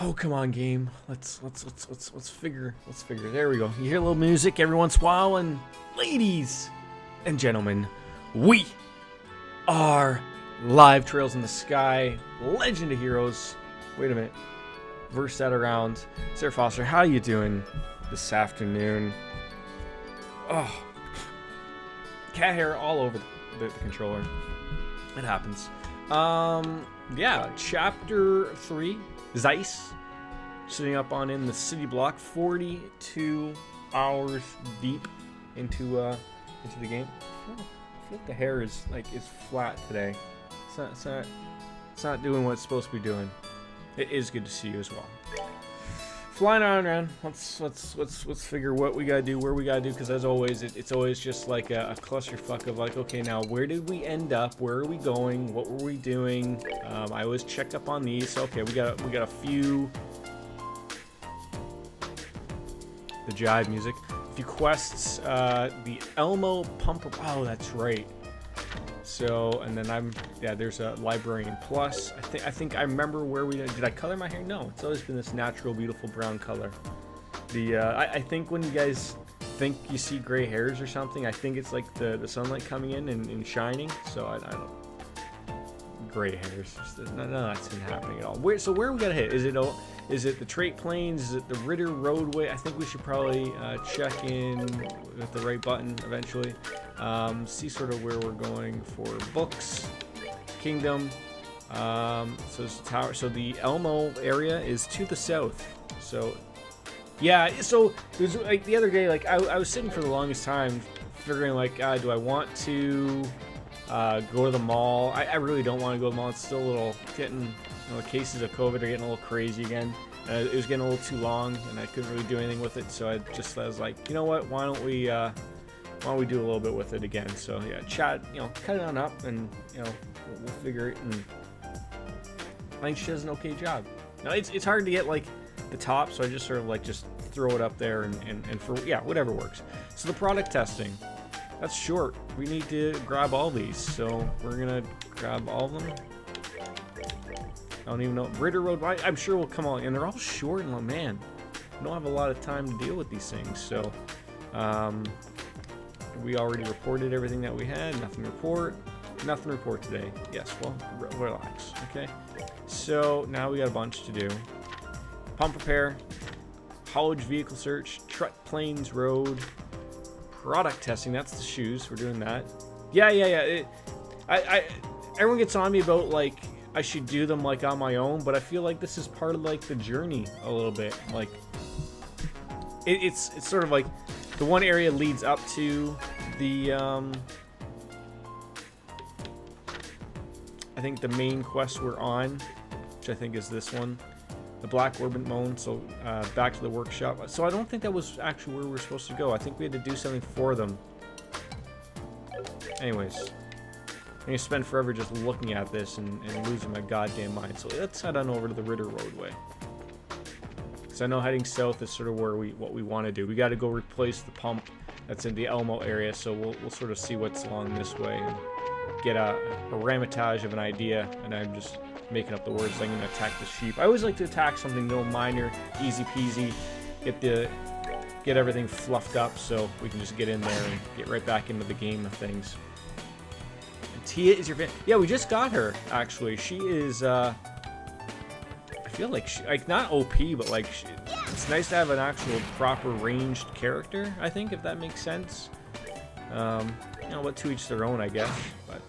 Oh, come on, game. Let's figure. There we go. You hear a little music every once in a while, and ladies and gentlemen, we are live Trails in the Sky, Legend of Heroes. Wait a minute. Verse that around. Sarah Foster, how you doing this afternoon? Oh, cat hair all over the controller. It happens. Yeah, chapter 3, Zeiss, sitting up on in the city block, 42 hours deep into the game. I feel like the hair is flat today. It's not doing what it's supposed to be doing. It is good to see you as well. Flying around. Let's figure what we gotta do, where we gotta do, because as always, it's always just like a clusterfuck of like, okay, now where did we end up? Where are we going? What were we doing? I always check up on these. So, okay, we got a few. The jive music. A few quests. The Elmo Pumper. Oh, that's right. So, and then there's a Librarian Plus. I think I remember where did I color my hair? No, it's always been this natural, beautiful brown color. I think when you guys think you see gray hairs or something, I think it's like the sunlight coming in and shining. So I don't. Gray hairs. No, that's been happening at all. Where we gotta hit? Is it the Trait Plains? Is it the Ritter Roadway? I think we should probably check in with the right button eventually. See sort of where we're going for books. Kingdom. So it's the tower. So the Elmo area is to the south. So yeah. So it was like the other day. Like I was sitting for the longest time, figuring like, do I want to go to the mall? I really don't want to go to the mall. It's still a little getting. The cases of COVID are getting a little crazy again. It was getting a little too long, and I couldn't really do anything with it. So I was like, you know what? Why don't we do a little bit with it again? So yeah, chat, cut it on up, and we'll figure it. And I think she does an okay job. Now it's hard to get like the top, so I just sort of like just throw it up there and for whatever works. So the product testing, that's short. We need to grab all these, so we're gonna grab all of them. I don't even know. Ritter Road, I'm sure will come on, and they're all short, and man, we don't have a lot of time to deal with these things. So we already reported everything that we had. Nothing report today. Yes, well, relax, okay? So now we got a bunch to do. Pump repair, haulage vehicle search, Trait Plains Road, product testing. That's the shoes. We're doing that. Yeah. Everyone gets on me about like I should do them like on my own, but I feel like this is part of like the journey a little bit. Like it's sort of like the one area leads up to the I think the main quest we're on, which I think is this one, the Black Orbit Moan. So back to the workshop. So I don't think that was actually where we were supposed to go. I think we had to do something for them. Anyways. I'm going to spend forever just looking at this and losing my goddamn mind. So let's head on over to the Ritter Roadway. Because I know heading south is sort of what we want to do. We got to go replace the pump that's in the Elmo area. So we'll sort of see what's along this way and get a ramitage of an idea. And I'm just making up the words. I'm going to attack the sheep. I always like to attack something little minor, easy peasy. Get everything fluffed up so we can just get in there and get right back into the game of things. Tia is your fan. Yeah, we just got her, actually. She is, I feel like, not OP, but like, it's nice to have an actual proper ranged character, I think, if that makes sense. But to each their own, I guess. But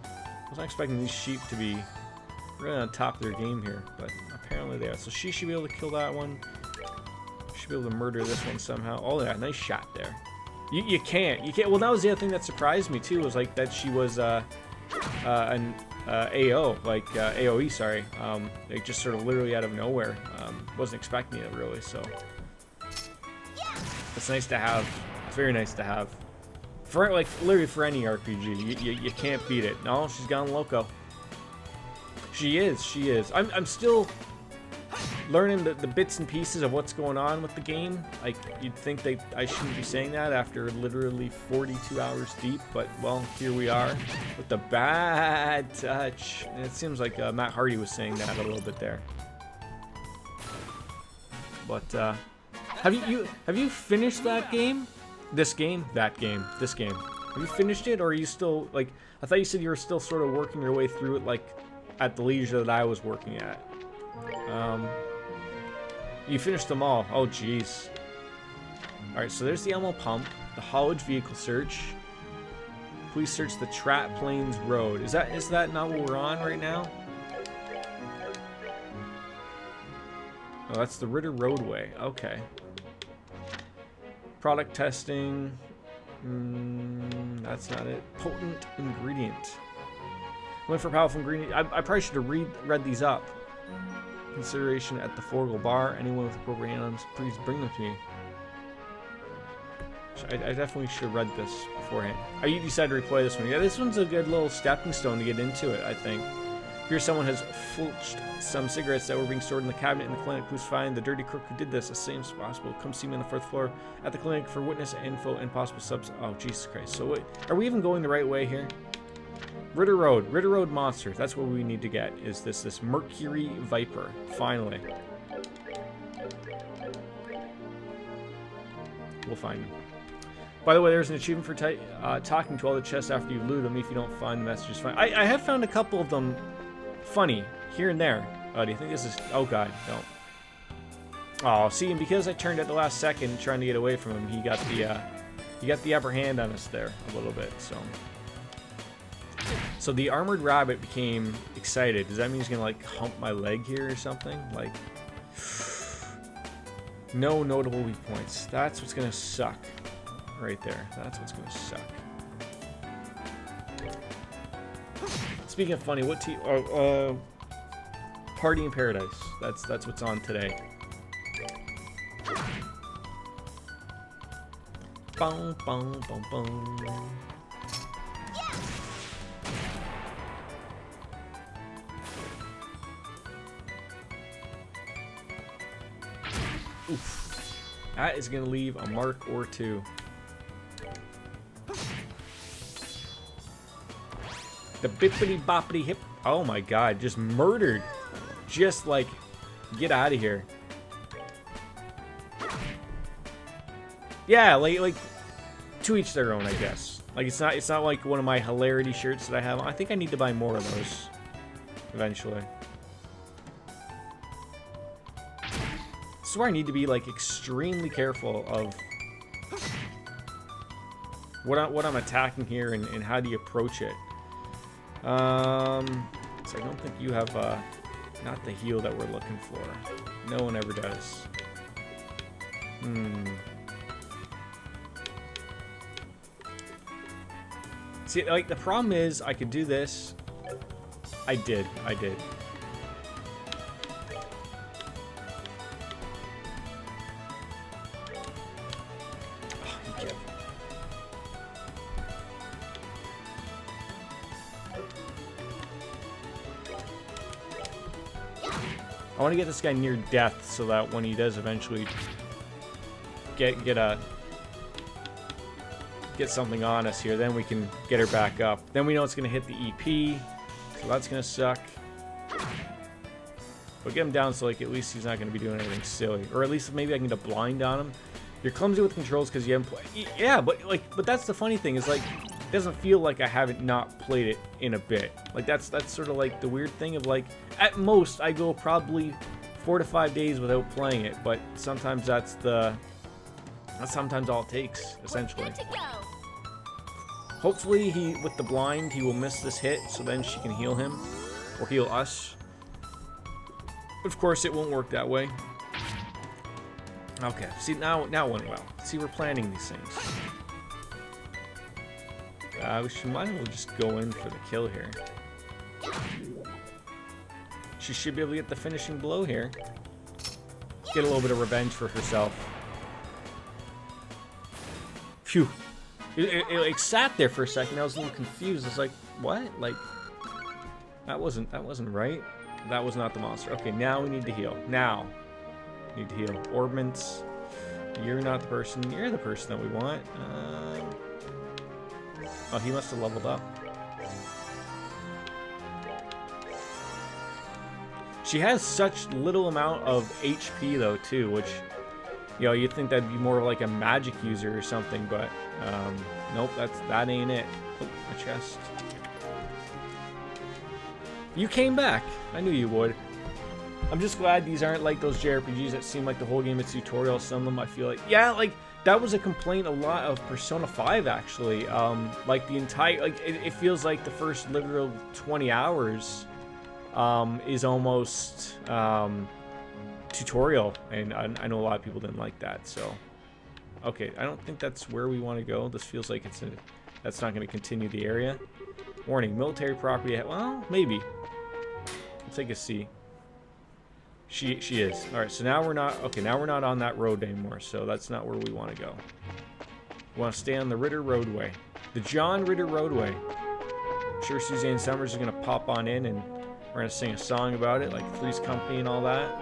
I was not expecting these sheep to be really on top of their game here, but apparently they are. So she should be able to kill that one. Should be able to murder this one somehow. Oh, yeah, nice shot there. You can't. Well, that was the other thing that surprised me too. Was like that she was an AO, like AOE. Sorry, like just sort of literally out of nowhere. Wasn't expecting it really. So it's nice to have. It's very nice to have. For like literally for any RPG, you can't beat it. No, she's gone loco. She is. I'm still. learning the bits and pieces of what's going on with the game. Like, you'd think that I shouldn't be saying that after literally 42 hours deep, but, well, here we are with the bad touch. And it seems like Matt Hardy was saying that a little bit there. But, have you finished that game? This game? That game. This game. Have you finished it, or are you still, like, I thought you said you were still sort of working your way through it, like, at the leisure that I was working at. You finished them all. Oh, jeez. Alright, so there's the Elmo Pump, the haulage vehicle search. Please search the Trap Plains Road. Is that not what we're on right now? Oh, that's the Ritter Roadway. Okay. Product testing. That's not it. Potent ingredient. Went for powerful ingredient. I probably should have read these up. Consideration at the Forgle Bar. Anyone with appropriate items, please bring them to me. I definitely should have read this beforehand. You decided to replay this one. Yeah, this one's a good little stepping stone to get into it, I think. Here someone has filched some cigarettes that were being stored in the cabinet in the clinic. Please find the dirty crook who did this as soon as possible. Come see me on the 4th floor at the clinic for witness info and possible subs. Oh, Jesus Christ. So wait, are we even going the right way here? Ritter Road monster. That's what we need to get, is this Mercury Viper. Finally. We'll find him. By the way, there's an achievement for talking to all the chests after you loot them. If you don't find the messages, fine. I have found a couple of them funny here and there. Do you think this is... Oh, God, no. Oh, see, and because I turned at the last second trying to get away from him, he got the upper hand on us there a little bit, so... So the armored rabbit became excited. Does that mean he's gonna, like, hump my leg here or something? Like... No notable weak points. That's what's gonna suck. Right there. That's what's gonna suck. Speaking of funny, what Party in Paradise. That's what's on today. Boom, boom, boom, boom. Oof. That is gonna leave a mark or two. The bippity boppity hip. Oh my God, just murdered. Just like, get out of here. Yeah, like to each their own, I guess. Like it's not like one of my hilarity shirts that I have. I think I need to buy more of those eventually. This is where I need to be like extremely careful of what I'm attacking here and how do you approach it. So I don't think you have not the heal that we're looking for. No one ever does. See, like the problem is I could do this. I did. I want to get this guy near death so that when he does eventually get something on us here, then we can get her back up. Then we know it's going to hit the EP, so that's going to suck. But get him down so like at least he's not going to be doing anything silly, or at least maybe I can get a blind on him. You're clumsy with controls because you haven't played. Yeah, but that's the funny thing is like it doesn't feel like I haven't not played it in a bit. Like that's sort of like the weird thing of like at most I go probably 4 to 5 days without playing it, but sometimes that's sometimes all it takes essentially. Hopefully with the blind he will miss this hit so then she can heal him or heal us. But of course it won't work that way. Okay, see now it went well. See, we're planning these things. We might as well just go in for the kill here. She should be able to get the finishing blow here. Get a little bit of revenge for herself. Phew. It like sat there for a second. I was a little confused. I was like, what? Like, that wasn't right. That was not the monster. Okay, now we need to heal. Now. Need to heal. Orbments. You're not the person. You're the person that we want. Oh, he must have leveled up. She has such little amount of HP, though, too, which, you know, you'd think that'd be more like a magic user or something, but, nope, that ain't it. Oh, a chest. You came back. I knew you would. I'm just glad these aren't like those JRPGs that seem like the whole game is tutorial. Some of them I feel like, yeah, like that was a complaint a lot of Persona 5 actually. Like the entire, like it feels like the first literal 20 hours is almost tutorial, and I know a lot of people didn't like that. So, okay, I don't think that's where we want to go. This feels like that's not going to continue the area. Warning: military property. Well, maybe. Let's take a C. She is. All right, so now we're not, okay, now we're not on that road anymore, so that's not where we want to go. We want to stay on the Ritter Roadway. The John Ritter Roadway. I'm sure Suzanne Summers is going to pop on in, and we're going to sing a song about it, like Three's Company and all that.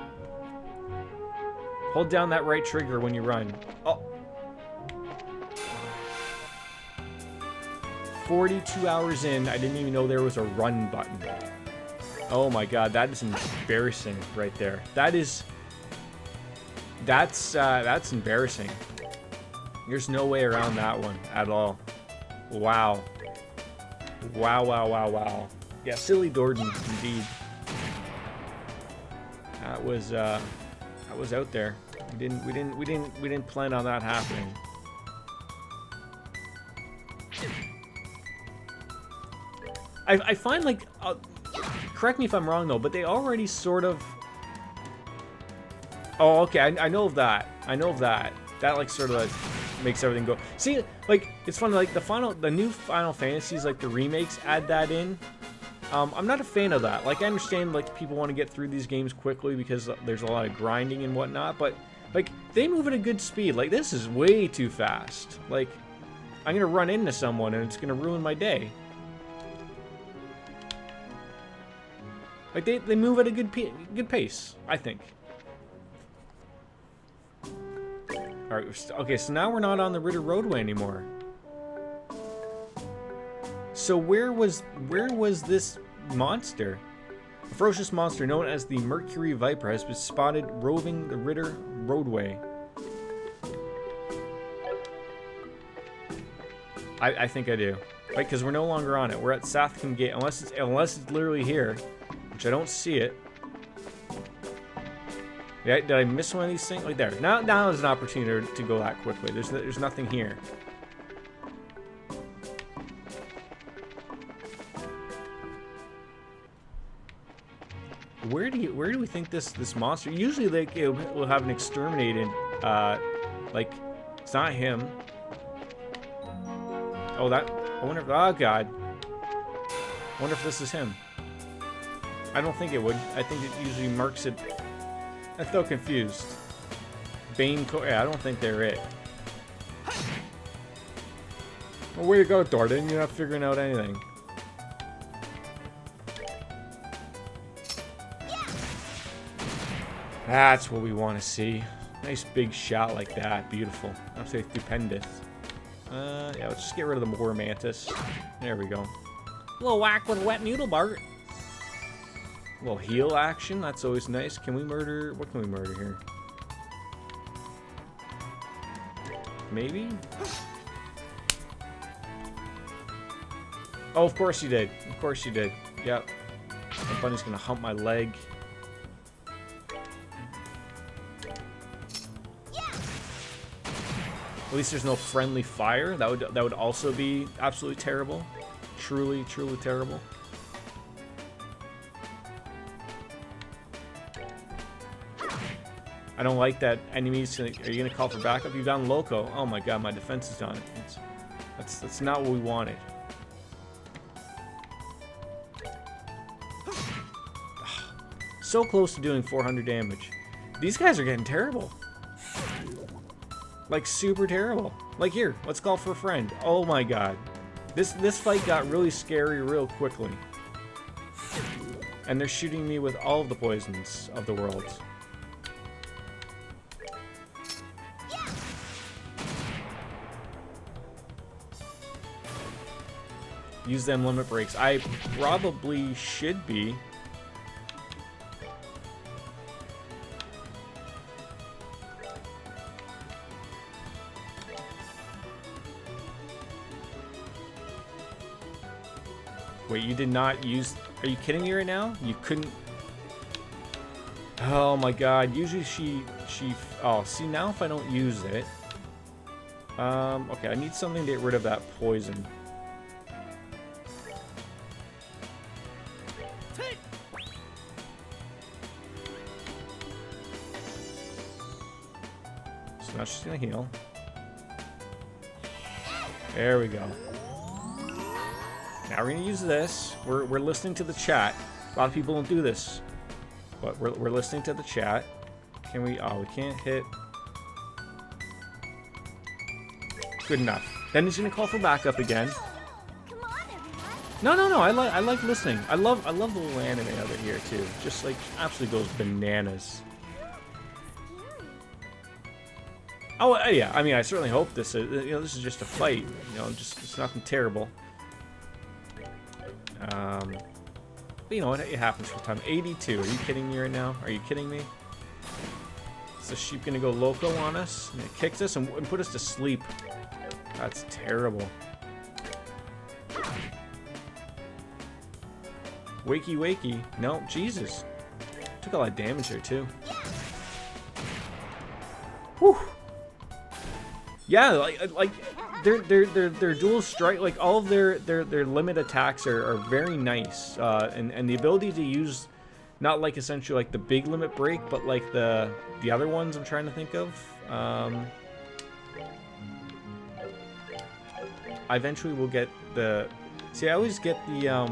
Hold down that right trigger when you run. Oh. 42 hours in, I didn't even know there was a run button. Oh my god, that is embarrassing right there. That's embarrassing. There's no way around that one at all. Wow. Wow, wow, wow, wow. Yeah, silly Dorden, indeed. That was out there. We didn't plan on that happening. I find like correct me if I'm wrong though, but they already sort of. Oh, okay. I know of that. I know of that. That like sort of like makes everything go. See, like it's funny. Like the new Final Fantasies, like the remakes, add that in. I'm not a fan of that. Like I understand like people want to get through these games quickly because there's a lot of grinding and whatnot, but like they move at a good speed. Like this is way too fast. Like I'm gonna run into someone and it's gonna ruin my day. Like they move at a good pace, I think. All right, okay, so now we're not on the Ritter Roadway anymore. So where was this monster? A ferocious monster known as the Mercury Viper has been spotted roving the Ritter Roadway. I think I do, right? Because we're no longer on it. We're at Sathcombe Gate, unless it's literally here. Which I don't see it. Yeah, did I miss one of these things? Like there. Now is an opportunity to go that quickly. There's nothing here. Where do we think this monster? Usually like it will have an exterminated. Like it's not him. Oh, that. I wonder if. Oh God. I wonder if this is him. I don't think it would. I think it usually marks it. I'm so confused. Yeah, I don't think they're it. Well, way to go, Dorden. You're not figuring out anything. That's what we want to see. Nice big shot like that. Beautiful. I'd say stupendous. Yeah, let's just get rid of the War Mantis. There we go. A little whack with a wet noodle, Bart. A little heal action, that's always nice. Can we murder? What can we murder here? Maybe? Oh, of course you did. Of course you did. Yep. The bunny's gonna hump my leg. At least there's no friendly fire. That would also be absolutely terrible. Truly, truly terrible. I don't like that enemies. Are you gonna call for backup? You've gone loco. Oh my god, my defense is done. That's not what we wanted. So close to doing 400 damage. These guys are getting terrible. Like super terrible. Like here, let's call for a friend. Oh my god. This fight got really scary real quickly. And they're shooting me with all of the poisons of the world. Use them limit breaks. I probably should be. Wait, you did not use... Are you kidding me right now? You couldn't... Oh my god. Usually she... Oh, see, now if I don't use it... Okay, I need something to get rid of that poison. So now she's gonna heal. There we go. Now we're gonna use this. We're listening to the chat. A lot of people don't do this, but we're listening to the chat. Can we? Oh, we can't hit. Good enough. Then he's gonna call for backup again. No. I like listening. I love the little anime of it here too. Just like absolutely goes bananas. Oh yeah. I mean, I certainly hope this is. This is just a fight. Just it's nothing terrible. But you know, it happens from time. 82. Are you kidding me right now? Are you kidding me? Is the sheep gonna go loco on us? And it kicks us and put us to sleep. That's terrible. Wakey, wakey. No, Jesus. Took a lot of damage there too. Whew. Yeah, like. Their dual strike, like all of their limit attacks are very nice, and the ability to use not like essentially like the big limit break, but like the other ones I'm trying to think of. I eventually will get the. See, I always get the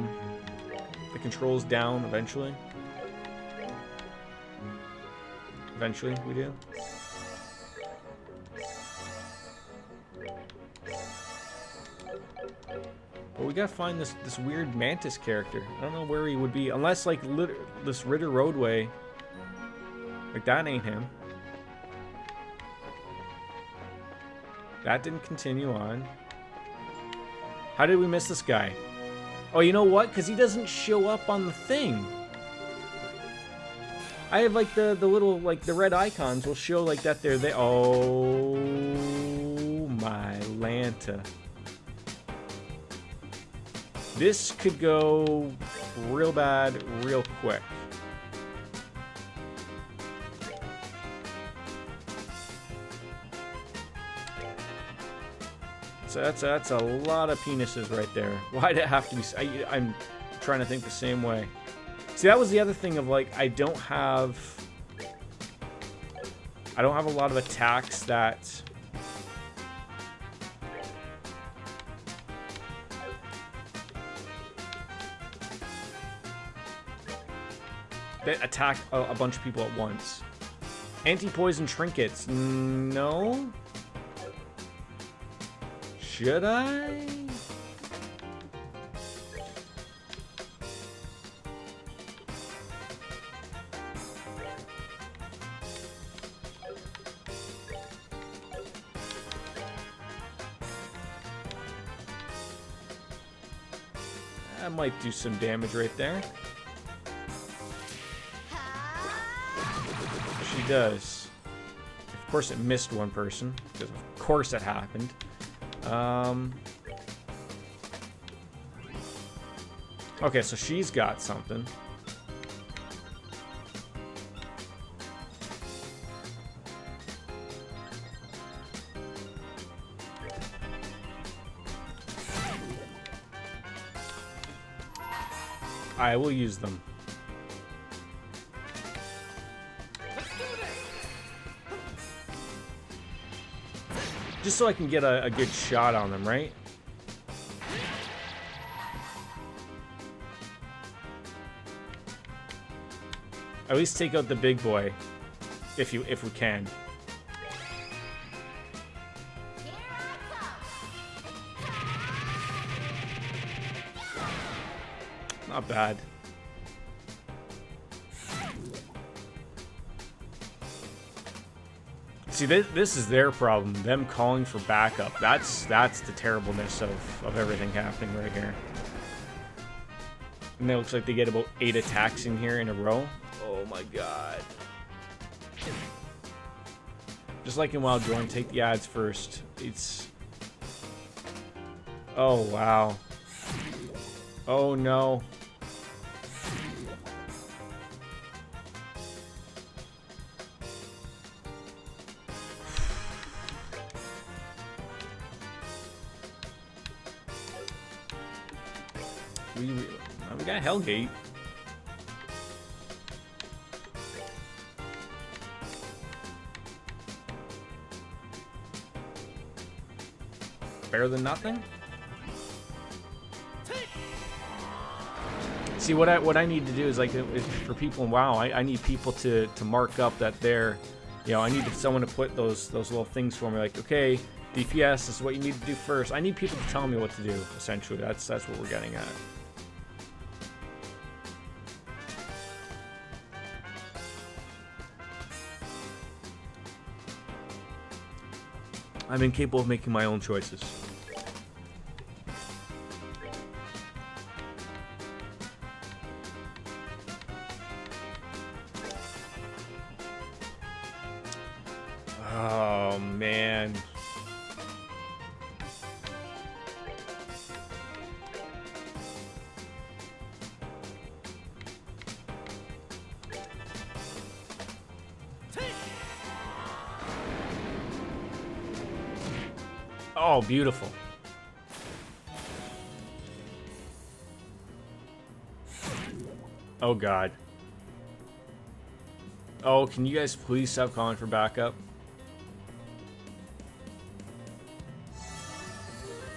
controls down eventually. Eventually, we do. But we gotta find this weird Mantis character. I don't know where he would be, unless like this Ritter Roadway. Like that ain't him. That didn't continue on. How did we miss this guy? Oh, you know what? Because he doesn't show up on the thing. I have like the little like the red icons will show like that they're there. Oh my Lanta. This could go real bad real quick. So that's a lot of penises right there. Why'd it have to be? I'm trying to think the same way. See, that was the other thing of like I don't have a lot of attacks that attack a bunch of people at once. Anti-poison trinkets. No. Should I? That might do some damage right there. She does. Of course it missed one person, because of course it happened. Okay, so she's got something. I will use them. Just so I can get a good shot on them, right? At least take out the big boy, if we can. Not bad. See, this is their problem. Them calling for backup. That's the terribleness of everything happening right here. And it looks like they get about 8 attacks in here in a row. Oh my god. Just like in Wild Dorm, take the ads first. It's... Oh, wow. Oh, no. We got Hellgate. Better than nothing. See, what I need to do is, like, for people in WoW, I need people to mark up that they're, you know, I need someone to put those little things for me, like, okay, DPS, this is what you need to do first. I need people to tell me what to do, essentially. That's what we're getting at. I'm incapable of making my own choices. Oh, man. Oh, beautiful. Oh, God. Oh, can you guys please stop calling for backup?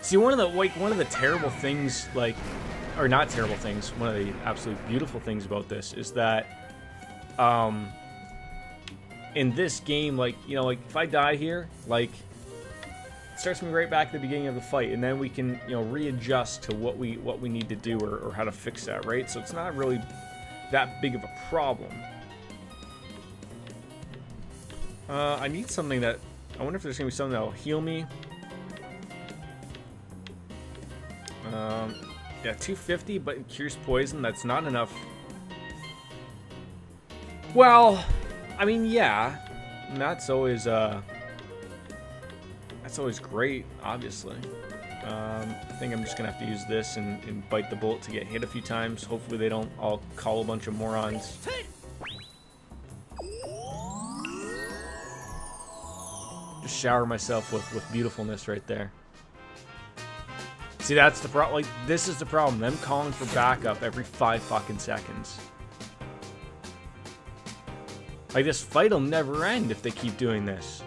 See, one of the terrible things, like, or not terrible things, one of the absolutely beautiful things about this is that, in this game, like, you know, like, if I die here, like, it starts me right back at the beginning of the fight, and then we can, you know, readjust to what we need to do or how to fix that, right? So it's not really that big of a problem. I need something that, I wonder if there's gonna be something that'll heal me. Yeah, 250, but Cures Poison, that's not enough. Well, I mean, yeah, that's always great, obviously. I think I'm just gonna have to use this and bite the bullet to get hit a few times. Hopefully they don't all call a bunch of morons. Just shower myself with beautifulness right there. See, that's the problem. Like, this is the problem. Them calling for backup every 5 fucking seconds. Like, this fight will never end if they keep doing this.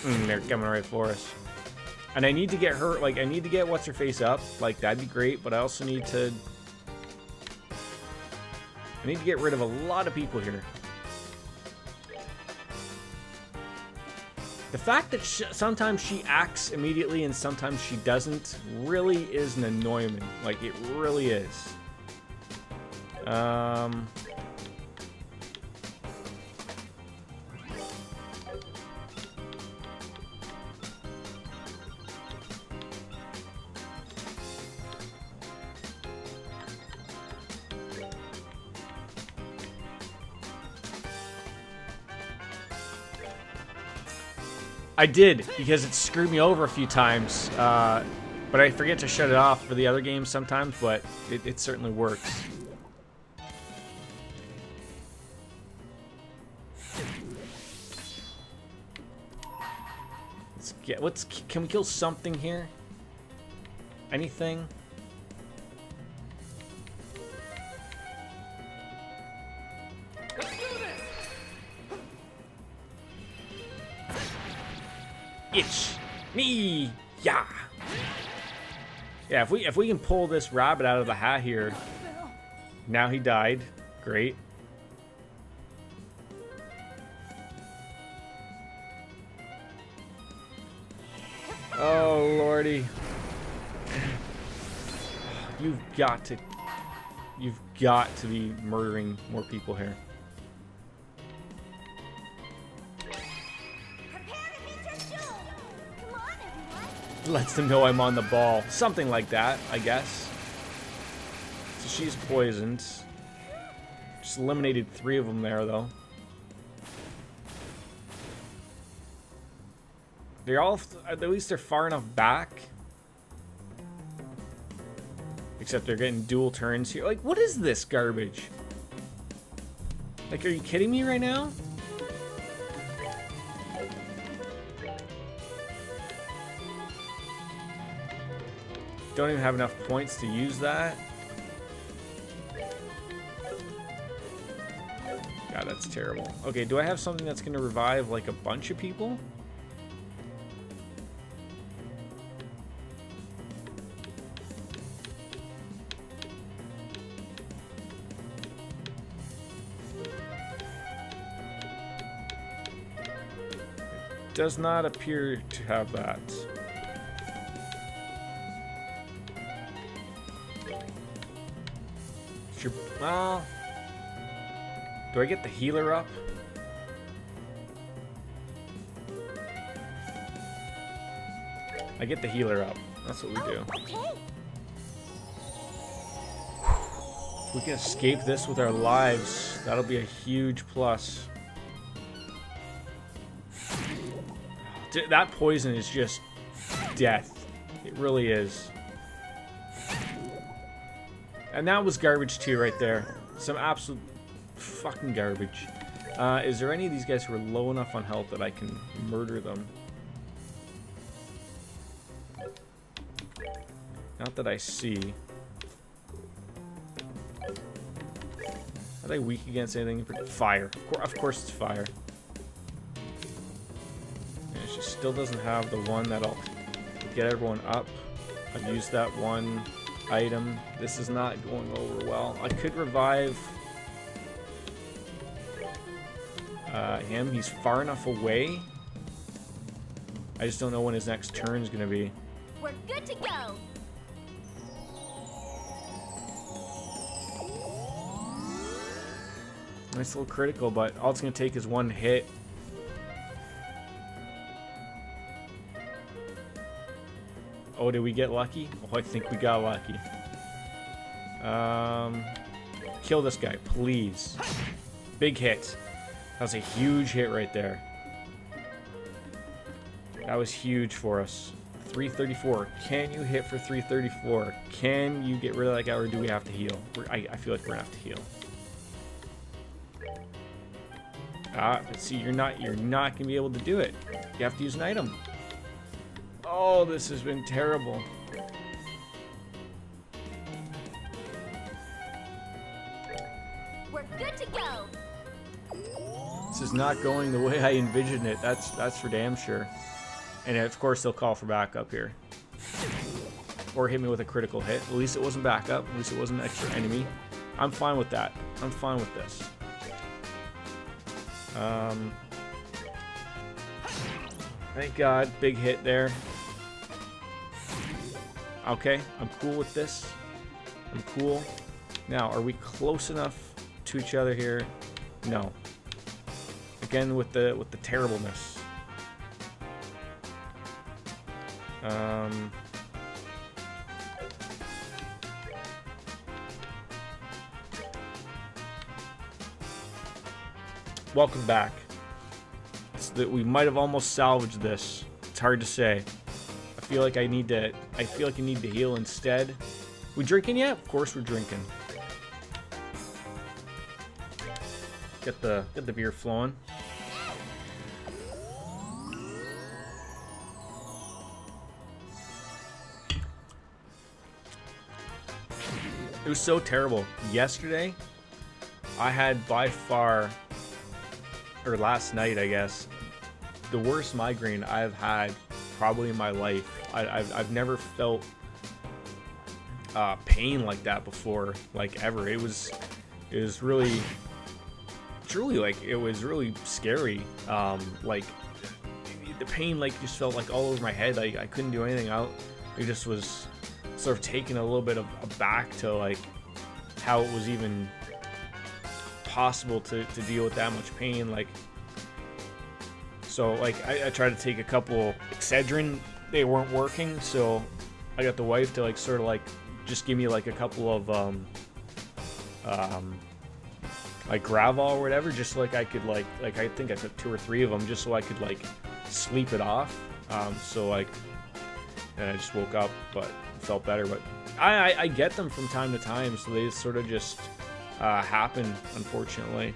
They're coming right for us. And I need to get her, like, I need to get what's-her-face up. Like, that'd be great, but I also need to... I need to get rid of a lot of people here. The fact that sometimes she acts immediately and sometimes she doesn't really is an annoyment. Like, it really is. I did, because it screwed me over a few times, but I forget to shut it off for the other games sometimes, but it certainly works. Can we kill something here? Anything? Itch me, yeah. Yeah, if we can pull this rabbit out of the hat here. Now he died. Great. Oh lordy. You've got to be murdering more people here. lets them know I'm on the ball. Something like that, I guess. So she's poisoned. Just eliminated 3 of them there, though. They're all, at least they're far enough back. Except they're getting dual turns here. Like, what is this garbage? Like, are you kidding me right now? Don't even have enough points to use that. God, that's terrible. Okay, do I have something that's gonna revive like a bunch of people? Does not appear to have that. Sure. Well, do I get the healer up? I get the healer up. That's what we do. Okay. If we can escape this with our lives, that'll be a huge plus. That poison is just death. It really is. And that was garbage too right there. Some absolute fucking garbage. Is there any of these guys who are low enough on health that I can murder them? Not that I see. Are they weak against anything? Fire. Of course it's fire. And she still doesn't have the one that'll get everyone up. I've used that one item. This is not going over well. I could revive him. He's far enough away. I just don't know when his next turn is going to be. We're good to go. Nice little critical, but all it's going to take is one hit. Oh, did we get lucky? Oh, I think we got lucky. Kill this guy, please. Big hit. That was a huge hit right there. That was huge for us. 334. Can you hit for 334? Can you get rid of that guy, or do we have to heal? I feel like we're gonna have to heal. But see, you're not gonna be able to do it. You have to use an item. Oh, this has been terrible. We're good to go. This is not going the way I envisioned it. That's for damn sure. And of course they'll call for backup here. Or hit me with a critical hit. At least it wasn't backup. At least it wasn't an extra enemy. I'm fine with that. I'm fine with this. Thank God. Big hit there. Okay, I'm cool with this. I'm cool. Now, are we close enough to each other here? No. Again with the terribleness. Welcome back. We might have almost salvaged this. It's hard to say. I feel like I need to heal instead. We drinking yet? Of course we're drinking. Get the beer flowing. It was so terrible. Yesterday, I had by far, or last night, I guess, the worst migraine I've had probably in my life. I've never felt pain like that before, like ever. It was really, truly, like, it was really scary. Like the pain, like, just felt like all over my head. Like I couldn't do anything out. It just was sort of taken a little bit of aback to like how it was even possible to deal with that much pain. Like, so like I tried to take a couple Excedrin they weren't working, so I got the wife to like sort of like just give me like a couple of like gravel or whatever, just so like I could like I think I took 2 or 3 of them just so I could like sleep it off. So like, and I just woke up, but felt better. But I get them from time to time, so they sort of just happen, unfortunately.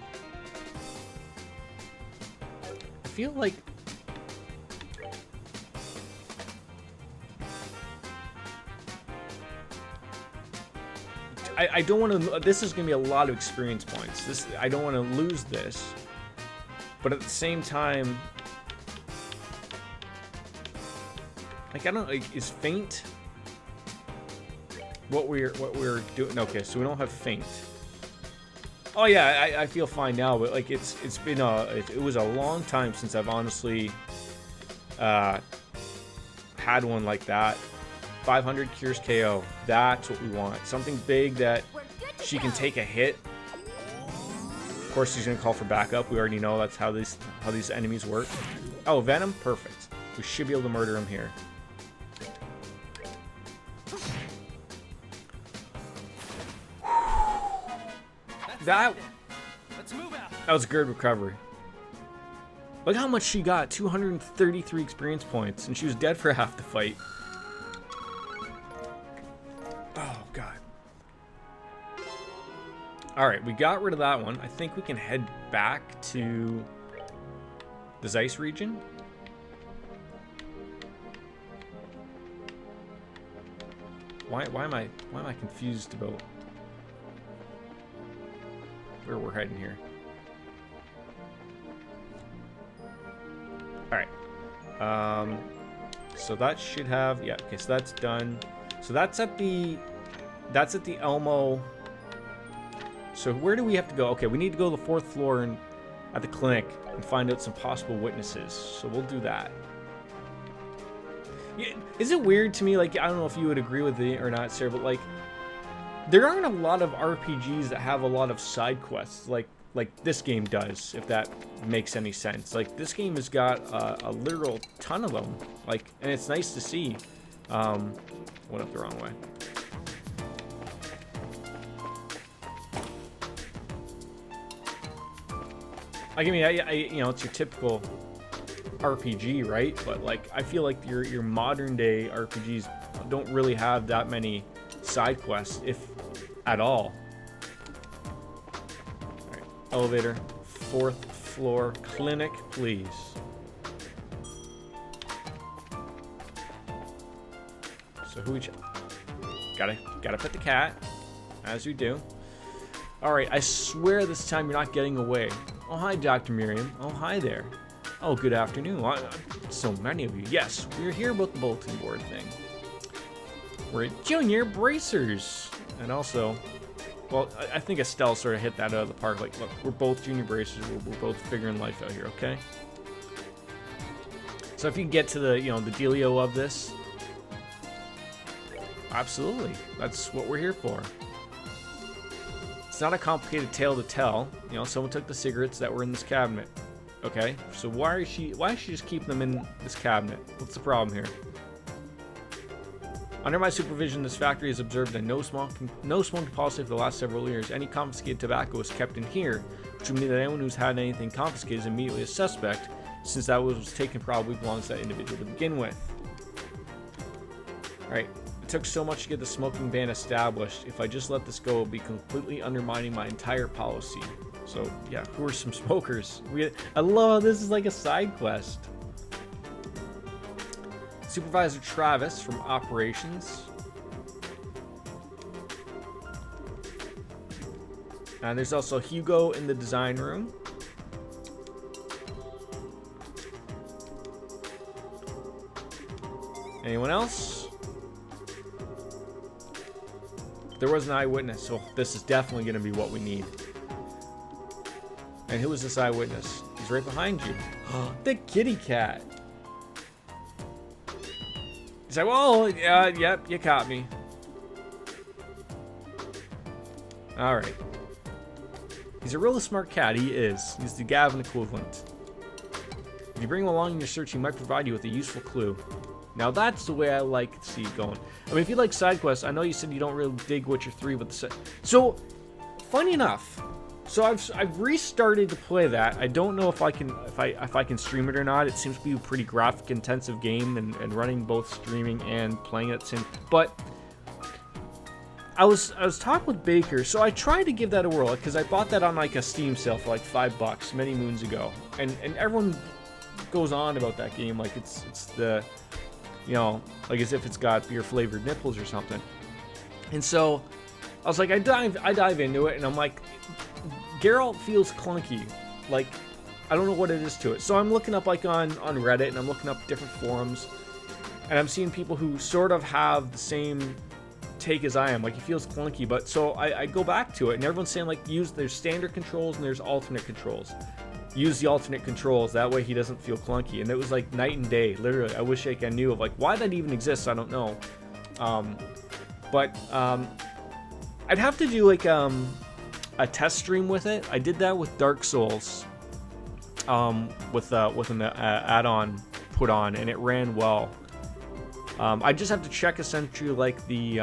I feel like I don't want to. This is going to be a lot of experience points. I don't want to lose this, but at the same time, like I don't like is faint. What we're doing? Okay, so we don't have faint. Oh yeah, I feel fine now, but like it's been it was a long time since I've honestly had one like that. 500 cures KO. That's what we want. Something big that she can take a hit. Of course, she's gonna call for backup. We already know that's how these enemies work. Oh, Venom, perfect. We should be able to murder him here. That was a good recovery. Look how much she got. 233 experience points, and she was dead for half the fight. Oh, God. Alright, we got rid of that one. I think we can head back to the Zeiss region. Why am I confused about where we're heading here? Alright. So that should have, yeah, okay, so that's done. So that's at the Elmo. So where do we have to go? Okay, we need to go to the 4th floor and at the clinic and find out some possible witnesses. So we'll do that. Yeah, is it weird to me, like, I don't know if you would agree with it or not, Sarah, but like there aren't a lot of RPGs that have a lot of side quests like this game does, if that makes any sense. Like this game has got a literal ton of them, like, and it's nice to see. Went up the wrong way. Like, I mean, I you know, it's your typical RPG, right? But like, I feel like your modern day RPGs don't really have that many side quests, if at all. All right, elevator, 4th floor, clinic, please. So who we gotta pet the cat, as you do. All right, I swear this time you're not getting away. Oh, hi, Dr. Miriam. Oh, hi there. Oh, good afternoon. So many of you. Yes, we're here about the bulletin board thing. We're at Junior Bracers. And also, well, I think Estelle sort of hit that out of the park. Like, look, we're both Junior Bracers. We're both figuring life out here, okay? So if you get to the, you know, the dealio of this, absolutely. That's what we're here for. It's not a complicated tale to tell. You know, someone took the cigarettes that were in this cabinet. Okay, so why is she just keeping them in this cabinet? What's the problem here? Under my supervision, this factory has observed a no smoking policy for the last several years. Any confiscated tobacco is kept in here, which would mean that anyone who's had anything confiscated is immediately a suspect, since that was taken probably belongs to that individual to begin with. Alright, it took so much to get the smoking ban established. If I just let this go, it would be completely undermining my entire policy. So, yeah, who are some smokers? I love this is like a side quest. Supervisor Travis from Operations. And there's also Hugo in the design room. Anyone else? There was an eyewitness, so this is definitely going to be what we need. And who is this eyewitness? He's right behind you. The kitty cat. He's like, well, yep, you caught me. All right. He's a really smart cat. He is. He's the Gavin equivalent. If you bring him along in your search, he might provide you with a useful clue. Now that's the way I like to see it going. I mean, if you like side quests, I know you said you don't really dig Witcher 3, but so funny enough, so I've restarted to play that. I don't know if I can stream it or not. It seems to be a pretty graphic intensive game and running both streaming and playing it at the same. But I was talking with Baker, so I tried to give that a whirl because I bought that on like a Steam sale for like $5 many moons ago, and everyone goes on about that game like it's the, you know, like as if it's got beer flavored nipples or something. And so I was like, I dive into it, and I'm like, Geralt feels clunky. Like, I don't know what it is to it. So I'm looking up like on Reddit, and I'm looking up different forums, and I'm seeing people who sort of have the same take as I am. Like, he feels clunky, but so I go back to it, and everyone's saying like, there's standard controls and there's alternate controls. Use the alternate controls, that way he doesn't feel clunky. And it was like night and day, literally. I wish I knew of like why that even exists. I don't know. But I'd have to do like a test stream with it. I did that with Dark Souls, with an add-on put on, and it ran well. I just have to check essentially like the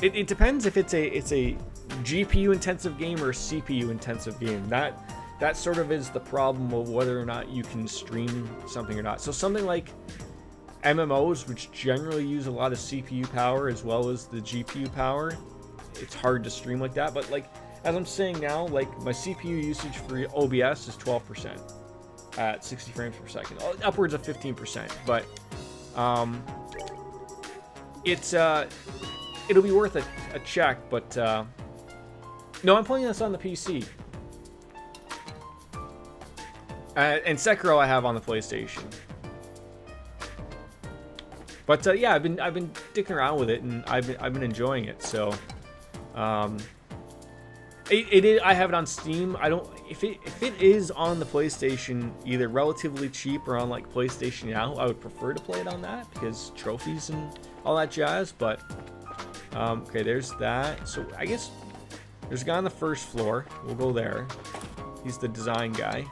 it depends if it's a GPU intensive game or a CPU intensive game. That sort of is the problem of whether or not you can stream something or not. So something like MMOs, which generally use a lot of CPU power as well as the GPU power, it's hard to stream like that. But like as I'm saying now, like my CPU usage for OBS is 12% at 60 frames per second, upwards of 15%. But it'll be worth a check. But no, I'm playing this on the PC. And Sekiro I have on the PlayStation. But yeah, I've been dicking around with it, and I've been enjoying it. So it is, I have it on Steam. I don't, if it is on the PlayStation either relatively cheap or on like PlayStation Now, I would prefer to play it on that because trophies and all that jazz. But okay, there's that. So I guess there's a guy on the first floor. We'll go there. He's the design guy.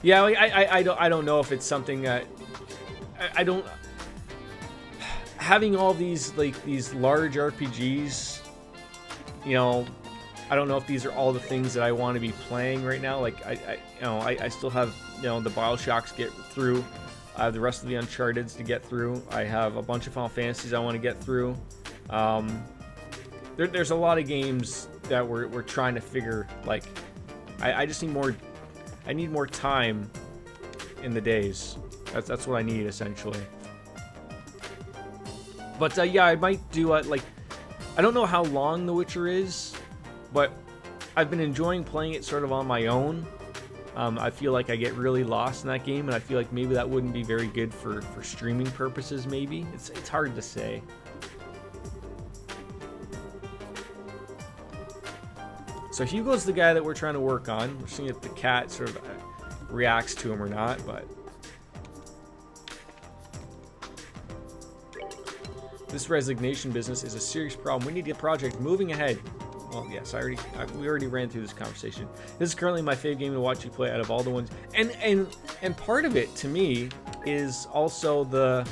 Yeah, like, I don't know if it's something that I don't, having all these like these large RPGs, you know, I don't know if these are all the things that I want to be playing right now. Like I still have, you know, the BioShocks to get through. I have the rest of the Uncharted's to get through. I have a bunch of Final Fantasies I want to get through. There's a lot of games that we're trying to figure. Like I just need more. I need more time in the days. That's what I need essentially. But yeah, I might do like, I don't know how long The Witcher is, but I've been enjoying playing it sort of on my own. I feel like I get really lost in that game, and I feel like maybe that wouldn't be very good for streaming purposes. Maybe it's hard to say. So Hugo's the guy that we're trying to work on. We're seeing if the cat sort of reacts to him or not, but this resignation business is a serious problem. We need to get the project moving ahead. Well, yes, we already ran through this conversation. This is currently my favorite game to watch you play out of all the ones, and part of it to me is also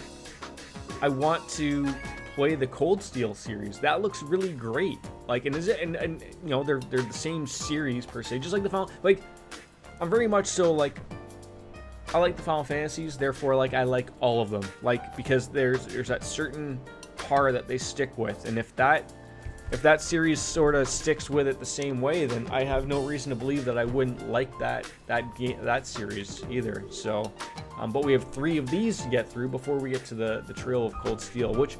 I want to play the Cold Steel series. That looks really great. Like, and you know, they're the same series per se, just like the Final. Like, I'm very much so like, I like the Final Fantasies, therefore like I like all of them. Like, because there's that certain par that they stick with, and if that series sort of sticks with it the same way, then I have no reason to believe that I wouldn't like that series either. So, but we have 3 of these to get through before we get to the Trail of Cold Steel, which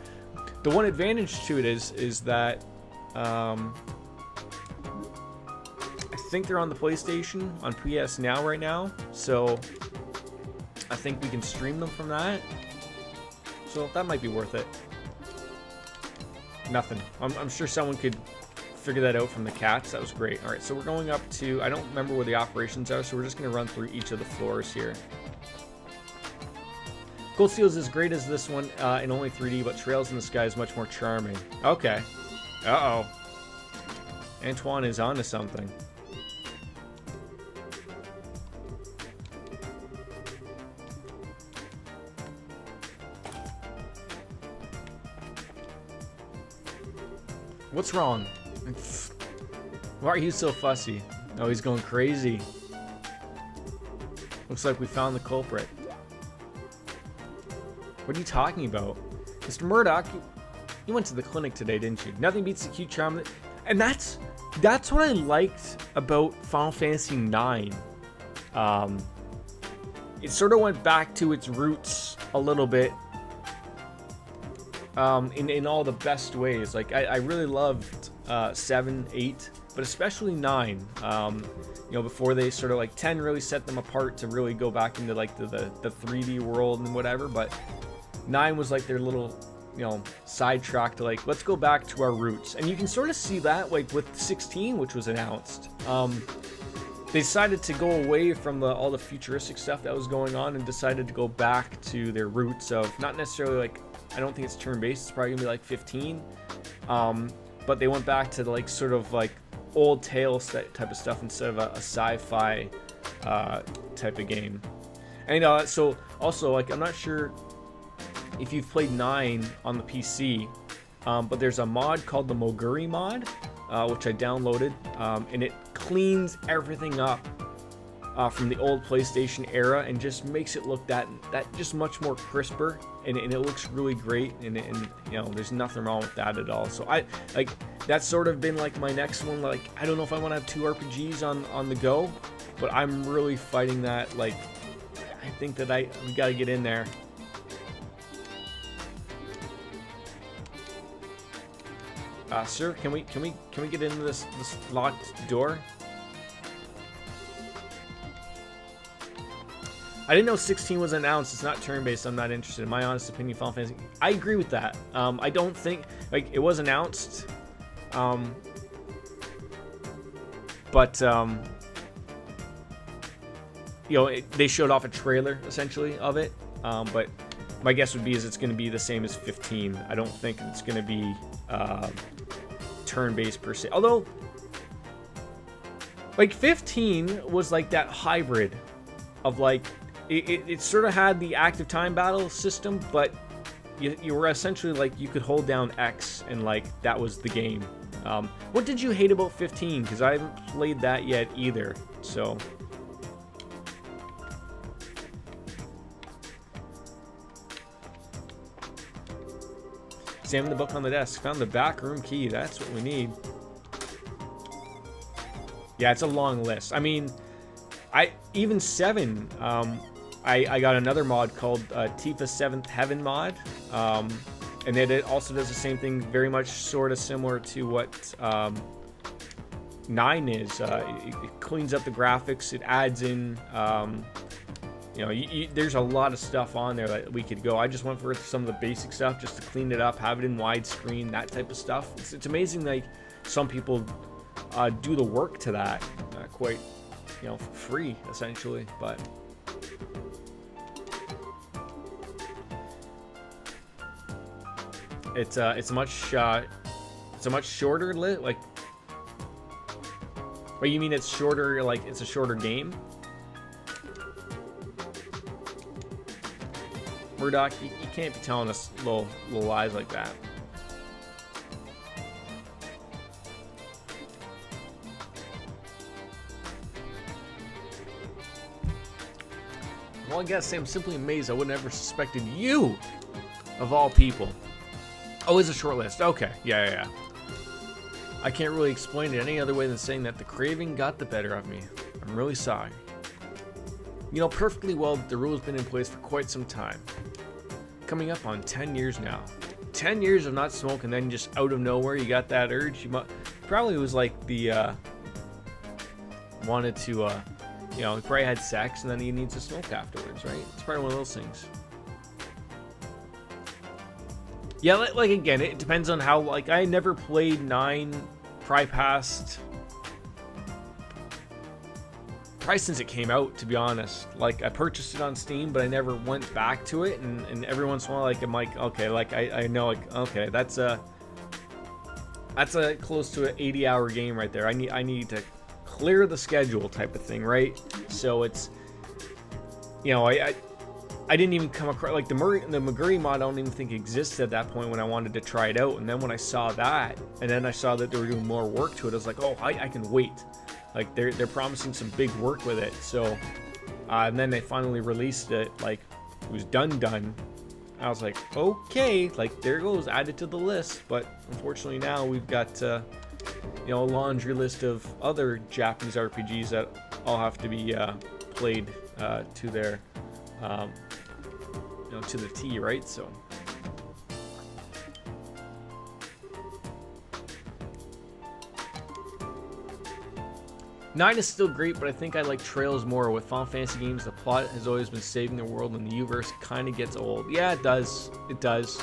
the one advantage to it is that I think they're on the PlayStation on PS Now right now, so I think we can stream them from that. So that might be worth it. Nothing. I'm sure someone could figure that out from the cats. That was great. All right, so we're going up to, I don't remember where the operations are, so we're just going to run through each of the floors here. Cold Steel is as great as this one in only 3D, but Trails in the Sky is much more charming. Okay. Uh-oh. Antoine is onto something. What's wrong? Why are you so fussy? Oh, he's going crazy. Looks like we found the culprit. What are you talking about? Mr. Murdoch, you went to the clinic today, didn't you? Nothing beats the cute charm. And that's what I liked about Final Fantasy IX. It sort of went back to its roots a little bit. In all the best ways. Like I really loved 7, 8, but especially 9. You know, before they sort of like 10 really set them apart to really go back into like the 3D world and whatever. But 9 was like their little, you know, sidetrack to like, let's go back to our roots. And you can sort of see that like with 16, which was announced. They decided to go away from all the futuristic stuff that was going on and decided to go back to their roots of not necessarily like, I don't think it's turn-based, it's probably gonna be like 15. But they went back to like sort of like old Tales type of stuff instead of a sci-fi type of game. And so also like I'm not sure if you've played 9 on the PC, but there's a mod called the Moguri mod, which I downloaded, and it cleans everything up from the old PlayStation era and just makes it look that just much more crisper, and it looks really great, and you know, there's nothing wrong with that at all. So I like that's sort of been like my next one. Like I don't know if I want to have 2 RPGs on the go, but I'm really fighting that. Like I think that we got to get in there. Sir, can we get into this locked door? I didn't know 16 was announced. It's not turn-based. I'm not interested. In my honest opinion, Final Fantasy. I agree with that. I don't think like it was announced, but you know, they showed off a trailer essentially of it. But my guess would be is it's going to be the same as 15. I don't think it's going to be turn-based per se. Although, like 15 was like that hybrid of like. It sort of had the active time battle system, but you were essentially like you could hold down X and like that was the game. What did you hate about 15? Because I haven't played that yet either. So examine the book on the desk. Found the back room key. That's what we need. Yeah, it's a long list. I mean, even 7. I got another mod called Tifa 7th Heaven mod, and it also does the same thing, very much sort of similar to what 9 is. It cleans up the graphics, it adds in, you know, there's a lot of stuff on there that we could go. I just went for some of the basic stuff just to clean it up, have it in widescreen, that type of stuff. It's amazing, like some people do the work to that quite, you know, for free essentially, but. It's a much shorter like. What you mean it's shorter? Like it's a shorter game? Murdoch, you can't be telling us little lies like that. Well, I gotta say I'm simply amazed I would have never suspected you, of all people. Oh, it's a short list. Okay, yeah. I can't really explain it any other way than saying that the craving got the better of me. I'm really sorry. You know perfectly well that the rule has been in place for quite some time. Coming up on 10 years now. 10 years of not smoking, then just out of nowhere you got that urge. Probably was like the wanted to you know, he probably had sex and then he needs to smoke afterwards, right? It's probably one of those things. Yeah, like again, it depends on how, like, I never played 9 probably since it came out, to be honest. Like, I purchased it on Steam, but I never went back to it, and every once in a while, like, I'm like, okay, like, I know, like, okay, that's That's a close to an 80-hour game right there. I need to clear the schedule type of thing, right? So it's, you know, I didn't even come across, like, the McGurry mod I don't even think existed at that point when I wanted to try it out. And then when I saw that, and then I saw that they were doing more work to it, I was like, oh, I can wait. Like, they're promising some big work with it. So, and then they finally released it, like, it was done. I was like, okay, like, there goes, added to the list. But unfortunately now we've got, you know, a laundry list of other Japanese RPGs that all have to be played to their, you know, to the T, right? So. Nine is still great, but I think I like Trails more. With Final Fantasy games, the plot has always been saving the world, and the universe kind of gets old. Yeah, it does. It does.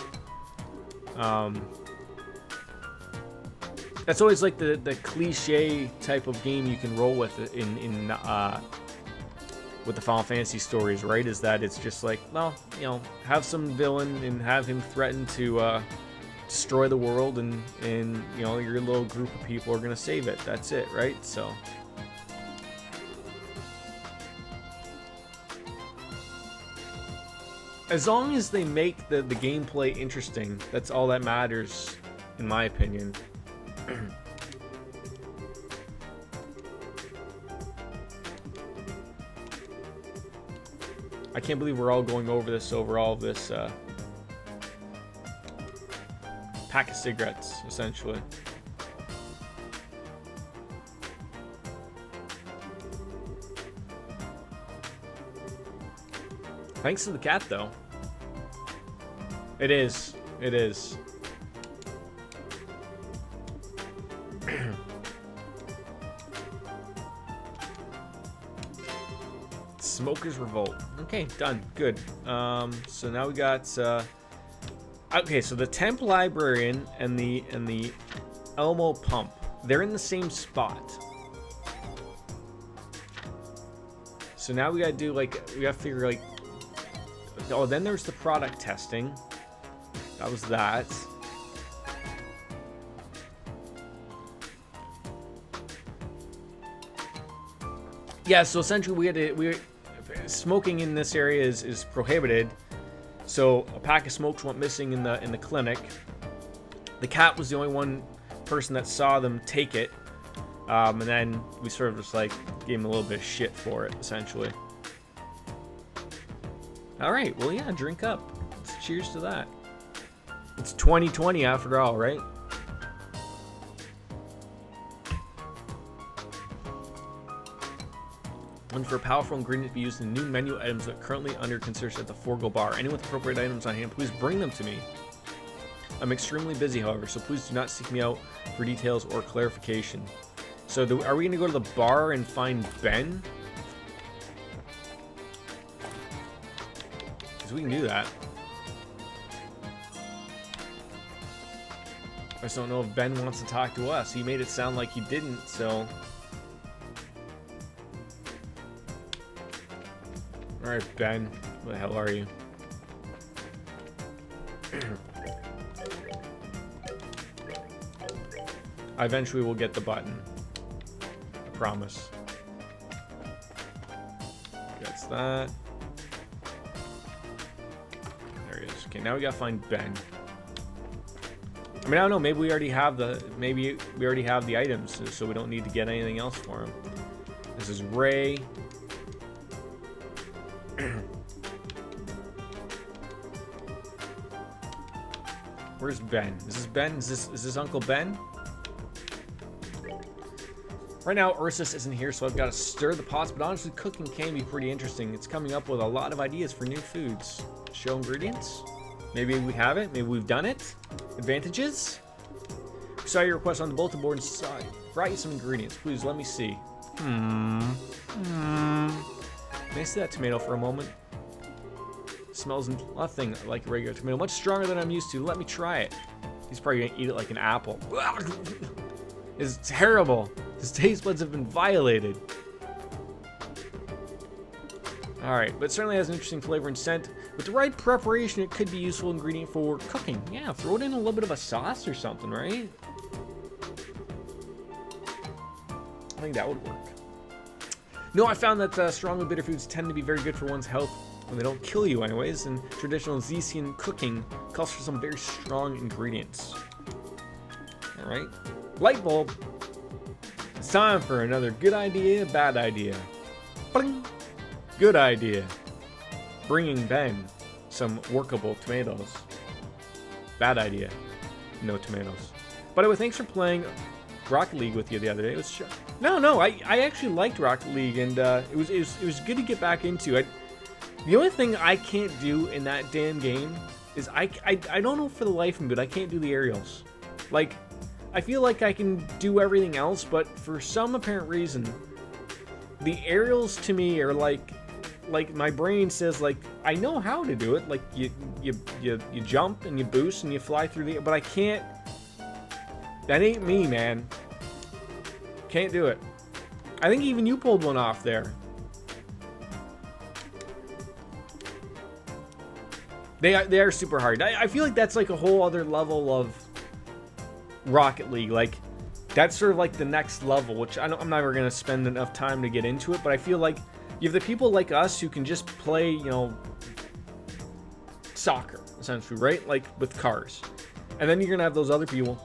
That's always like the cliche type of game you can roll with with the Final Fantasy stories, right? Is that it's just like, well, you know, have some villain and have him threaten to destroy the world, and you know, your little group of people are gonna save it. That's it, right? So. As long as they make the gameplay interesting, that's all that matters, in my opinion. I can't believe we're all going over all of this pack of cigarettes, essentially. Thanks to the cat, though. It is. It is. Smokers Revolt. Okay, done. Good. So now we got. Okay, so the Temp Librarian and the Elmo Pump. They're in the same spot. So now we gotta do we gotta figure oh, then there's the product testing. That was that. Yeah, so essentially smoking in this area is prohibited. So a pack of smokes went missing in the clinic. The cat was the only person that saw them take it. And then we sort of just gave him a little bit of shit for it, essentially. Alright, well, yeah, drink up. Let's cheers to that. It's 2020 after all, right? One for a powerful ingredient to be used in new menu items that are currently under consideration at the Forgo bar. Anyone with appropriate items on hand, please bring them to me. I'm extremely busy, however, so please do not seek me out for details or clarification. So, are we going to go to the bar and find Ben? Because we can do that. I just don't know if Ben wants to talk to us. He made it sound like he didn't, so... Alright, Ben. Where the hell are you? I eventually will get the button. I promise. That's that. There he is. Okay, now we gotta find Ben. I mean, I don't know. Maybe we already have the items, so we don't need to get anything else for him. This is Ray. Where's Ben? Is this Ben? Is this Uncle Ben? Right now, Ursus isn't here, so I've got to stir the pots, but honestly, cooking can be pretty interesting. It's coming up with a lot of ideas for new foods. Show ingredients? Maybe we have it. Maybe we've done it. Advantages? We saw your request on the bulletin board and brought you some ingredients. Please, let me see. May I see that tomato for a moment? Smells nothing like a regular tomato. Much stronger than I'm used to. Let me try it. He's probably going to eat it like an apple. It's terrible. His taste buds have been violated. Alright, but it certainly has an interesting flavor and scent. With the right preparation, it could be a useful ingredient for cooking. Yeah, throw it in a little bit of a sauce or something, right? I think that would work. No, I found that strongly bitter foods tend to be very good for one's health when they don't kill you anyways, and traditional Zesian cooking calls for some very strong ingredients. Alright. Light bulb. It's time for another good idea, bad idea. Bling. Good idea. Bringing Ben some workable tomatoes. Bad idea. No tomatoes. By the way, thanks for playing Rocket League with you the other day. It was no, I actually liked Rocket League, and it was good to get back into it. The only thing I can't do in that damn game is I don't know for the life of me, but I can't do the aerials. Like, I feel like I can do everything else, but for some apparent reason, the aerials to me are like my brain says, like, I know how to do it. Like, you jump and you boost and you fly through the air, but I can't. That ain't me, man. Can't do it. I think even you pulled one off there. They are super hard. I feel like that's like a whole other level of Rocket League. Like, that's sort of like the next level, which I'm never going to spend enough time to get into it, but I feel like you have the people like us who can just play, you know, soccer, essentially, right? Like, with cars. And then you're going to have those other people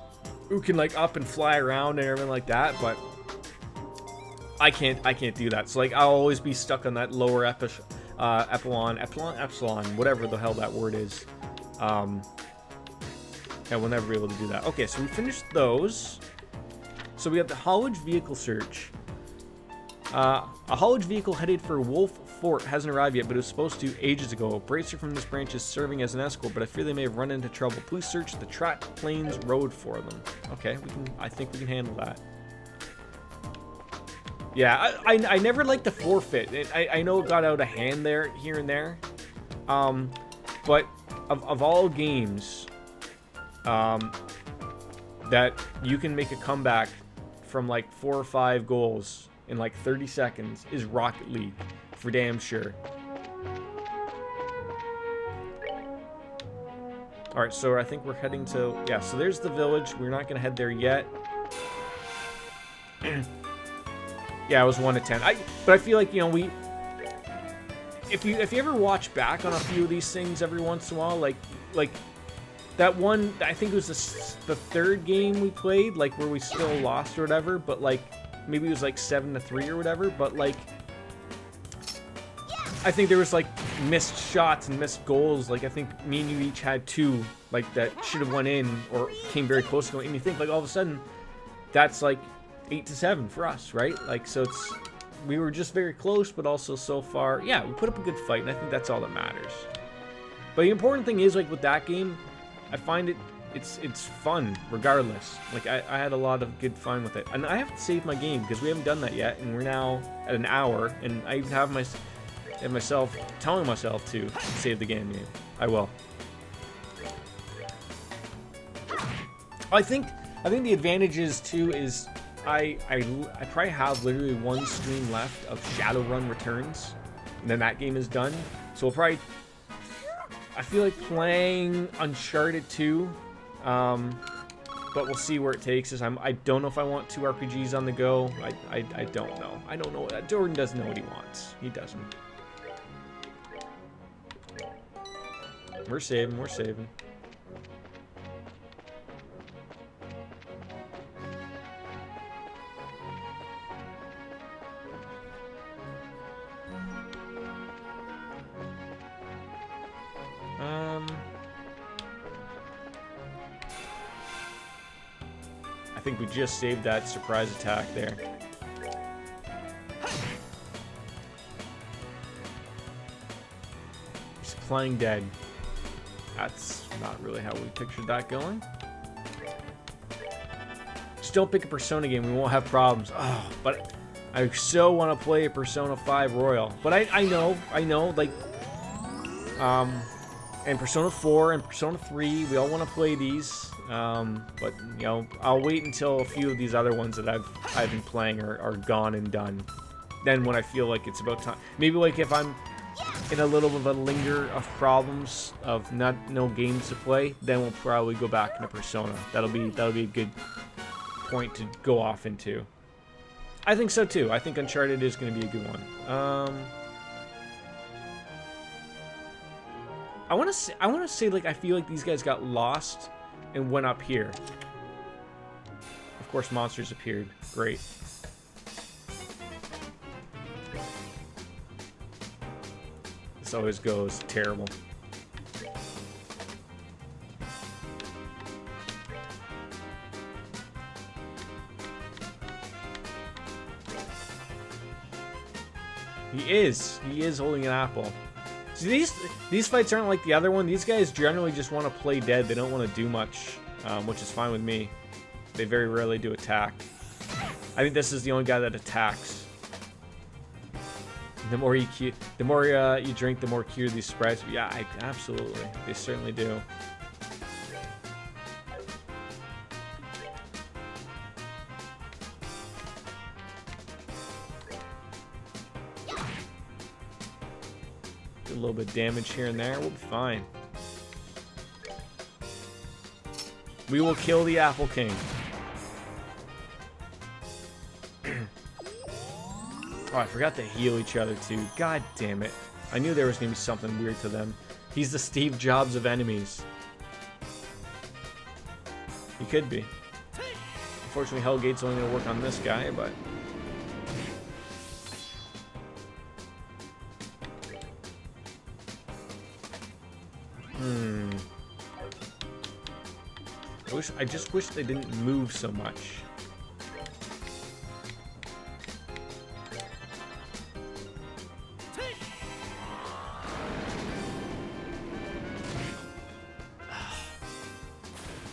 who can, like, up and fly around and everything like that, but I can't do that. So, like, I'll always be stuck on that lower epsilon, whatever the hell that word is. And we'll never be able to do that. Okay, so we finished those. So we have the haulage vehicle search. A haulage vehicle headed for Wolf Fort hasn't arrived yet, but it was supposed to ages ago. A bracer from this branch is serving as an escort, but I fear they may have run into trouble. Please search the Track Plains Road for them. Okay, I think we can handle that. Yeah, I never liked the forfeit. I know it got out of hand there, here and there. But of all games that you can make a comeback from like 4 or 5 goals in like 30 seconds is Rocket League, for damn sure. Alright, so I think we're heading to... Yeah, so there's the village. We're not going to head there yet. Yeah, it was 1 to 10. But I feel like, you know, if you ever watch back on a few of these things every once in a while, like that one, I think it was the 3rd game we played, like where we still lost or whatever, but like maybe it was like 7 to 3 or whatever, but like I think there was like missed shots and missed goals. Like I think me and you each had 2 like that should have went in or came very close to going, and you think like all of a sudden that's like 8 to 7 for us, right? Like, so we were just very close, but also so far, yeah, we put up a good fight, and I think that's all that matters. But the important thing is, like, with that game, I find it's fun, regardless. Like, I had a lot of good fun with it. And I have to save my game, because we haven't done that yet, and we're now at an hour, and I even have myself telling myself to save the game. I will. I think the advantage is, too, is I probably have literally 1 stream left of Shadowrun Returns, and then that game is done. So we'll probably... I feel like playing Uncharted 2, but we'll see where it takes us. I don't know if I want 2 RPGs on the go. I don't know. I don't know. Jordan doesn't know what he wants. He doesn't. We're saving. We're saving. I think we just saved that surprise attack there. He's playing dead. That's not really how we pictured that going. Still pick a Persona game, we won't have problems. Oh, but I so want to play a Persona 5 Royal. But I know, like, and Persona 4 and Persona 3, we all want to play these. But, you know, I'll wait until a few of these other ones that I've been playing are gone and done. Then when I feel like it's about time. Maybe, like, if I'm in a little bit of a linger of problems of no games to play, then we'll probably go back into Persona. That'll be a good point to go off into. I think so too. I think Uncharted is going to be a good one. I want to say like I feel like these guys got lost and went up here. Of course, monsters appeared. Great. This always goes terrible. He is holding an apple. See, these fights aren't like the other one. These guys generally just want to play dead. They don't want to do much, which is fine with me. They very rarely do attack. I think this is the only guy that attacks. The more you drink, the more cure these sprites. Yeah, absolutely. They certainly do. A little bit of damage here and there. We'll be fine. We will kill the Apple King. Oh, I forgot to heal each other too. God damn it. I knew there was going to be something weird to them. He's the Steve Jobs of enemies. He could be. Unfortunately, Hellgate's only going to work on this guy, but... I just wish they didn't move so much.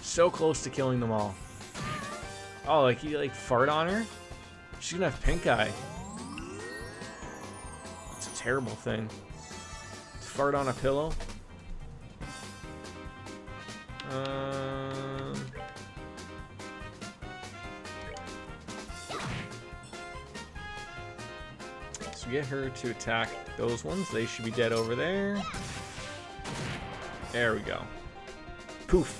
So close to killing them all. Oh, like he like fart on her? She's gonna have pink eye. It's a terrible thing. Fart on a pillow. So get her to attack those ones. They should be dead over there. There we go. Poof.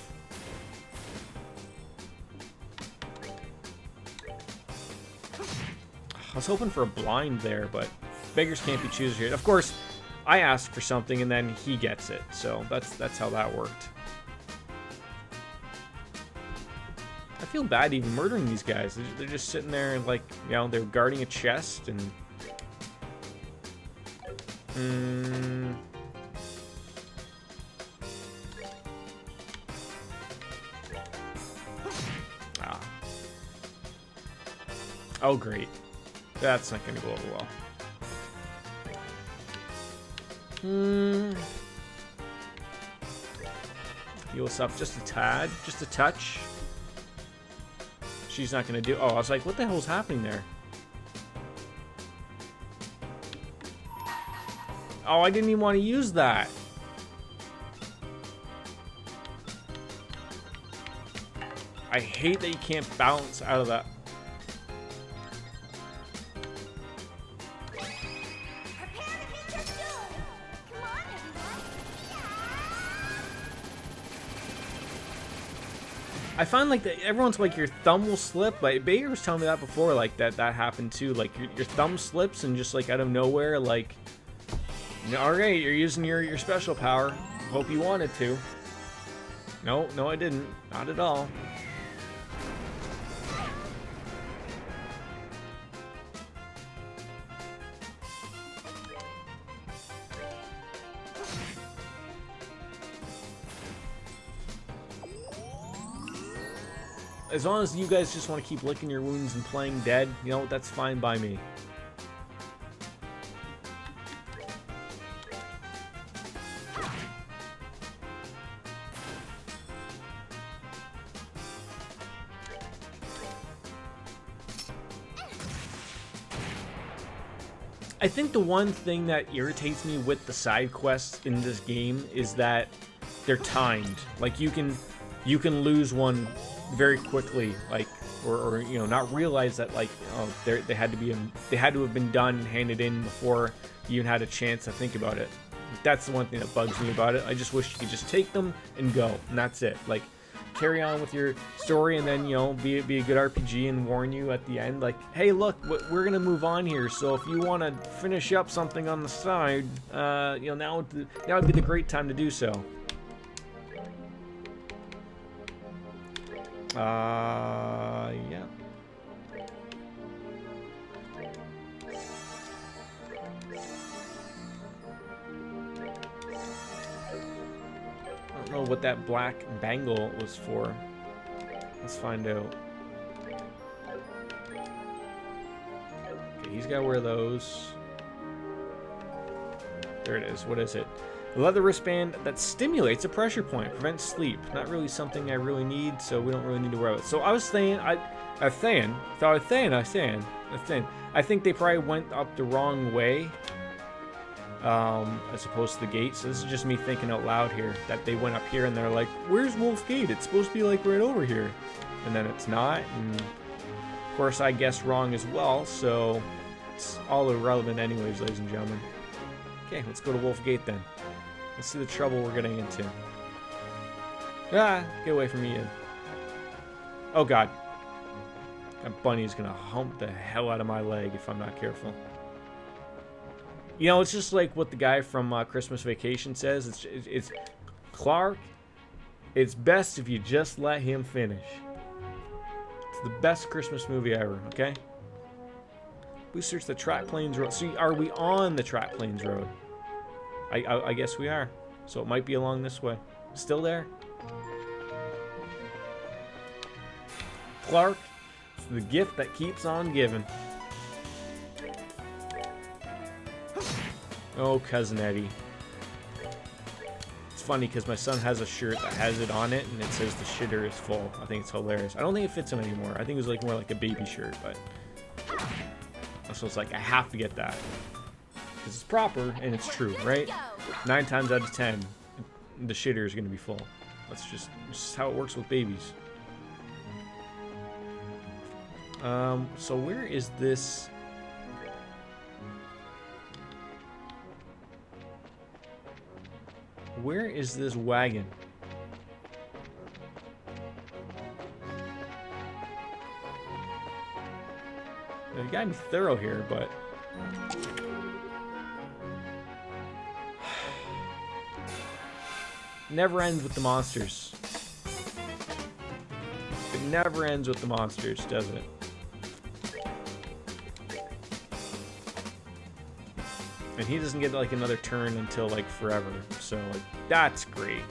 I was hoping for a blind there, but beggars can't be choosers here. Of course, I asked for something and then he gets it. So that's how that worked. I feel bad even murdering these guys. They're just sitting there and, like, you know, they're guarding a chest and... Ah. Oh, great. That's not going to go over well. Heal us up just a tad. Just a touch. She's not going to do... Oh, I was like, what the hell's happening there? Oh, I didn't even want to use that. I hate that you can't bounce out of that. I find like that everyone's like your thumb will slip. Like Baker was telling me that before, like that happened too. Like your thumb slips and just like out of nowhere, like, all right, you're using your special power. Hope you wanted to. No, I didn't. Not at all. As long as you guys just want to keep licking your wounds and playing dead, you know, that's fine by me. I think the one thing that irritates me with the side quests in this game is that they're timed. Like you can lose one very quickly, like, or you know, not realize that, like, oh, they had to have been done and handed in before you even had a chance to think about it. That's the one thing that bugs me about it. I just wish you could just take them and go, and that's it. Like, carry on with your story, and then, you know, be a good RPG and warn you at the end, like, hey, look, we're gonna move on here. So if you want to finish up something on the side, you know, now would be the great time to do so. Yeah. I don't know what that black bangle was for. Let's find out. Okay, he's got to wear those. There it is. What is it? A leather wristband that stimulates a pressure point, prevents sleep. Not really something I really need, so we don't really need to wear it. So I was saying, I think they probably went up the wrong way, as opposed to the gate. So this is just me thinking out loud here, that they went up here and they're like, where's Wolf's Gate? It's supposed to be like right over here. And then it's not, and of course I guessed wrong as well, so it's all irrelevant anyways, ladies and gentlemen. Okay, let's go to Wolf Gate then. Let's see the trouble we're getting into. Ah, get away from me, Ian. Oh god. That bunny's gonna hump the hell out of my leg if I'm not careful. You know, it's just like what the guy from Christmas Vacation says. It's Clark, it's best if you just let him finish. It's the best Christmas movie ever, okay? We searched the Track Plains Road. So are we on the Track Plains Road? I guess we are. So it might be along this way. Still there? Clark, it's the gift that keeps on giving. Oh, Cousin Eddie. It's funny because my son has a shirt that has it on it and it says the shitter is full. I think it's hilarious. I don't think it fits him anymore. I think it was like more like a baby shirt, but so it's like I have to get that because it's proper and it's true, right? 9 times out of 10, the shitter is going to be full. That's just how it works with babies. So where is this? Where is this wagon? You gotta be thorough here, but never ends with the monsters. It never ends with the monsters, does it? And he doesn't get like another turn until like forever, so like that's great.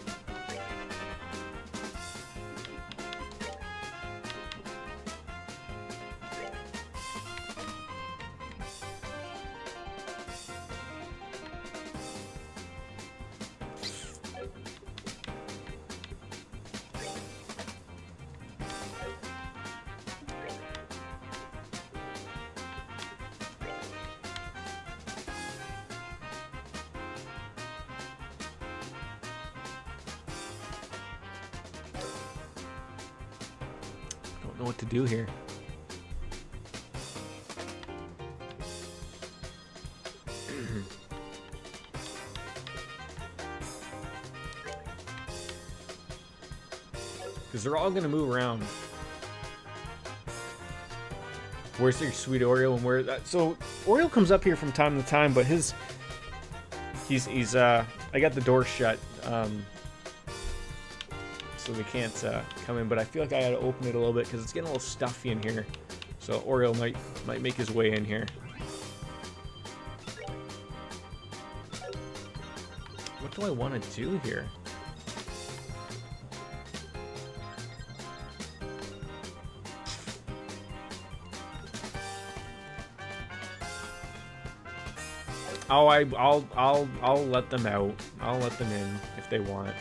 Know what to do here. Because they're all going to move around. Where's your sweet Oreo and where that? So Oreo comes up here from time to time, but he's I got the door shut. So they can't come in, but I feel like I gotta open it a little bit because it's getting a little stuffy in here. So Oreo might make his way in here. What do I want to do here? Oh, I'll let them out. I'll let them in if they want.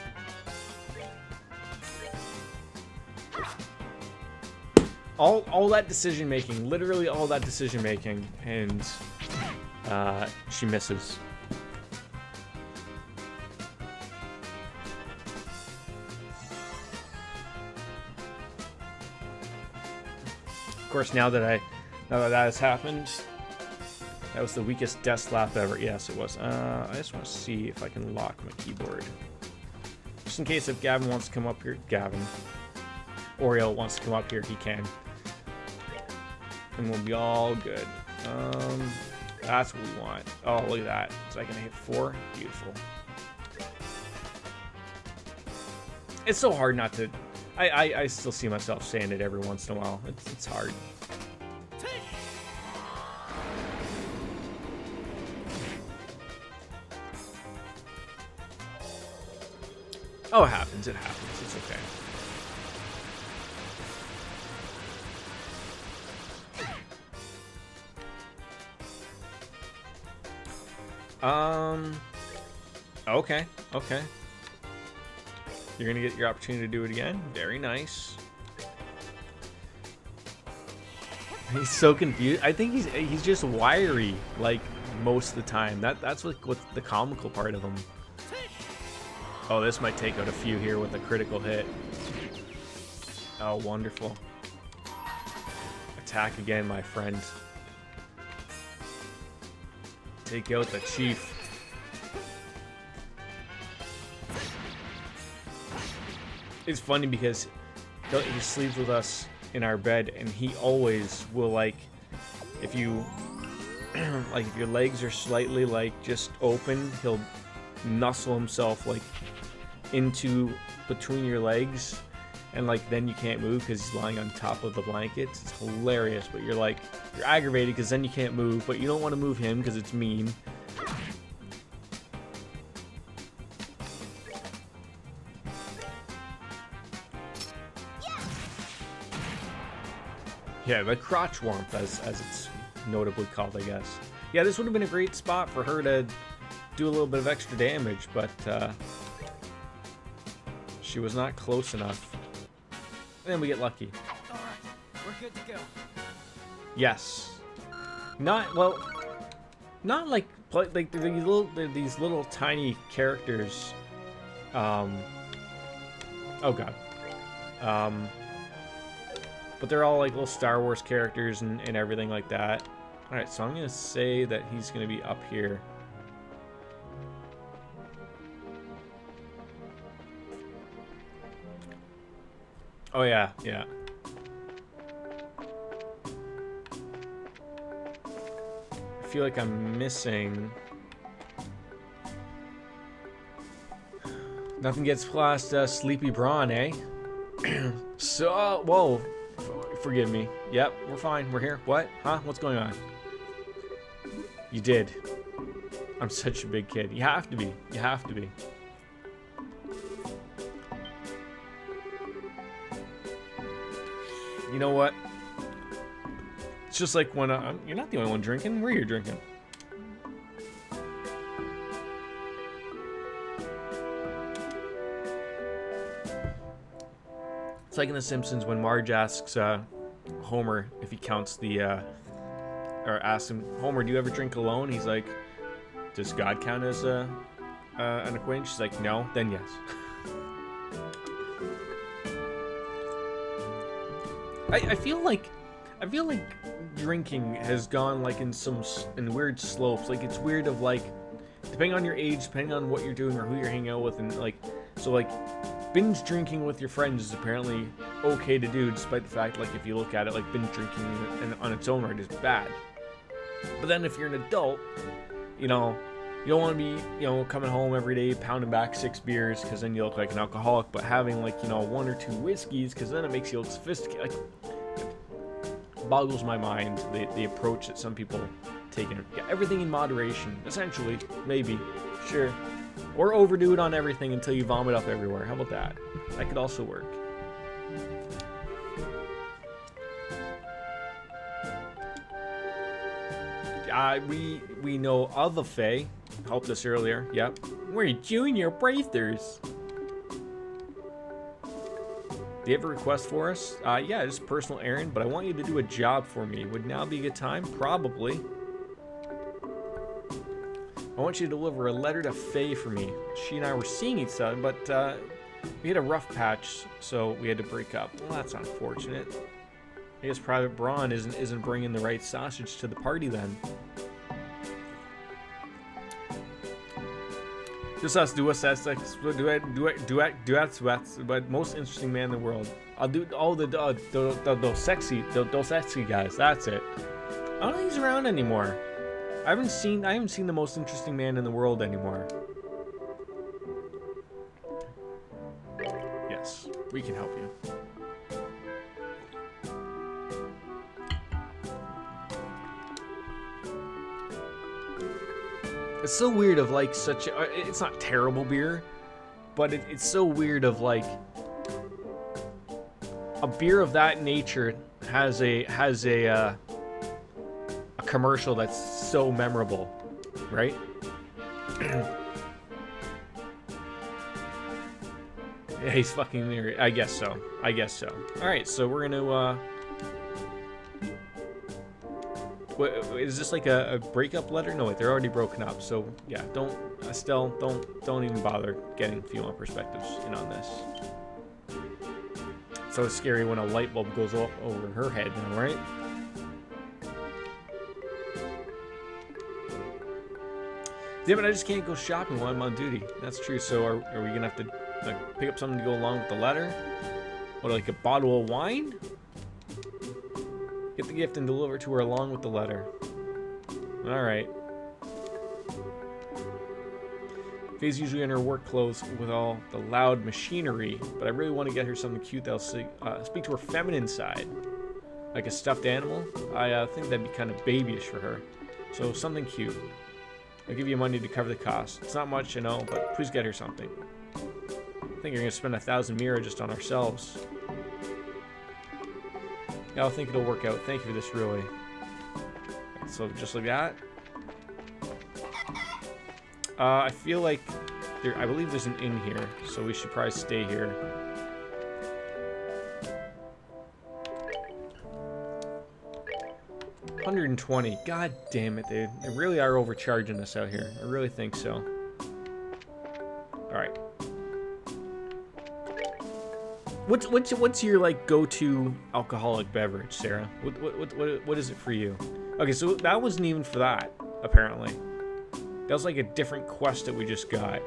All that decision making, literally all that decision making, and she misses. Of course, now that that has happened, that was the weakest death slap ever. Yes, it was. I just want to see if I can lock my keyboard, just in case if Gavin wants to come up here. Gavin. Oreo wants to come up here, he can. And we'll be all good. That's what we want. Oh, look at that. So I can hit 4. Beautiful. It's so hard not to... I still see myself saying it every once in a while. It's hard. Oh, it happens. It happens. It's okay. Okay. Okay. You're gonna get your opportunity to do it again. Very nice. He's so confused. I think he's just wiry, like, most of the time. That's what's the comical part of him. Oh, this might take out a few here with a critical hit. Oh, wonderful. Attack again, my friend. Take out the chief. It's funny because he sleeps with us in our bed, and he always will, like, if you like, if your legs are slightly, like, just open, he'll nuzzle himself, like, into between your legs, and, like, then you can't move because he's lying on top of the blankets. It's hilarious, but you're aggravated because then you can't move, but you don't want to move him because it's mean. Yeah, the crotch warmth, as it's notably called, I guess. Yeah, this would have been a great spot for her to do a little bit of extra damage, but she was not close enough. And then we get lucky. All right, we're good to go. Yes. Not like these little tiny characters. Oh god. But they're all like little Star Wars characters and everything like that. Alright, so I'm gonna say that he's gonna be up here. Oh yeah, yeah. I feel like I'm missing... Nothing gets past Sleepy Brawn, eh? So, whoa. Forgive me. Yep, we're fine. We're here. What? Huh? What's going on? You did. I'm such a big kid. You have to be. You have to be. You know what? It's just like when you're not the only one drinking. We're here drinking. It's like in The Simpsons when Marge asks Homer if he counts the, or asks him, Homer, do you ever drink alone? He's like, does God count as an acquaintance? She's like, no, then yes. I feel like drinking has gone like in weird slopes. Like it's weird of like, depending on your age, depending on what you're doing or who you're hanging out with, and like, so like, binge drinking with your friends is apparently okay to do, despite the fact, like, if you look at it, like, binge drinking on its own right is bad. But then if you're an adult, you know, you don't want to be, you know, coming home every day pounding back 6 beers because then you look like an alcoholic, but having, like, you know, 1 or 2 whiskeys because then it makes you look sophisticated. Like, it boggles my mind, the approach that some people take in. Yeah, everything in moderation, essentially, maybe, sure. Or overdo it on everything until you vomit up everywhere. How about that? That could also work. We know of the Fae. Helped us earlier. Yep. We're junior breathers. Do you have a request for us? Yeah, it's a personal errand, but I want you to do a job for me. Would now be a good time? Probably. I want you to deliver a letter to Faye for me. She and I were seeing each other, but we had a rough patch, so we had to break up. Well, that's unfortunate. I guess Private Braun isn't bringing the right sausage to the party then. Just us, do us, that's like, but most interesting man in the world. I'll do all those sexy guys. That's it. I don't think he's around anymore. I haven't seen the most interesting man in the world anymore. Yes, we can help you. It's so weird of like such a, it's not terrible beer, but it's so weird of like a beer of that nature has a commercial that's so memorable, right? Yeah, he's fucking there. I guess so. I guess so. All right, so we're gonna. What, is this like a breakup letter? No, wait, they're already broken up. So yeah, don't Estelle, don't even bother getting female perspectives in on this. It's so scary when a light bulb goes off over her head now, right? Damn it, I just can't go shopping while I'm on duty. That's true. So are we gonna have to like pick up something to go along with the letter? What, like a bottle of wine? Get the gift and deliver it to her along with the letter. Alright. Faye's usually in her work clothes with all the loud machinery, but I really want to get her something cute that'll speak to her feminine side. Like a stuffed animal. I think that'd be kind of babyish for her. So something cute. I'll give you money to cover the cost. It's not much, I know, but please get her something. I think you're going to spend 1,000 mira just on ourselves. Yeah, I think it'll work out. Thank you for this, really. So, just like that. I feel like I believe there's an inn here, so we should probably stay here. $120. God damn it, dude. They really are overcharging us out here. I really think so. Alright. What's your like go-to alcoholic beverage, Sarah? What is it for you? Okay, so that wasn't even for that, apparently. That was like a different quest that we just got.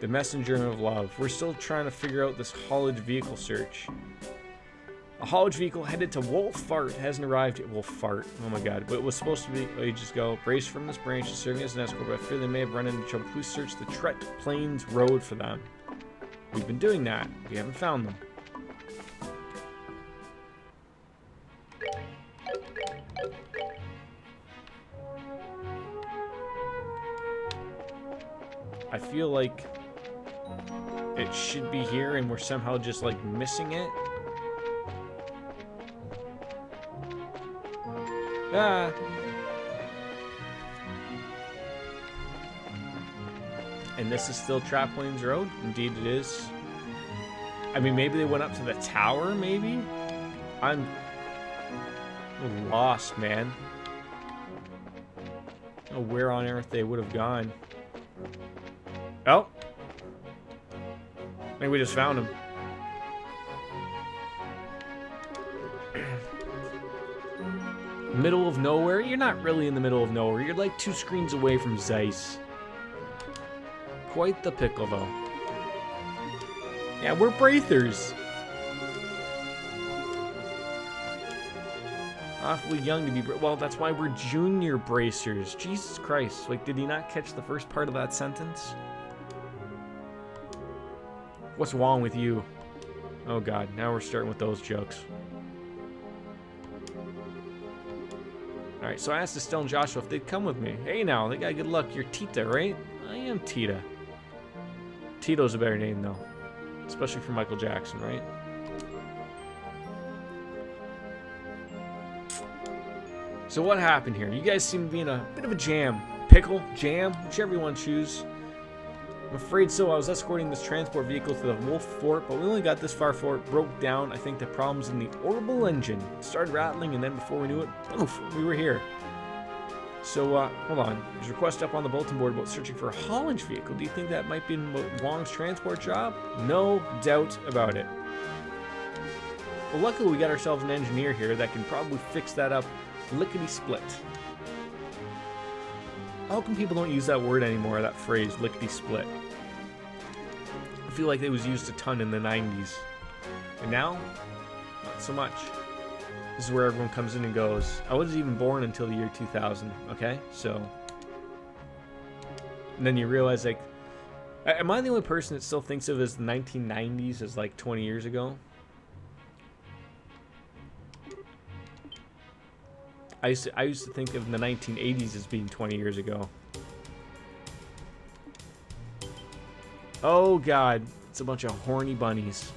The Messenger of Love. We're still trying to figure out this haulage vehicle search. A haulage vehicle headed to Wolfart hasn't arrived yet. Wolfart. Oh my god. But it was supposed to be. You just go. Brace from this branch is serving as an escort, but I fear they may have run into trouble. Please search the Tret Plains Road for them. We've been doing that. We haven't found them. I feel like it should be here and we're somehow just like missing it. Ah. And this is still Trap Plains Road? Indeed it is. I mean, maybe they went up to the tower, maybe? I'm lost, man. I don't know where on earth they would have gone. Oh. Maybe we just found him. Middle of nowhere? You're not really in the middle of nowhere. You're like 2 screens away from Zeiss. Quite the pickle, though. Yeah, we're Braithers. Awfully young to be... Well, that's why we're junior bracers. Jesus Christ. Like, did he not catch the first part of that sentence? What's wrong with you? Oh, God. Now we're starting with those jokes. Alright, so I asked Estelle and Joshua if they'd come with me. Hey, now. They got good luck. You're Tita, right? I am Tita. Tito's a better name, though. Especially for Michael Jackson, right? So what happened here? You guys seem to be in a bit of a jam. Pickle? Jam? Whichever you want to choose. I'm afraid so. I was escorting this transport vehicle to the Wolf Fort, but we only got this far before it broke down. I think the problem's in the orbital engine. It started rattling, and then before we knew it, poof, we were here. So, hold on. There's a request up on the bulletin board about searching for a haulage vehicle. Do you think that might be in Wong's transport job? No doubt about it. Well, luckily we got ourselves an engineer here that can probably fix that up lickety-split. How come people don't use that word anymore, that phrase, lickety-split? I feel like it was used a ton in the 90s. And now, not so much. This is where everyone comes in and goes. I wasn't even born until the year 2000, okay? So... And then you realize, like... Am I the only person that still thinks of as the 1990s as, like, 20 years ago? I used to think of the 1980s as being 20 years ago. Oh god, it's a bunch of horny bunnies.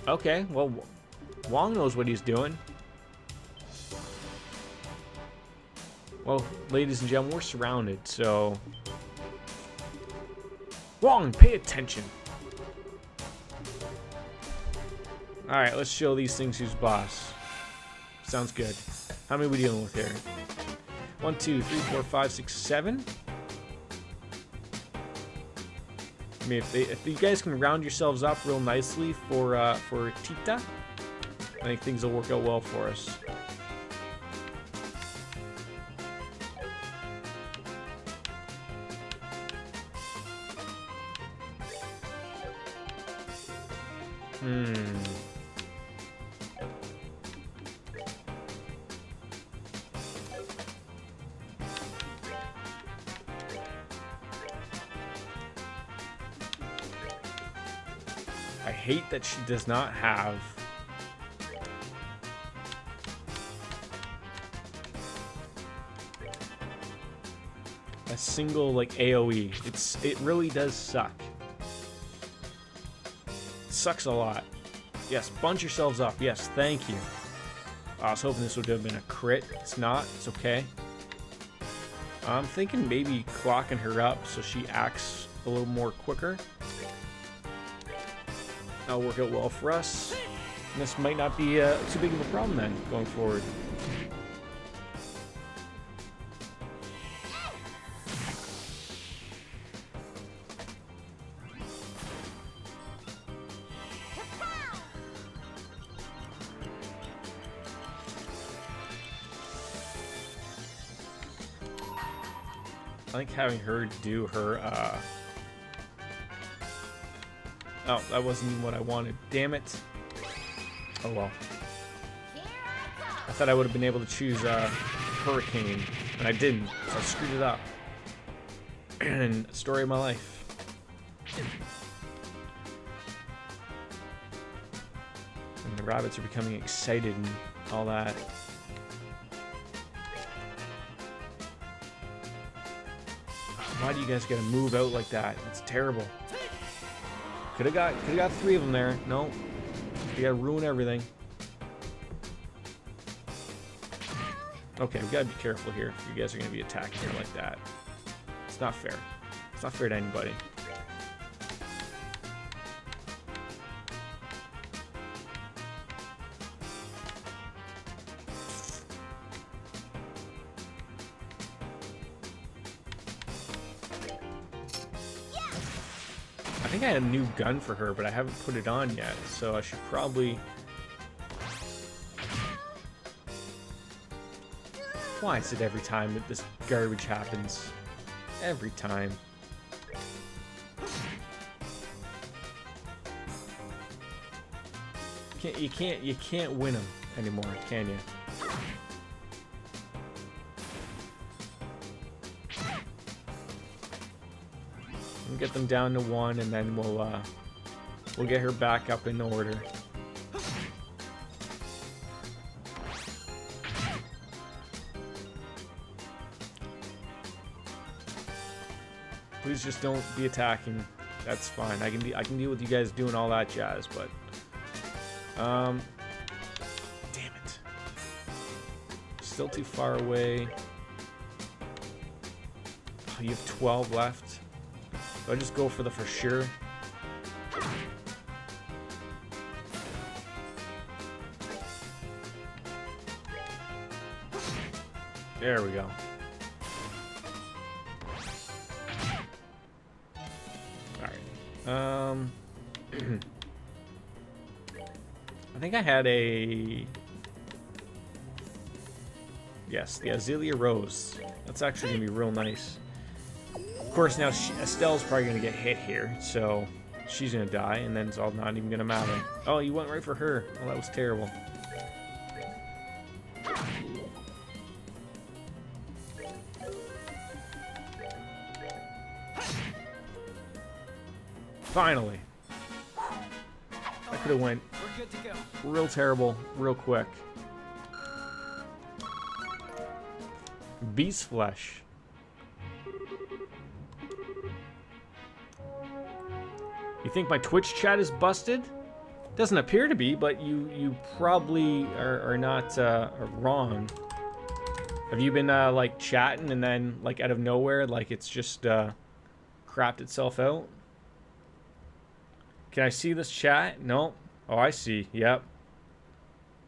Okay, well, Wong knows what he's doing. Well, ladies and gentlemen, we're surrounded, so... Wong, pay attention! Alright, let's show these things who's boss. Sounds good. How many are we dealing with here? 1, 2, 3, 4, 5, 6, 7? I mean, if you guys can round yourselves up real nicely for Tita, I think things will work out well for us. I hate that she does not have a single like AoE. It really does suck. It sucks a lot. Yes, bunch yourselves up. Yes, thank you. I was hoping this would have been a crit. It's not. It's okay. I'm thinking maybe clocking her up so she acts a little more quicker. That'll work out well for us. And this might not be too big of a problem then, going forward. I think having her do her, oh, that wasn't even what I wanted. Damn it. Oh well. I thought I would have been able to choose Hurricane, and I didn't, so I screwed it up. And story of my life. And the rabbits are becoming excited and all that. Why do you guys gotta move out like that? It's terrible. Could have got 3 of them there. No, you gotta ruin everything. Okay, we gotta be careful here if you guys are gonna be attacking her like that. It's not fair. It's not fair to anybody. I think I had a new gun for her, but I haven't put it on yet, so I should probably... Why is it every time that this garbage happens? Every time. You can't win them anymore, can you? We'll get them down to 1, and then we'll get her back up in order. Please just don't be attacking. That's fine. I can deal with you guys doing all that jazz, but damn it. Still too far away. Oh, you have 12 left. Do I just go for the for sure? There we go. Alright. I think I had a... Yes, the Azalea Rose. That's actually going to be real nice. Of course, now Estelle's probably going to get hit here, so she's going to die, and then it's all not even going to matter. Oh, you went right for her. Oh, that was terrible. Finally. I could have went We're good to go. real terrible, real quick. Beast flesh. You think my Twitch chat is busted? Doesn't appear to be, but you probably are not wrong. Have you been like chatting and then like out of nowhere, like it's just crapped itself out? Can I see this chat? No. Oh, I see. Yep.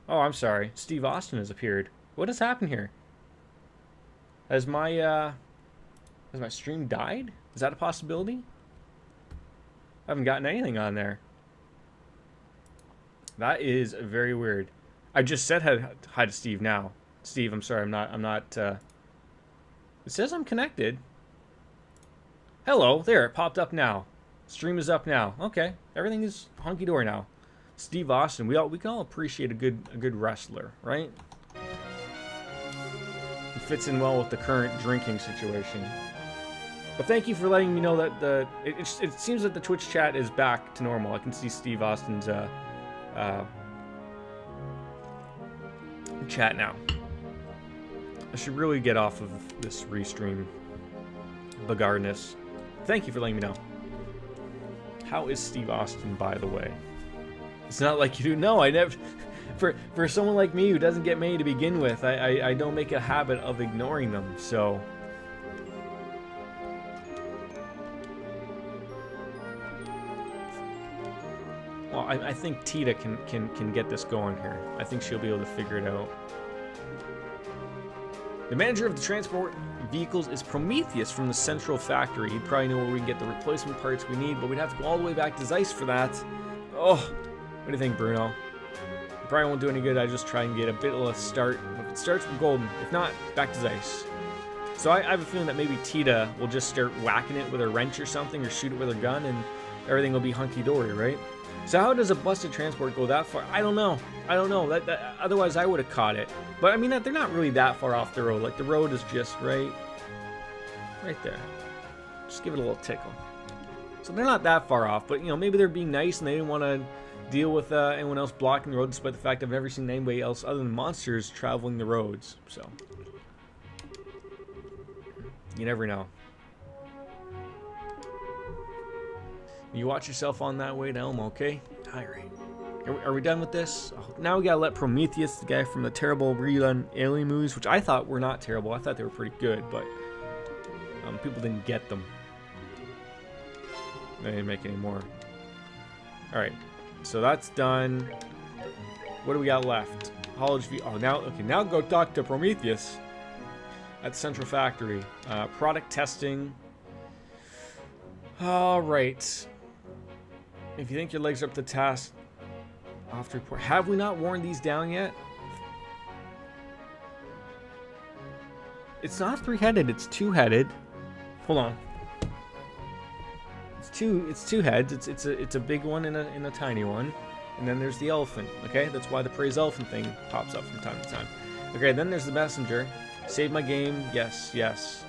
Oh, I'm sorry. Steve Austin has appeared. What has happened here? Has my stream died? Is that a possibility? I haven't gotten anything on there. That is very weird. I just said hi to Steve now. Steve, I'm sorry. I'm not. It says I'm connected. Hello. There, it popped up now. Stream is up now. Okay, everything is hunky dory now. Steve Austin, we can all appreciate a good wrestler, right? He fits in well with the current drinking situation. But thank you for letting me know that it seems that the Twitch chat is back to normal. I can see Steve Austin's chat now. I should really get off of this restream bugardness. Thank you for letting me know. How is Steve Austin, by the way? It's not like you do. No, I never. For someone like me who doesn't get many to begin with, I don't make a habit of ignoring them. So. Well, I think Tita can get this going here. I think she'll be able to figure it out. The manager of the transport vehicles is Prometheus from the Central Factory. He'd probably know where we can get the replacement parts we need, but we'd have to go all the way back to Zeiss for that. Oh, what do you think, Bruno? It probably won't do any good. I just try and get a bit of a start. If it starts with golden, if not, back to Zeiss. So I have a feeling that maybe Tita will just start whacking it with a wrench or something, or shoot it with her gun, and everything will be hunky-dory, right? So how does a busted transport go that far? I don't know. That otherwise I would have caught it. But I mean, they're not really that far off the road. Like the road is just right there. Just give it a little tickle. So they're not that far off. But you know, maybe they're being nice and they didn't want to deal with anyone else blocking the road, despite the fact I've never seen anybody else other than monsters traveling the roads. So you never know. You watch yourself on that way to Elmo, okay? Alright. Are we done with this? Oh, now we gotta let Prometheus, the guy from the terrible redone Alien movies, which I thought were not terrible. I thought they were pretty good, but people didn't get them. They didn't make any more. Alright. So that's done. What do we got left? College V. Oh, now go talk to Prometheus at Central Factory. Product testing. Alright. If you think your legs are up to the task, I'll have to report. Have we not worn these down yet? It's not three-headed, it's two-headed. Hold on. It's two heads. It's a big one and a tiny one. And then there's the elephant, okay? That's why the praise elephant thing pops up from time to time. Okay, then there's the messenger. Save my game. Yes.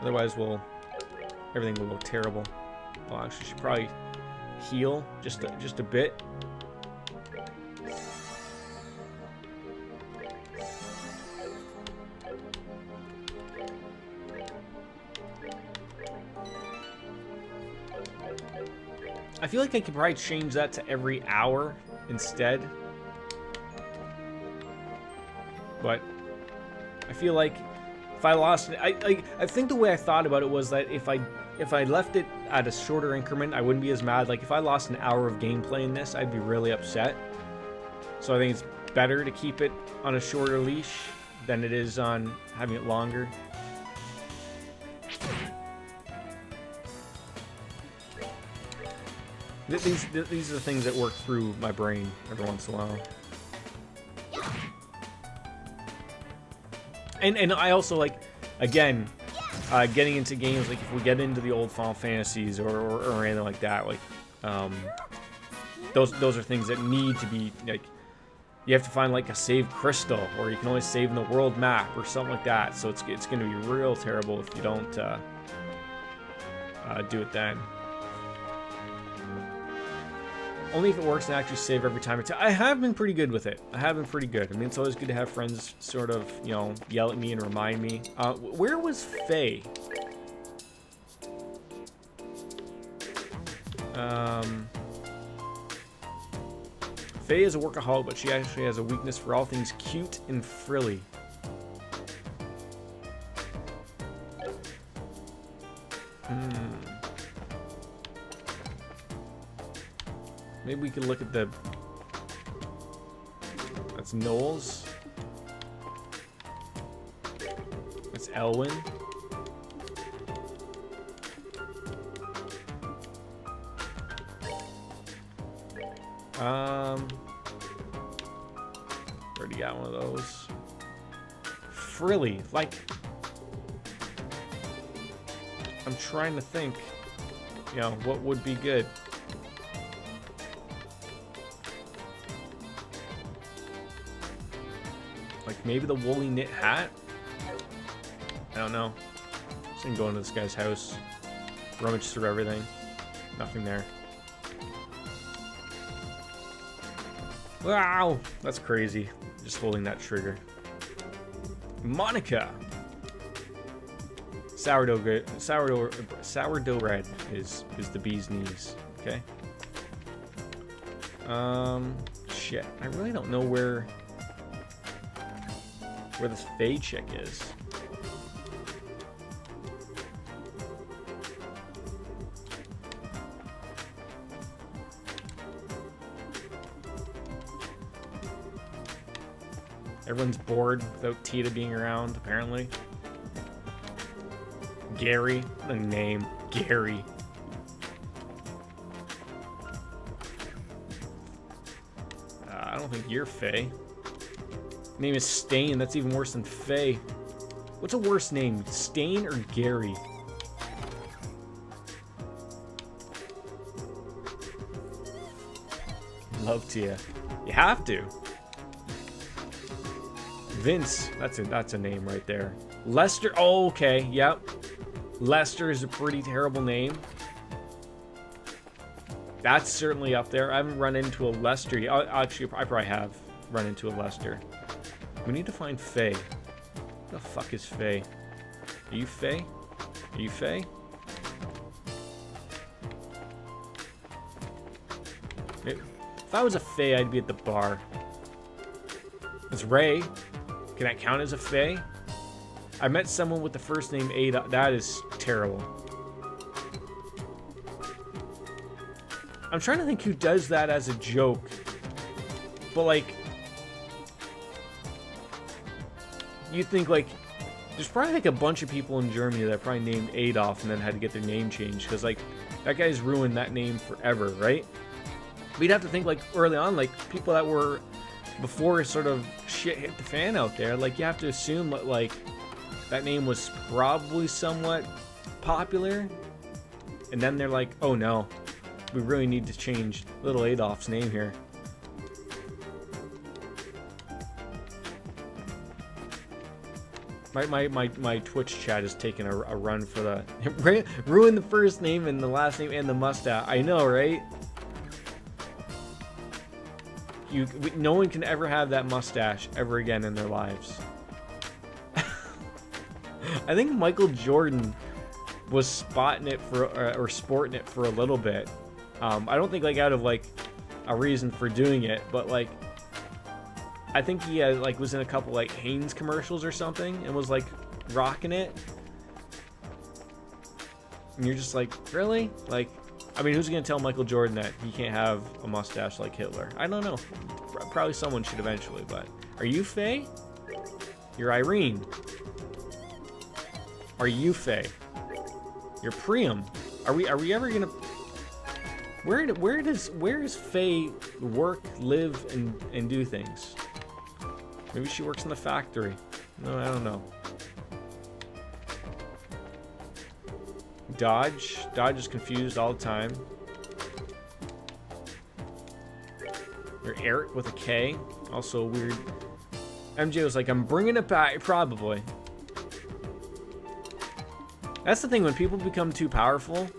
Otherwise everything will go terrible. Well, actually, should probably heal just a bit. I feel like I could probably change that to every hour instead. But I feel like if I lost it, I think the way I thought about it was that if I left it at a shorter increment, I wouldn't be as mad. Like if I lost an hour of gameplay in this, I'd be really upset. So I think it's better to keep it on a shorter leash than it is on having it longer. These are the things that work through my brain every once in a while. And I also like, again, getting into games, like if we get into the old Final Fantasies or anything like that, like those are things that need to be like, you have to find like a save crystal, or you can only save in the world map or something like that. So it's going to be real terrible if you don't do it then. Only if it works and actually save every time. I have been pretty good with it. I have been pretty good. I mean, it's always good to have friends sort of, you know, yell at me and remind me. Where was Faye? Faye is a workaholic, but she actually has a weakness for all things cute and frilly. Maybe we could look at the... That's Knowles. That's Elwyn. Already got one of those. Frilly, like... I'm trying to think, you know, what would be good. Like maybe the woolly knit hat? I don't know. Just gonna go into this guy's house, rummage through everything. Nothing there. Wow, that's crazy. Just holding that trigger. Monica. Sourdough bread is the bee's knees. Okay. Shit. I really don't know where this Faye chick is. Everyone's bored without Tita being around, apparently. Gary, what a name, Gary. I don't think you're Faye. Name is Stain. That's even worse than Faye. What's a worse name, Stain or Gary? Love to you. You have to. Vince. That's a name right there. Lester. Oh, okay. Yep. Lester is a pretty terrible name. That's certainly up there. I haven't run into a Lester yet. Actually, I probably have run into a Lester. We need to find Faye. What the fuck is Faye? Are you Faye? Are you Faye? Maybe. If I was a Faye, I'd be at the bar. It's Ray. Can that count as a Faye? I met someone with the first name Ada. That is terrible. I'm trying to think who does that as a joke. But like... You think like... There's probably like a bunch of people in Germany that probably named Adolf and then had to get their name changed. Because like, that guy's ruined that name forever, right? We'd have to think like early on, like people that were... Before sort of shit hit the fan out there, like you have to assume that like... That name was probably somewhat popular. And then they're like, oh no. We really need to change little Adolf's name here. My Twitch chat is taking a run for the... Ruin the first name and the last name and the mustache. I know, right? No one can ever have that mustache ever again in their lives. I think Michael Jordan was spotting it for or sporting it for a little bit. I don't think like out of like a reason for doing it, but like I think he like was in a couple like Hanes commercials or something and was like rocking it. And you're just like, really? Like, I mean, who's gonna tell Michael Jordan that he can't have a mustache like Hitler? I don't know. Probably someone should eventually, but are you Faye? You're Irene. Are you Faye? You're Priam. Are we ever gonna... Where does Faye work, live, and do things? Maybe she works in the factory. No, I don't know. Dodge is confused all the time. Or Eric with a K, also weird. MJ was like, I'm bringing it back, probably. That's the thing, when people become too powerful,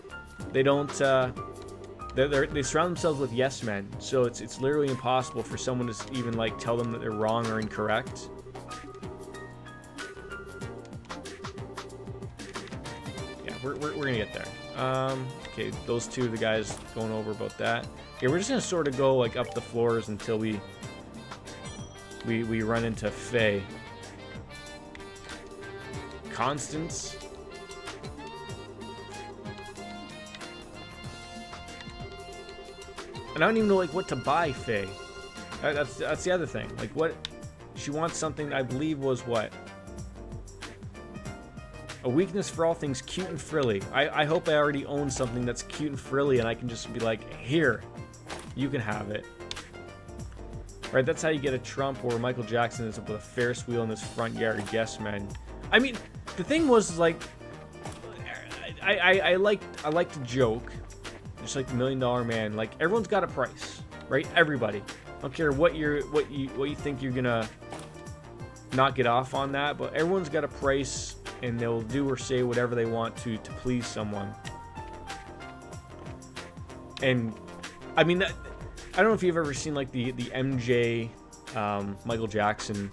they don't, they surround themselves with yes men, so it's literally impossible for someone to even, like, tell them that they're wrong or incorrect. Yeah, we're gonna get there. Okay, those two are the guys going over about that. Okay, we're just gonna sort of go, like, up the floors until we run into Faye. Constance. And I don't even know, like, what to buy Faye. That's the other thing. Like, what she wants, something I believe was what? A weakness for all things cute and frilly. I hope I already own something that's cute and frilly and I can just be like, here, you can have it. Right, that's how you get a Trump or Michael Jackson is up with a Ferris wheel in his front yard. Yes, man. I mean, the thing was, like, I like to joke, just like the $1 Million Man. Like, everyone's got a price, right? Everybody. I don't care what you think you're gonna not get off on that, but everyone's got a price, and they'll do or say whatever they want to please someone. And I mean that. I don't know if you've ever seen, like, the MJ Michael Jackson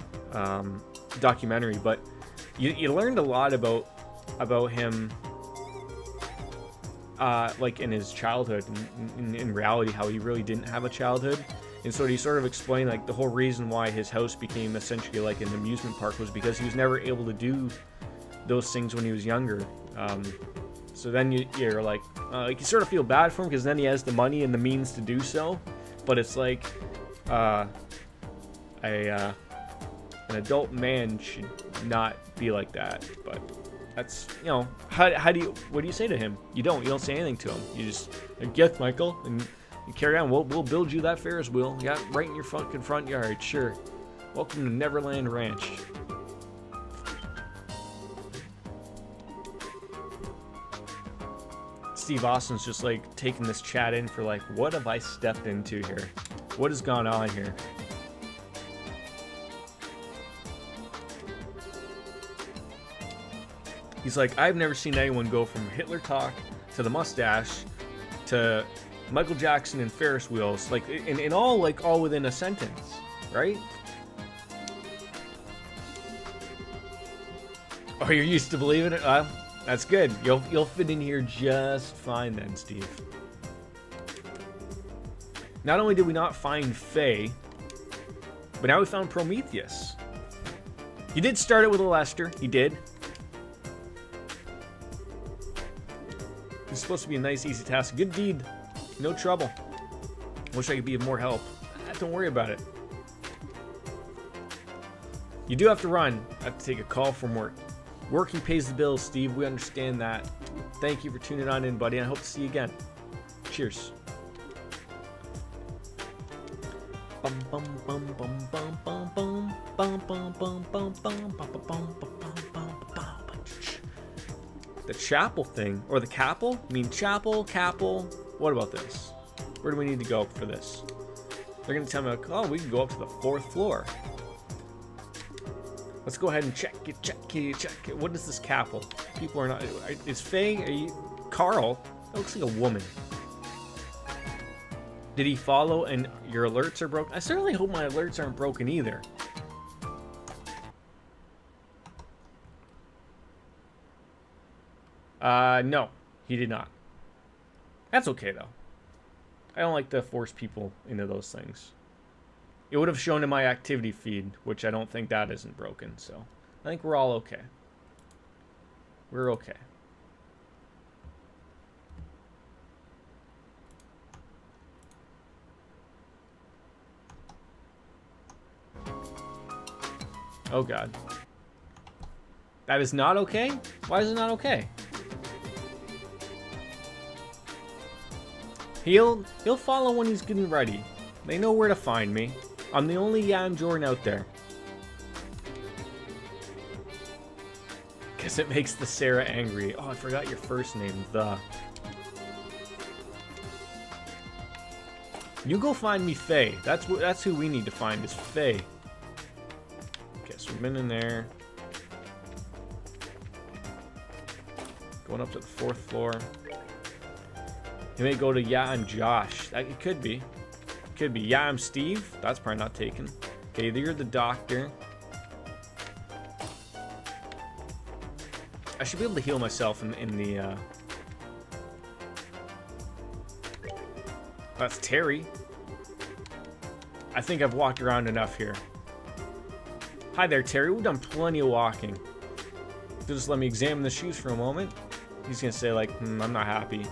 documentary, but you learned a lot about him, like, in his childhood, and in reality how he really didn't have a childhood. And so he sort of explained, like, the whole reason why his house became essentially like an amusement park was because he was never able to do those things when he was younger. So then you're like, you sort of feel bad for him because then he has the money and the means to do so. But it's like, an adult man should not be like that. But that's, you know, what do you say to him? You don't say anything to him. You just, get Michael, and you carry on. We'll build you that Ferris wheel. Yeah, right in your fucking front yard. Sure. Welcome to Neverland Ranch. Steve Austin's just, like, taking this chat in for, like, what have I stepped into here? What has gone on here? He's like, I've never seen anyone go from Hitler talk to the mustache to Michael Jackson and Ferris wheels, like, in all within a sentence, right? Oh, you're used to believing it? That's good. You'll fit in here just fine then, Steve. Not only did we not find Faye, but now we found Prometheus. He did start it with a Lester. He did. It's supposed to be a nice, easy task. Good deed. No trouble. Wish I could be of more help. Don't worry about it. You do have to run. I have to take a call from work. Working pays the bills, Steve. We understand that. Thank you for tuning on in, buddy. I hope to see you again. Cheers. The chapel thing, or the capel? I mean, chapel. What about this? Where do we need to go for this? They're gonna tell me, like, oh, we can go up to the 4th floor. Let's go ahead and check it. What is this capel? People are not. Is Faye? Are you Carl? That looks like a woman. Did he follow and your alerts are broken? I certainly hope my alerts aren't broken either. No, he did not. That's okay though. I don't like to force people into those things. It would have shown in my activity feed, which I don't think that isn't broken, so I think we're all okay. We're okay. Oh god. That is not okay? Why is it not okay? He'll follow when he's getting ready. They know where to find me. I'm the only Yam Jordan out there. Guess it makes the Sarah angry. Oh, I forgot your first name, the. You go find me Faye. That's who we need to find is Faye. Okay, so we've been in there. Going up to the 4th floor. You may go to Yeah, I'm Josh. It could be. Could be. Yeah, I'm Steve. That's probably not taken. Okay, you're the doctor. I should be able to heal myself in the... That's Terry. I think I've walked around enough here. Hi there, Terry. We've done plenty of walking. Just let me examine the shoes for a moment. He's gonna say like, I'm not happy.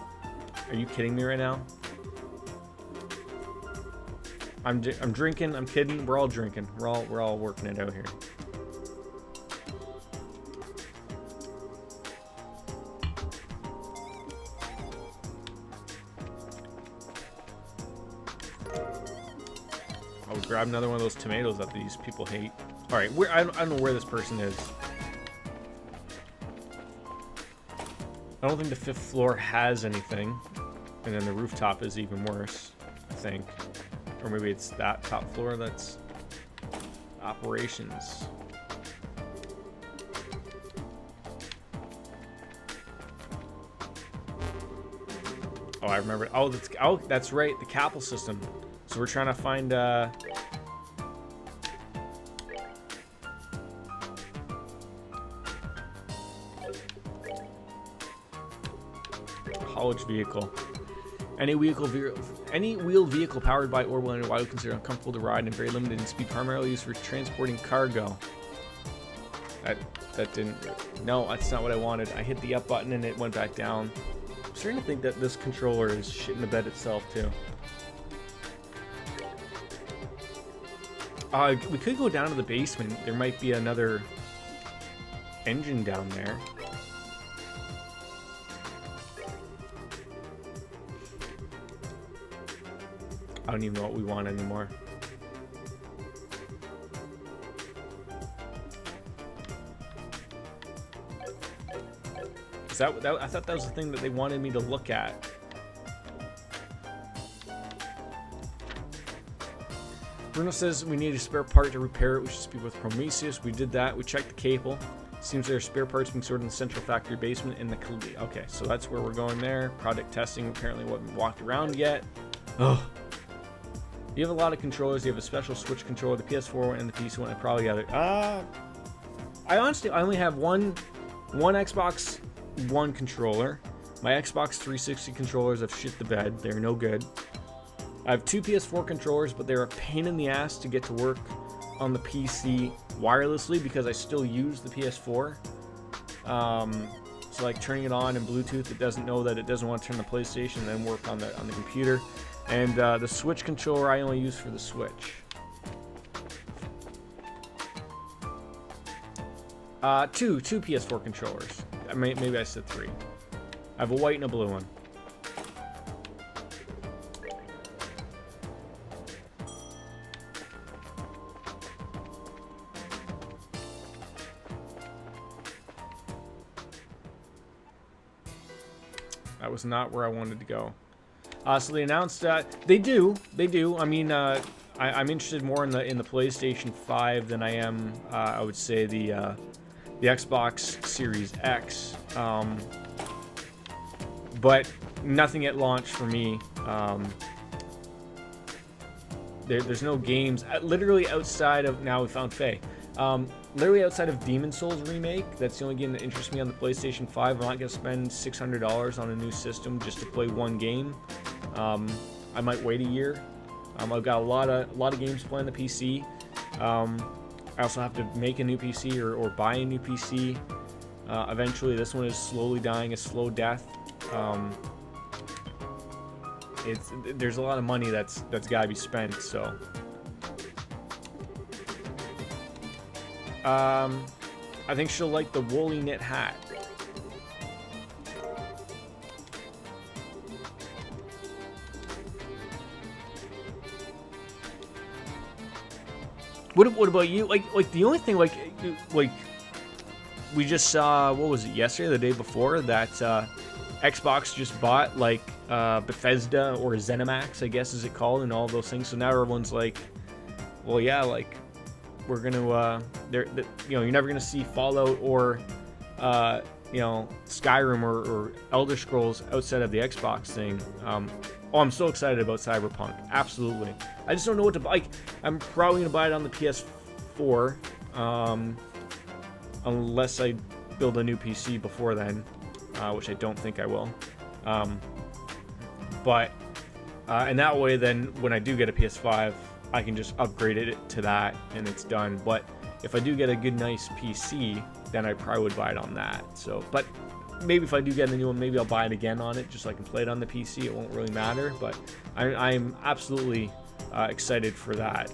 Are you kidding me right now? I'm drinking. I'm kidding. We're all drinking. We're all working it out here. I would grab another one of those tomatoes that these people hate. All right, I don't know where this person is. I don't think the 5th floor has anything. And then the rooftop is even worse, I think. Or maybe it's that top floor that's operations. Oh, I remember. Oh, that's right, the Capel system. So we're trying to find haulage vehicle. Any wheeled vehicle powered by or wheeled wide considered uncomfortable to ride and very limited in speed, primarily used for transporting cargo. That didn't. No, that's not what I wanted. I hit the up button and it went back down. I'm starting to think that this controller is shitting the bed itself too. We could go down to the basement. There might be another engine down there. I don't even know what we want anymore. Is that I thought that was the thing that they wanted me to look at. Bruno says we need a spare part to repair it. We should speak with Prometheus. We did that. We checked the cable. Seems there are spare parts being stored in the central factory basement in the... Okay, so that's where we're going there. Product testing apparently wasn't walked around yet. Oh. You have a lot of controllers. You have a special Switch controller, the PS4 one and the PC one, and probably other. I only have one Xbox One controller. My Xbox 360 controllers have shit the bed. They're no good. I have 2 PS4 controllers, but they're a pain in the ass to get to work on the PC wirelessly because I still use the PS4. So like turning it on in Bluetooth, it doesn't know that it doesn't want to turn the PlayStation and then work on the computer. And the Switch controller I only use for the Switch. Two PS4 controllers. Maybe I said 3. I have a white and a blue one. That was not where I wanted to go. So they announced they do. I mean, I'm interested more in the PlayStation 5 than I am, I would say, the Xbox Series X. But nothing at launch for me. There's no games literally outside of now we found Faye. Literally outside of Demon's Souls Remake, that's the only game that interests me on the PlayStation 5. I'm not gonna spend $600 on a new system just to play one game. I might wait a year. I've got a lot of games to play on the PC. I also have to make a new PC or buy a new PC. Eventually, this one is slowly dying a slow death. There's a lot of money that's got to be spent. So, I think she'll like the woolly knit hat. What about you? Like the only thing like we just saw, what was it, yesterday, the day before, that Xbox just bought like Bethesda or ZeniMax, I guess is it called, and all those things. So now everyone's like, well, yeah, like we're gonna you know, you're never gonna see Fallout or you know, Skyrim or Elder Scrolls outside of the Xbox thing. Oh, I'm so excited about Cyberpunk. Absolutely. I just don't know what to buy. Like, I'm probably gonna buy it on the PS4, unless I build a new PC before then, which I don't think I will. But and that way, then when I do get a PS5, I can just upgrade it to that, and it's done. But if I do get a good, nice PC, then I probably would buy it on that. So, but maybe if I do get a new one, maybe I'll buy it again on it, just so I can play it on the PC. It won't really matter, but I'm absolutely excited for that.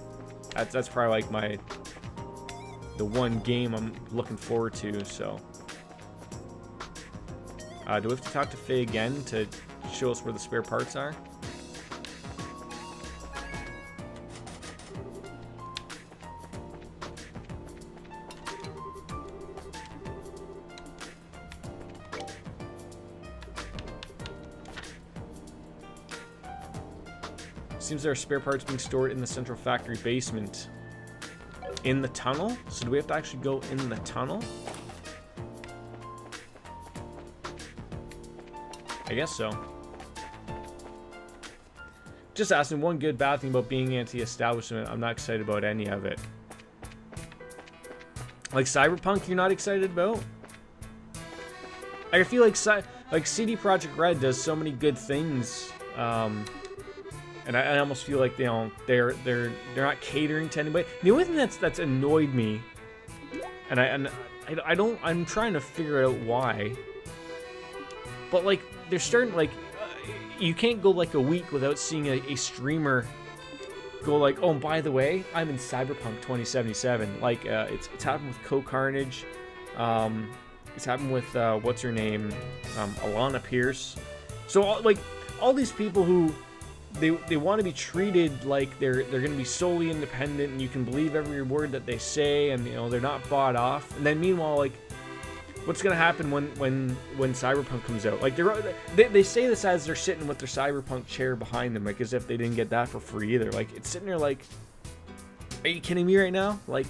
That's probably like the one game I'm looking forward to. So, do we have to talk to Faye again to show us where the spare parts are? Seems there are spare parts being stored in the central factory basement. In the tunnel? So do we have to actually go in the tunnel? I guess so. Just asking, one good bad thing about being anti-establishment, I'm not excited about any of it. Like Cyberpunk, you're not excited about? I feel like CD Projekt Red does so many good things, and I almost feel like, you know, they're not catering to anybody. The only thing that's annoyed me, and I'm trying to figure out why, but like they're starting, like you can't go like a week without seeing a streamer go like, oh, and by the way, I'm in Cyberpunk 2077. Like it's happened with Co-Carnage, it's happened with what's her name, Alana Pierce. So all these people who they want to be treated like they're going to be solely independent, and you can believe every word that they say, and you know they're not bought off. And then meanwhile, like, what's going to happen when Cyberpunk comes out? Like they say this as they're sitting with their Cyberpunk chair behind them, like as if they didn't get that for free either. Like it's sitting there like, are you kidding me right now? Like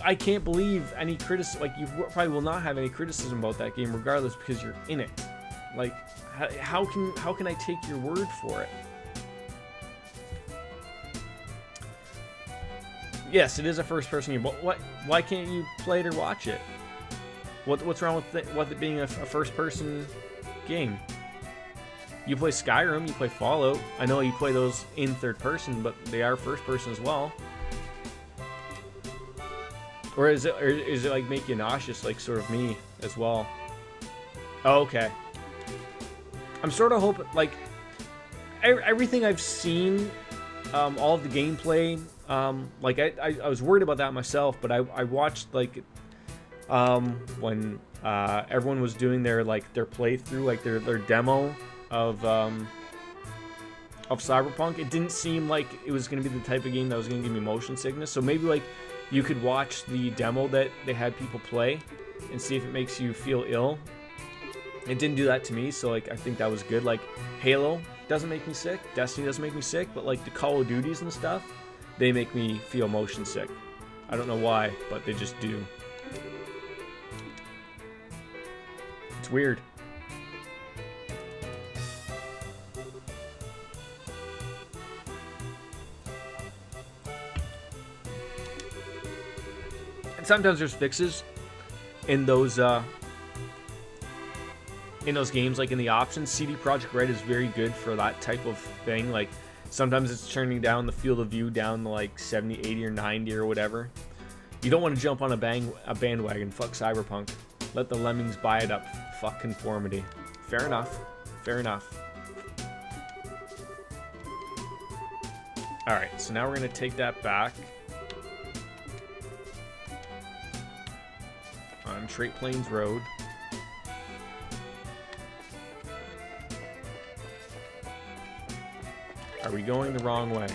I can't believe any criticism. Like you probably will not have any criticism about that game regardless because you're in it. Like how can I take your word for it? Yes, it is a first-person game, but why can't you play it or watch it? What's wrong with it being a first-person game? You play Skyrim, you play Fallout. I know you play those in third person, but they are first-person as well. Or is it like make you nauseous, like sort of me as well? Oh, okay. I'm sort of hoping, like, everything I've seen, all of the gameplay, like, I was worried about that myself, but I watched, like, when everyone was doing their playthrough, like, their demo of Cyberpunk, it didn't seem like it was going to be the type of game that was going to give me motion sickness, so maybe, like, you could watch the demo that they had people play and see if it makes you feel ill. It didn't do that to me, so like I think that was good. Like Halo doesn't make me sick, Destiny doesn't make me sick, but like the Call of Duties and stuff, they make me feel motion sick. I don't know why, but they just do. It's weird. And sometimes there's fixes in those games, like in the options. CD Projekt Red is very good for that type of thing. Like sometimes it's turning down the field of view down to like 70, 80, or 90 or whatever. You don't want to jump on a bandwagon. Fuck Cyberpunk. Let the lemmings buy it up. Fuck conformity. Fair enough. Fair enough. Alright, so now we're going to take that back. On Trait Plains Road. Are we going the wrong way?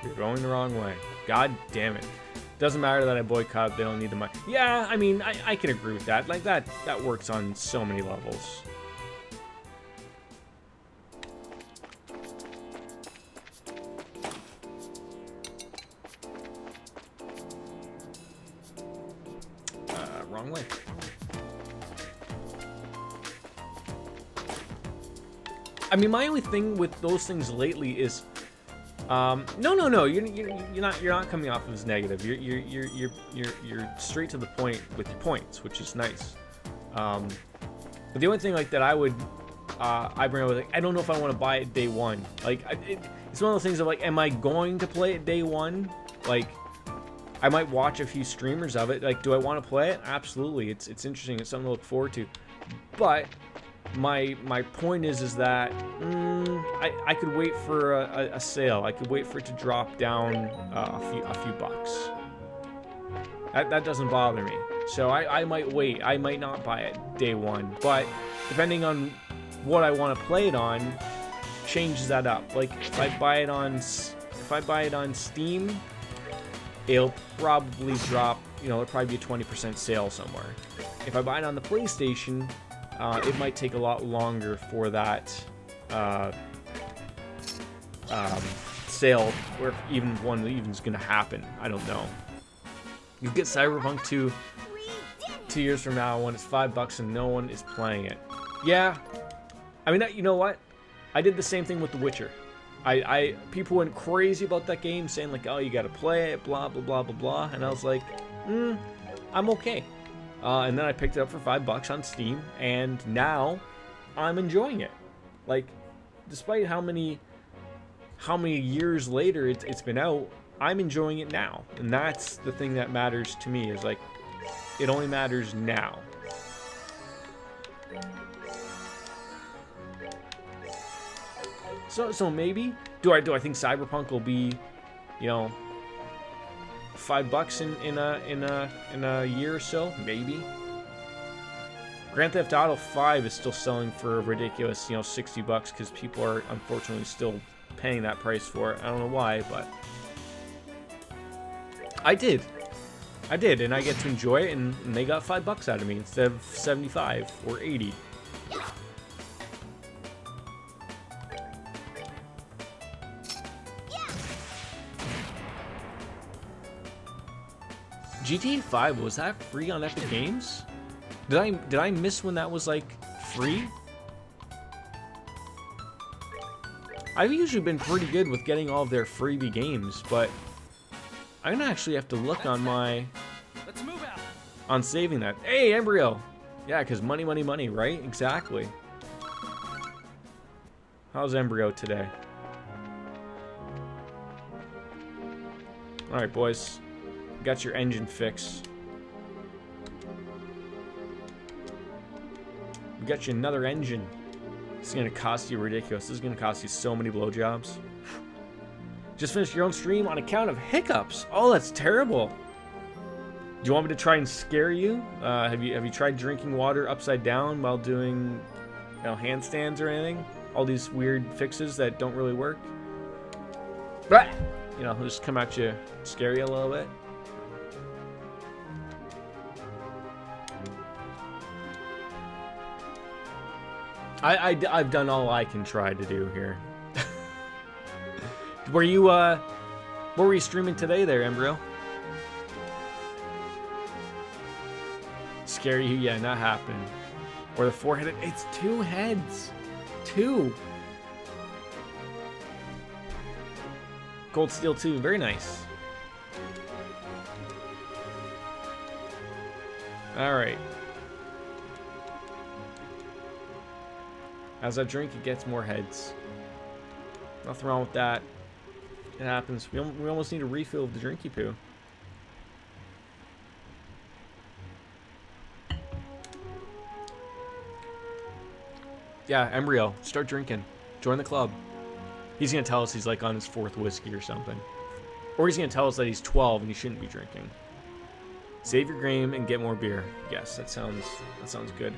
You're going the wrong way. God damn it. Doesn't matter that I boycott, they don't need the money. Yeah, I mean, I can agree with that. Like, that works on so many levels. Wrong way. I mean, my only thing with those things lately is, no. You're not coming off as negative. You're straight to the point with your points, which is nice. But the only thing like that I bring up, like, I don't know if I want to buy it day one. Like, it's one of those things of like, am I going to play it day one? Like, I might watch a few streamers of it. Like, do I want to play it? Absolutely. It's interesting. It's something to look forward to. But my point is that I could wait for a sale. I could wait for it to drop down a few bucks. That doesn't bother me. So I might wait. I might not buy it day one. But depending on what I want to play it on, changes that up. Like, if I buy it on Steam, it'll probably drop, it'll probably be a 20% sale somewhere. If I buy it on the PlayStation, it might take a lot longer for that sale, or even one even's gonna happen. I don't know. You get Cyberpunk 2 2 years from now when it's $5 and no one is playing it. Yeah, I mean, you know what? I did the same thing with The Witcher. People went crazy about that game, saying like, oh, you gotta play it, blah, blah, blah, blah, blah. And I was like, I'm okay. And then I picked it up for $5 on Steam, and now I'm enjoying it. Like, despite how many years later it's been out, I'm enjoying it now. And that's the thing that matters to me, is like, it only matters now. So maybe do I think Cyberpunk will be, $5 in a year or so? Maybe. Grand Theft Auto 5 is still selling for a ridiculous, $60 because people are unfortunately still paying that price for it. I don't know why, but I did, and I get to enjoy it, and they got $5 out of me instead of 75 or 80. GTA 5, was that free on Epic Games? Did I miss when that was like free? I've usually been pretty good with getting all of their freebie games, but I'm gonna actually have to look on my on saving that. Hey, Embryo! Yeah, because money, right? Exactly. How's Embryo today? Alright, boys. Got your engine fixed. We got you another engine. This is gonna cost you ridiculous. This is gonna cost you so many blowjobs. Just finished your own stream on account of hiccups. Oh, that's terrible. Do you want me to try and scare you? Have you tried drinking water upside down while doing, handstands or anything? All these weird fixes that don't really work. But just come at you, scare you a little bit. I've done all I can try to do here. What were you streaming today there, Embryo? Scare you? Yeah, not happening. Or the four-headed, it's 2 heads. 2. Gold Steel 2, very nice. Alright. As I drink, it gets more heads. Nothing wrong with that. It happens. We almost need a refill of the drinky poo. Yeah, Embryo, start drinking. Join the club. He's gonna tell us he's like on his 4th whiskey or something. Or he's gonna tell us that he's 12 and he shouldn't be drinking. Save your game and get more beer. Yes, that sounds good.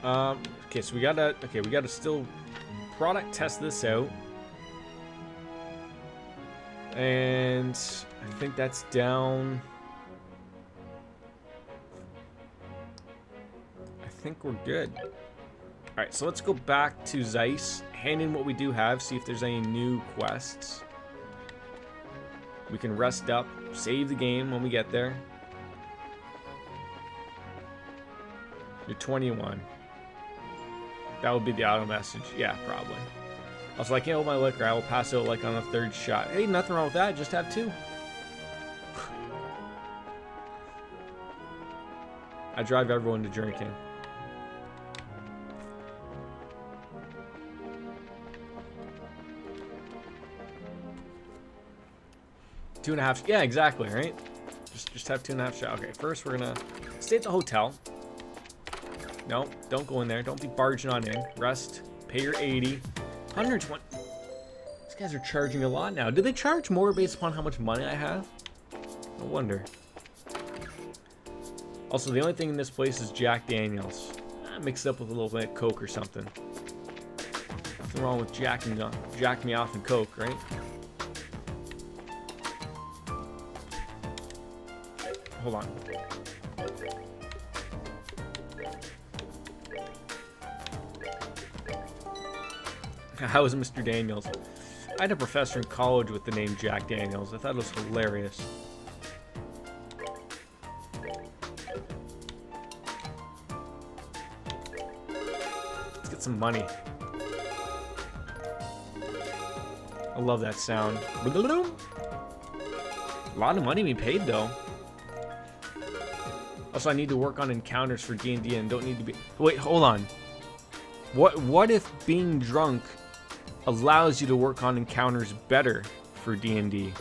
Okay, so we gotta still product test this out. And I think that's down. I think we're good. Alright, so let's go back to Zeiss, hand in what we do have, see if there's any new quests. We can rest up, save the game when we get there. You're 21. That would be the auto message. Yeah, probably. Also, I can't hold my liquor. I will pass out like on the third shot. Hey, nothing wrong with that. Just have 2. I drive everyone to drinking. Two and a half. Yeah, exactly, right? Just have 2.5 shots. Okay, first we're gonna stay at the hotel. No, don't go in there. Don't be barging on in. Rest. Pay your 80. 120. These guys are charging a lot now. Do they charge more based upon how much money I have? No wonder. Also, the only thing in this place is Jack Daniels. Mixed up with a little bit of Coke or something. Nothing wrong with jack me off and Coke, right? Hold on. How is Mr. Daniels? I had a professor in college with the name Jack Daniels. I thought it was hilarious. Let's get some money. I love that sound. A lot of money being paid though. Also, I need to work on encounters for D&D and don't need to be... Wait, hold on. What if being drunk allows you to work on encounters better for D&D?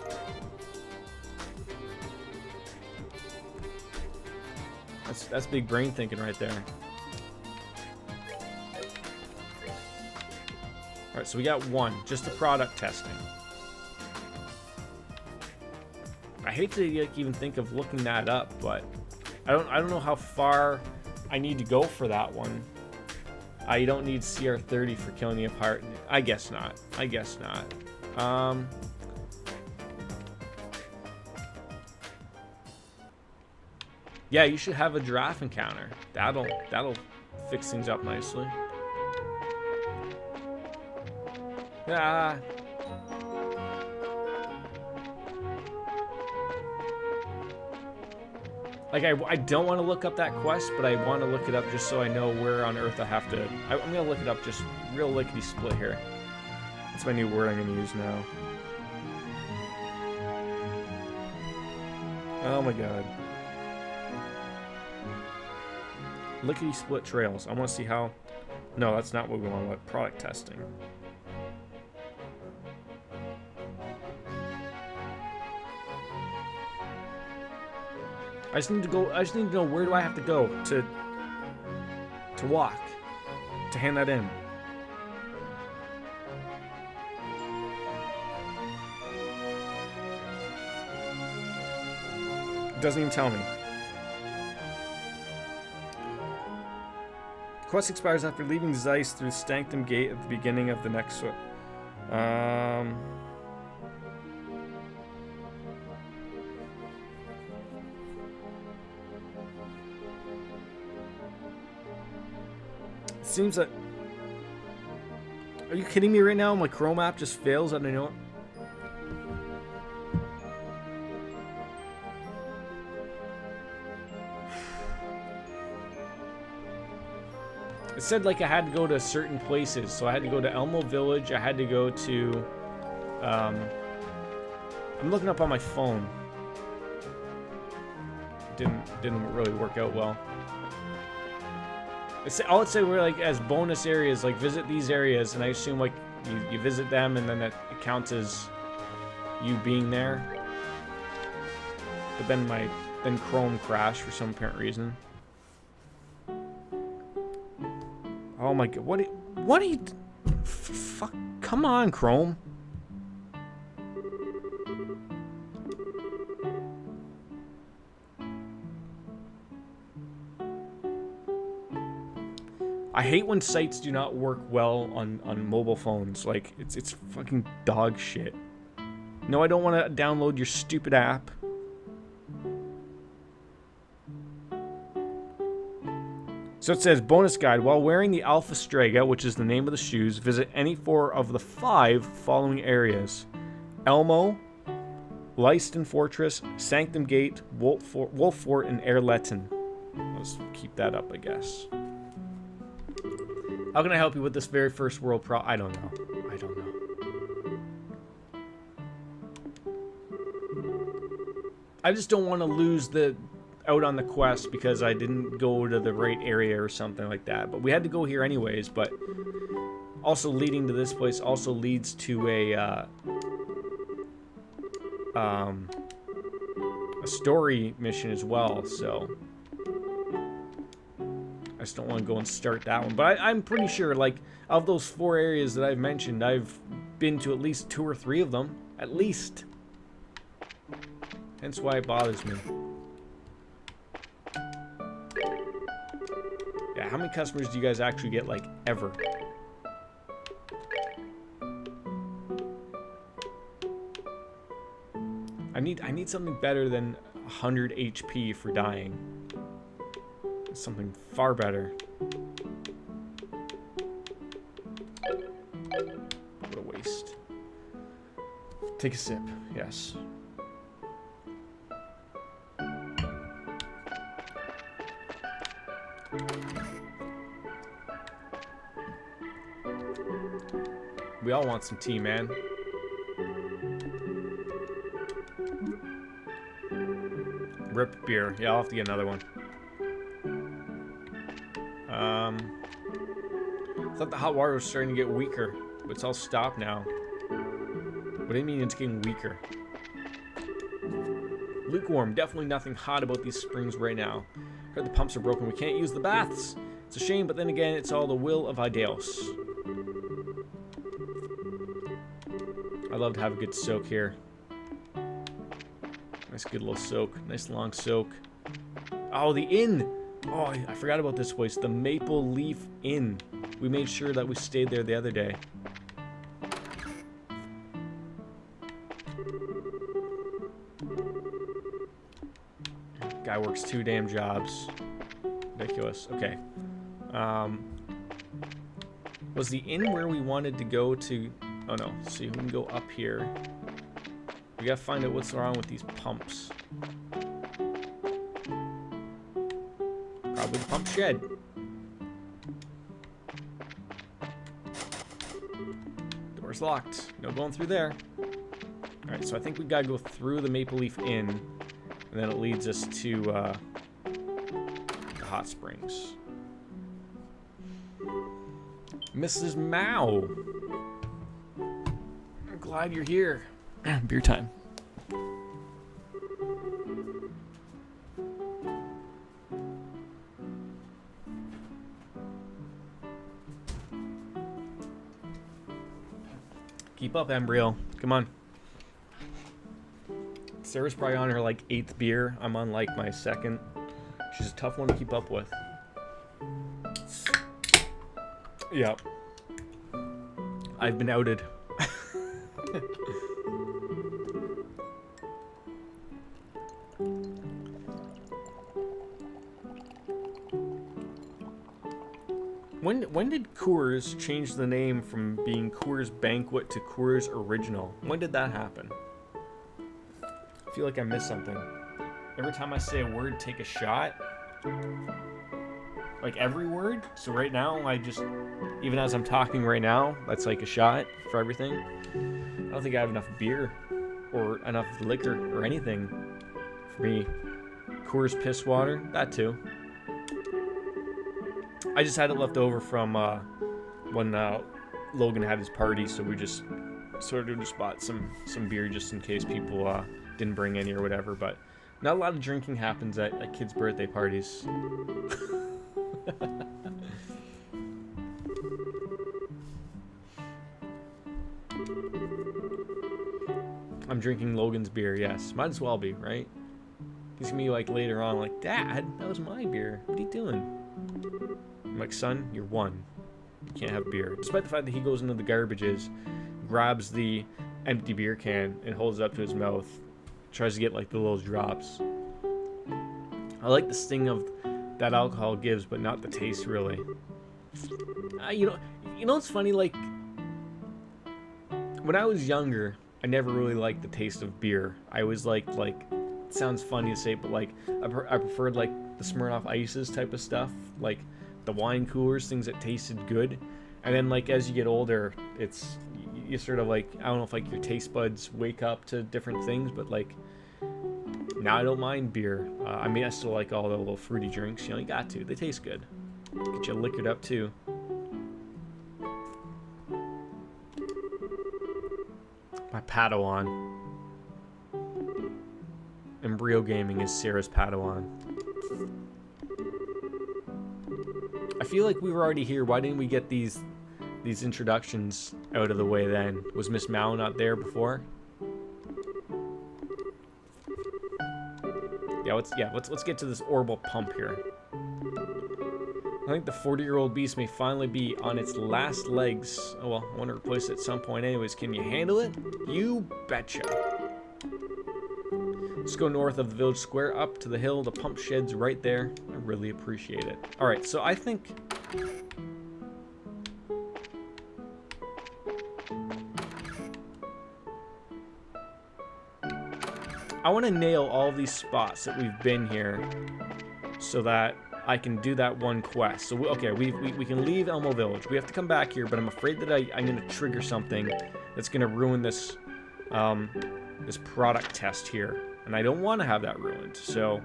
That's big brain thinking right there. Alright, so we got 1. Just the product testing. I hate to even think of looking that up, but... I don't know how far I need to go for that one. You don't need CR30 for killing the apart. I guess not. I guess not. Yeah, you should have a giraffe encounter. That'll fix things up nicely. Ah. Like, I don't want to look up that quest, but I want to look it up just so I know where on earth I have to... I'm going to look it up just real lickety-split here. That's my new word I'm going to use now. Oh my god. Lickety-split trails. I want to see how... No, that's not what we want. What product testing. I just need to know where do I have to go to walk, to hand that in. It doesn't even tell me. The quest expires after leaving Zeiss through Stankton Gate at the beginning of the next one. Seems like... Are you kidding me right now? My Chrome app just fails. I don't know. It said like I had to go to certain places. So I had to go to Elmo Village. I had to go to... I'm looking up on my phone. Didn't really work out well. All it said were like as bonus areas, like visit these areas, and I assume like you visit them, and then it counts as you being there. But then Chrome crashed for some apparent reason. Oh my god! What are you? Fuck! Come on, Chrome. I hate when sites do not work well on mobile phones. Like, it's fucking dog shit. No, I don't want to download your stupid app. So it says, bonus guide. While wearing the Alpha Strega, which is the name of the shoes, visit any 4 of the 5 following areas. Elmo, Leiston Fortress, Sanctum Gate, Wolf Fort, and Erletten. Let's keep that up, I guess. How can I help you with this very first world I don't know. I don't know. I just don't want to lose out on the quest because I didn't go to the right area or something like that. But we had to go here anyways. But also leading to this place also leads to a story mission as well. So I just don't want to go and start that one. But I'm pretty sure, like, of those 4 areas that I've mentioned, I've been to at least 2 or 3 of them. At least. Hence why it bothers me. Yeah, how many customers do you guys actually get, like, ever? I need something better than 100 HP for dying. Something far better. What a waste. Take a sip, yes. We all want some tea, man. Rip beer. Yeah, I'll have to get another one. I thought the hot water was starting to get weaker, but it's all stopped now. What do you mean it's getting weaker? Lukewarm. Definitely nothing hot about these springs right now. Heard the pumps are broken. We can't use the baths. It's a shame, but then again, it's all the will of Idaeus. I love to have a good soak here. Nice good little soak. Nice long soak. Oh, the inn! Oh, I forgot about this place. The Maple Leaf Inn. We made sure that we stayed there the other day. Guy works 2 damn jobs. Ridiculous. Okay. Was the inn where we wanted to go to... Oh no. See, we can go up here. We gotta find out what's wrong with these pumps. Probably the pump shed. Door's locked. No going through there. Alright, so I think we gotta go through the Maple Leaf Inn. And then it leads us to the hot springs. Mrs. Mao. I'm glad you're here. Beer time. Keep up, Embryo. Come on. Sarah's probably on her like 8th beer. I'm on like my 2nd. She's a tough one to keep up with. Yep. I've been outed. When did Coors change the name from being Coors Banquet to Coors Original? When did that happen? I feel like I missed something. Every time I say a word, take a shot. Like every word. So right now, I just, even as I'm talking right now, that's like a shot for everything. I don't think I have enough beer or enough liquor or anything for me. Coors Piss Water, that too. I just had it left over from when Logan had his party, so we just sort of just bought some beer just in case people didn't bring any or whatever. But not a lot of drinking happens at kids' birthday parties. I'm drinking Logan's beer, yes. Might as well be, right? He's gonna be like later on, like, Dad, that was my beer. What are you doing? I'm like, son, you're 1. You can't have beer. Despite the fact that he goes into the garbages, grabs the empty beer can and holds it up to his mouth. Tries to get like the little drops. I like the sting of that alcohol gives, but not the taste really. You know what's funny? Like when I was younger, I never really liked the taste of beer. I always liked it sounds funny to say, but like I preferred like the Smirnoff Ices type of stuff, like the wine coolers, things that tasted good. And then like as you get older, it's you sort of like, I don't know if like your taste buds wake up to different things, but like now I don't mind beer. I mean, I still like all the little fruity drinks. You know, you got to. They taste good. Get you liquored up too. My Padawan. Embryo Gaming is Sarah's Padawan. I feel like we were already here. Why didn't we get these introductions out of the way then? Was Miss Mao not there before? Let's get to this orbital pump here. I think the 40-year-old beast may finally be on its last legs. Oh well, I want to replace it at some point anyways. Can you handle it? You betcha. Let's go north of the village square, up to the hill. The pump shed's right there. I really appreciate it. Alright, so I think... I want to nail all these spots that we've been here so that I can do that one quest. So, we can leave Elmo Village. We have to come back here, but I'm afraid that I'm going to trigger something that's going to ruin this, this product test here. And I don't want to have that ruined. So,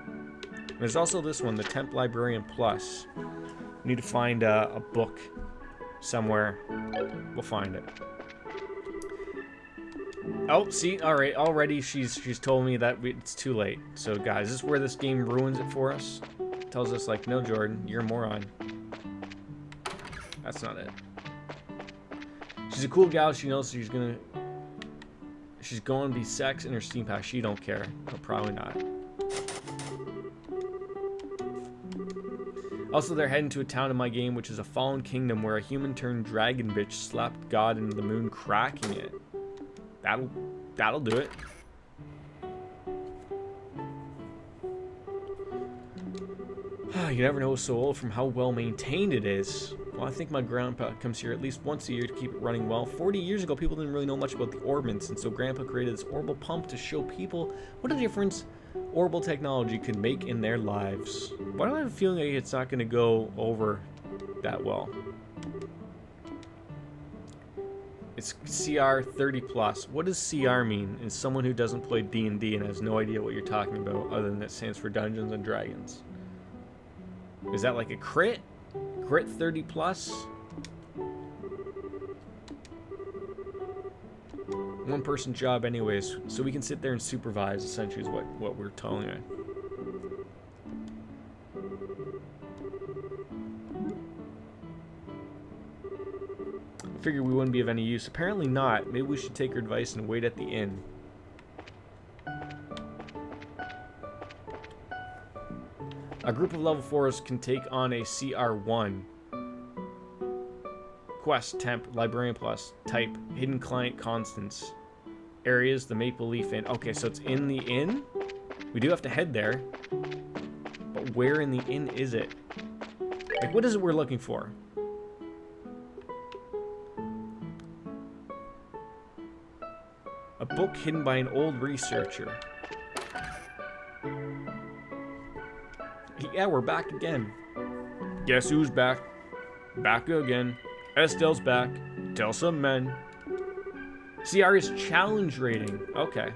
there's also this one, the Temp Librarian Plus. We need to find a book somewhere. We'll find it. Oh, see, all right. Already, she's told me that it's too late. So, guys, this is where this game ruins it for us. Tells us like, no, Jordan, you're a moron. That's not it. She's a cool gal. She knows she's going to be sex in her steam pack. She don't care. No, probably not. Also, they're heading to a town in my game, which is a fallen kingdom where a human turned dragon bitch slapped God into the moon, cracking it. That'll do it. You never know it's so old from how well maintained it is. Well, I think my grandpa comes here at least once a year to keep it running well. 40 years ago, people didn't really know much about the orbits, and so Grandpa created this orbital pump to show people what a difference orbital technology could make in their lives. Why do I have a feeling like it's not going to go over that well? It's CR 30+. What does CR mean? As someone who doesn't play D&D and has no idea what you're talking about, other than it stands for Dungeons and Dragons. Is that like a crit? Crit 30+? One person job anyways, so we can sit there and supervise, essentially is what we're telling it. I figured we wouldn't be of any use. Apparently not. Maybe we should take her advice and wait at the inn. A group of level 4s can take on a CR1. Quest, Temp, Librarian Plus, Type, Hidden Client Constants. Areas, the Maple Leaf Inn. Okay, so it's in the inn? We do have to head there. But where in the inn is it? Like, what is it we're looking for? A book hidden by an old researcher. Yeah, we're back again. Guess who's back? Back again. Estelle's back. Tell some men. CR is challenge rating. Okay.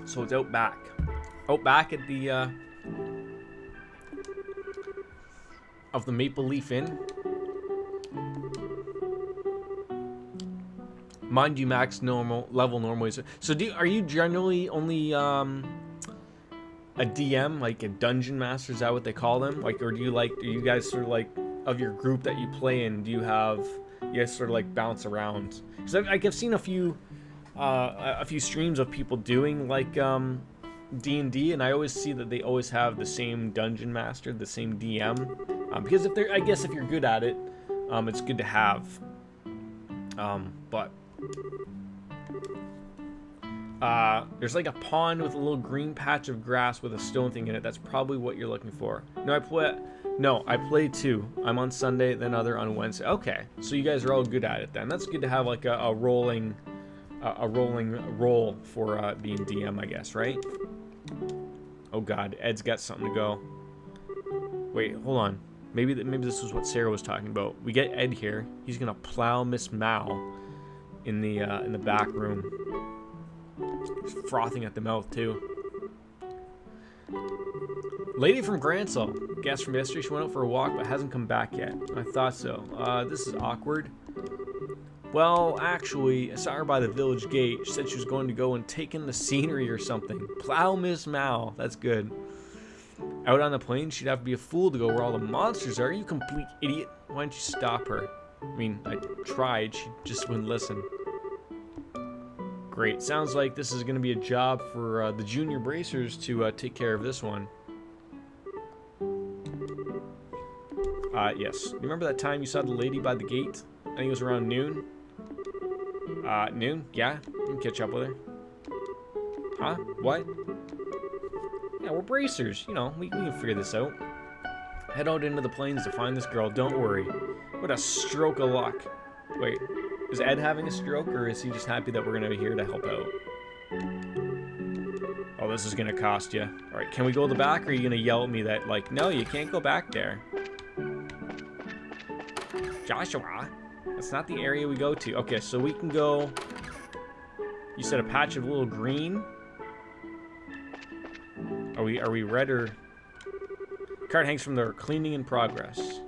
So it's out back. Out back at the of the Maple Leaf Inn. Mind you, max normal level normally. So are you generally only a DM, like a dungeon master? Is that what they call them? Like, or do you guys sort of like, of your group that you play in, do you guys sort of like bounce around? Because I've seen a few streams of people doing like D&D, and I always see that they always have the same dungeon master, the same DM, because if they're, I guess if you're good at it, it's good to have. But there's like a pond with a little green patch of grass with a stone thing in it. That's probably what you're looking for. No, I play 2. I'm on Sunday, then other on Wednesday. Okay, so you guys are all good at it then. That's good to have like a rolling roll for being DM, I guess, right? Oh God, Ed's got something to go. Wait, hold on. Maybe this was what Sarah was talking about. We get Ed here. He's gonna plow Miss Mal in the back room. He's frothing at the mouth too. Lady from Gransell, guest from yesterday. She went out for a walk but hasn't come back yet. I thought so. This is awkward. Well, actually, I saw her by the village gate. She said she was going to go and take in the scenery or something. Plow Miss Mal. That's good. Out on the plains, she'd have to be a fool to go where all the monsters are. You complete idiot. Why don't you stop her? I mean, I tried. She just wouldn't listen. Great. Sounds like this is going to be a job for the junior bracers to take care of this one. Yes. You remember that time you saw the lady by the gate? I think it was around noon. Noon? Yeah? You can catch up with her. Huh? What? Yeah, we're bracers. You know, we can figure this out. Head out into the plains to find this girl. Don't worry. What a stroke of luck. Wait, is Ed having a stroke, or is he just happy that we're going to be here to help out? Oh, this is going to cost you. All right, can we go to the back, or are you going to yell at me that, like, no, you can't go back there? Joshua, that's not the area we go to. Okay, so we can go... You said a patch of a little green? Are we red or... Card hangs from there. Cleaning in progress.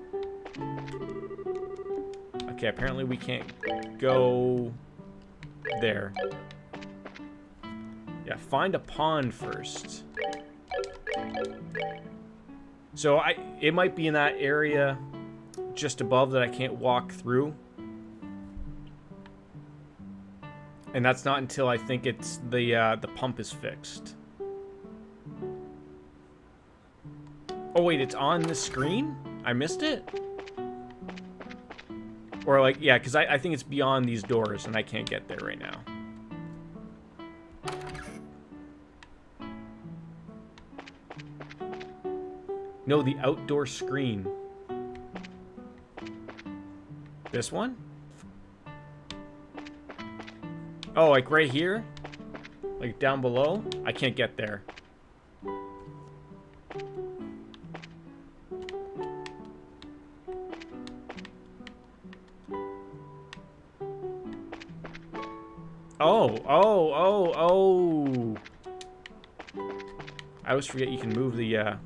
Okay, apparently we can't go there. Yeah, find a pond first. So it might be in that area just above that I can't walk through. And that's not until I think it's the pump is fixed. Oh wait, it's on the screen? I missed it? Or like, yeah, because I think it's beyond these doors and I can't get there right now. No, the outdoor screen. This one? Oh, like right here? Like down below? I can't get there. Oh. I always forget you can move the,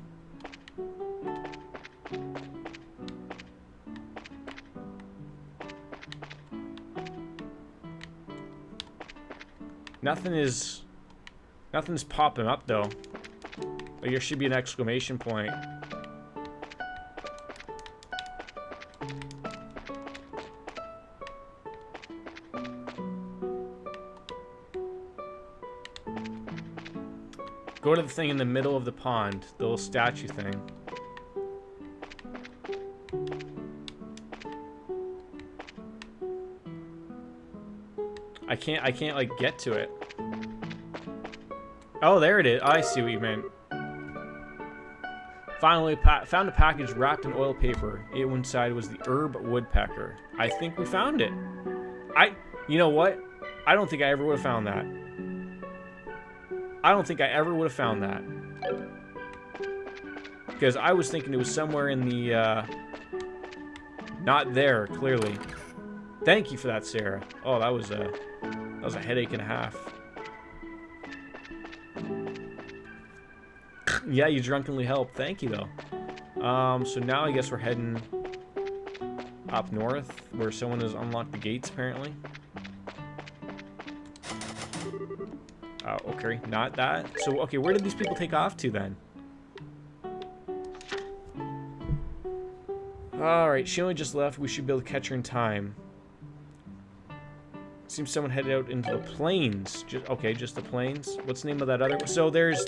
Nothing's popping up, though. Like, there should be an exclamation point. Go to the thing in the middle of the pond, the little statue thing. I can't like get to it. Oh, there it is. I see what you meant. Finally, found a package wrapped in oil paper. Inside was the herb woodpecker. I think we found it. You know what? I don't think I ever would have found that. Because I was thinking it was somewhere in the, not there, clearly. Thank you for that, Sarah. Oh, that was a headache and a half. Yeah, you drunkenly helped. Thank you, though. So now I guess we're heading up north, where someone has unlocked the gates, apparently. Okay, not that. So, okay, where did these people take off to, then? Alright, she only just left. We should be able to catch her in time. Seems someone headed out into the plains. Okay, just the plains. What's the name of that other one? So there's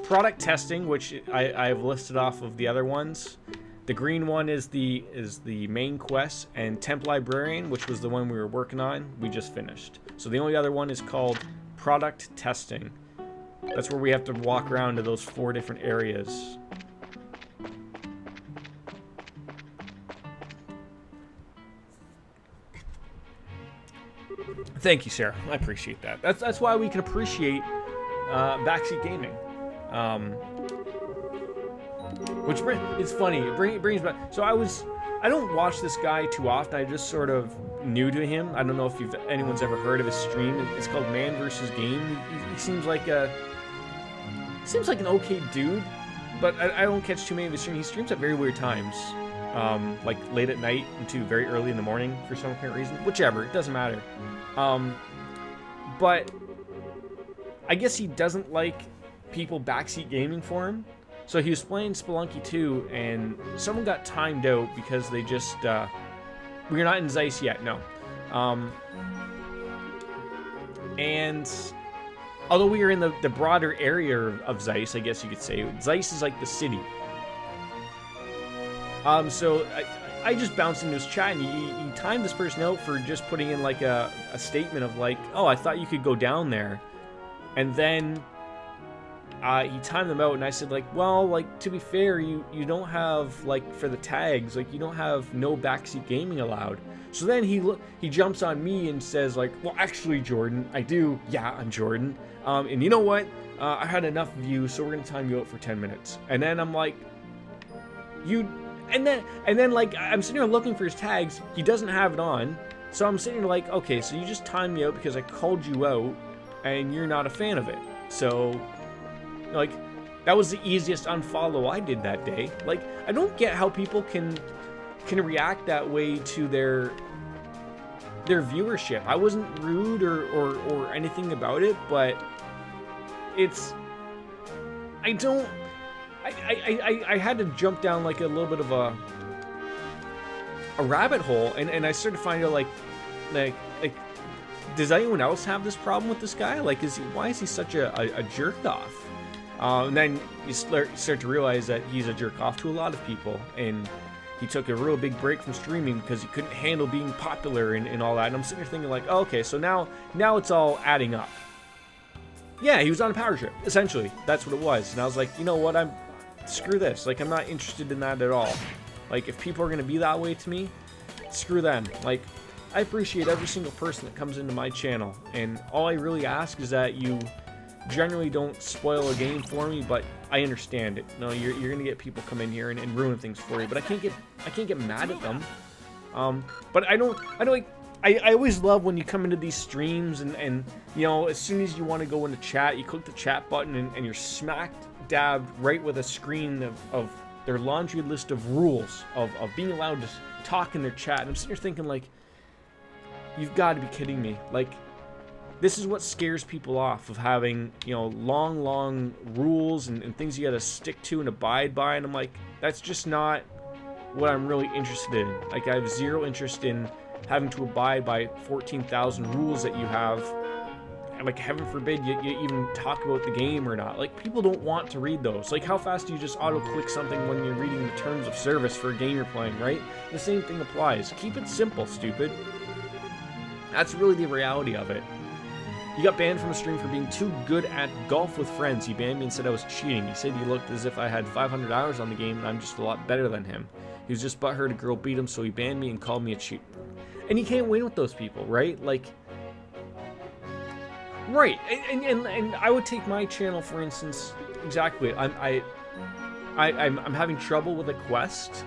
product testing, which I've listed off of the other ones. The green one is the main quest, and Temp Librarian, which was the one we were working on, we just finished. So the only other one is called product testing. That's where we have to walk around to those 4 different areas. Thank you, Sarah. I appreciate that. That's why we can appreciate backseat gaming. Which it's funny. It brings back. So I don't watch this guy too often. I just sort of new to him. I don't know if anyone's ever heard of his stream. It's called Man vs. Game. He seems like an okay dude, but I don't catch too many of his streams. He streams at very weird times, like late at night into very early in the morning for some apparent reason. Whichever, it doesn't matter. But I guess he doesn't like people backseat gaming for him. So he was playing Spelunky 2, and someone got timed out because they just, we're not in Zeiss yet, no. And although we are in the broader area of Zeiss, I guess you could say, Zeiss is like the city. So I just bounced into his chat, and he timed this person out for just putting in like a statement of like, oh, I thought you could go down there. And then he timed them out, and I said, like, well, like, to be fair, you don't have, like, for the tags, like, you don't have no backseat gaming allowed. So then he jumps on me and says, like, well, actually, Jordan, I do. Yeah, I'm Jordan. And you know what? I had enough of you, so we're gonna time you out for 10 minutes. And then I'm like, and then like, I'm sitting here looking for his tags. He doesn't have it on. So I'm sitting here like, okay, so you just timed me out because I called you out, and you're not a fan of it. So, like, that was the easiest unfollow I did that day. Like, I don't get how people can react that way to their viewership. I wasn't rude or anything about it, but it's, I had to jump down like a little bit of a rabbit hole, and I started finding out like does anyone else have this problem with this guy? Like, why is he such a jerk off? And then you start to realize that he's a jerk off to a lot of people, and he took a real big break from streaming because he couldn't handle being popular and all that. And I'm sitting here thinking like, oh, okay, so now it's all adding up. Yeah, he was on a power trip, essentially. That's what it was. And I was like, you know what, screw this. Like, I'm not interested in that at all. Like, if people are going to be that way to me, screw them. Like, I appreciate every single person that comes into my channel, and all I really ask is that you generally don't spoil a game for me, but I understand it. No, you're gonna get people come in here and ruin things for you, but I can't get mad at them. But I always love when you come into these streams and you know, as soon as you want to go into chat, you click the chat button and you're smack dab right with a screen of their laundry list of rules of being allowed to talk in their chat. And I'm sitting here thinking like, you've got to be kidding me. Like, this is what scares people off of having, you know, long rules and things you got to stick to and abide by. And I'm like, that's just not what I'm really interested in. Like, I have zero interest in having to abide by 14,000 rules that you have. And like, heaven forbid you even talk about the game or not. Like, people don't want to read those. Like, how fast do you just auto-click something when you're reading the terms of service for a game you're playing, right? The same thing applies. Keep it simple, stupid. That's really the reality of it. You got banned from a stream for being too good at golf with friends. He banned me and said I was cheating. He said he looked as if I had 500 hours on the game and I'm just a lot better than him. He was just butthurt a girl beat him, so he banned me and called me a cheat. And you can't win with those people, right? Like, right. And I would take my channel, for instance, exactly. I'm having trouble with a quest.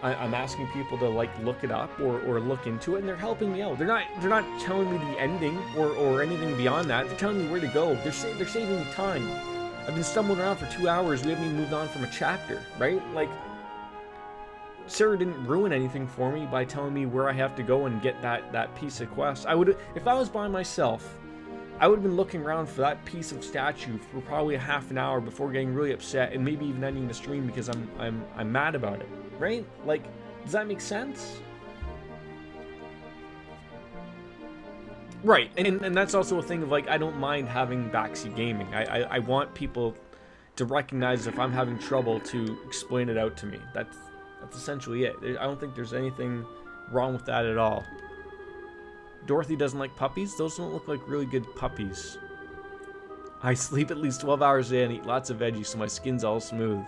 I'm asking people to like look it up or look into it, and they're helping me out. They're not telling me the ending or anything beyond that. They're telling me where to go. They're saving me time. I've been stumbling around for 2 hours. We haven't even moved on from a chapter, right? Like, Sarah didn't ruin anything for me by telling me where I have to go and get that piece of quest. If I was by myself, I would have been looking around for that piece of statue for probably a half an hour before getting really upset and maybe even ending the stream because I'm mad about it. Right? Like, does that make sense? Right, and that's also a thing of like, I don't mind having backseat gaming. I want people to recognize if I'm having trouble to explain it out to me. That's essentially it. I don't think there's anything wrong with that at all. Dorothy doesn't like puppies? Those don't look like really good puppies. I sleep at least 12 hours a day and eat lots of veggies so my skin's all smooth.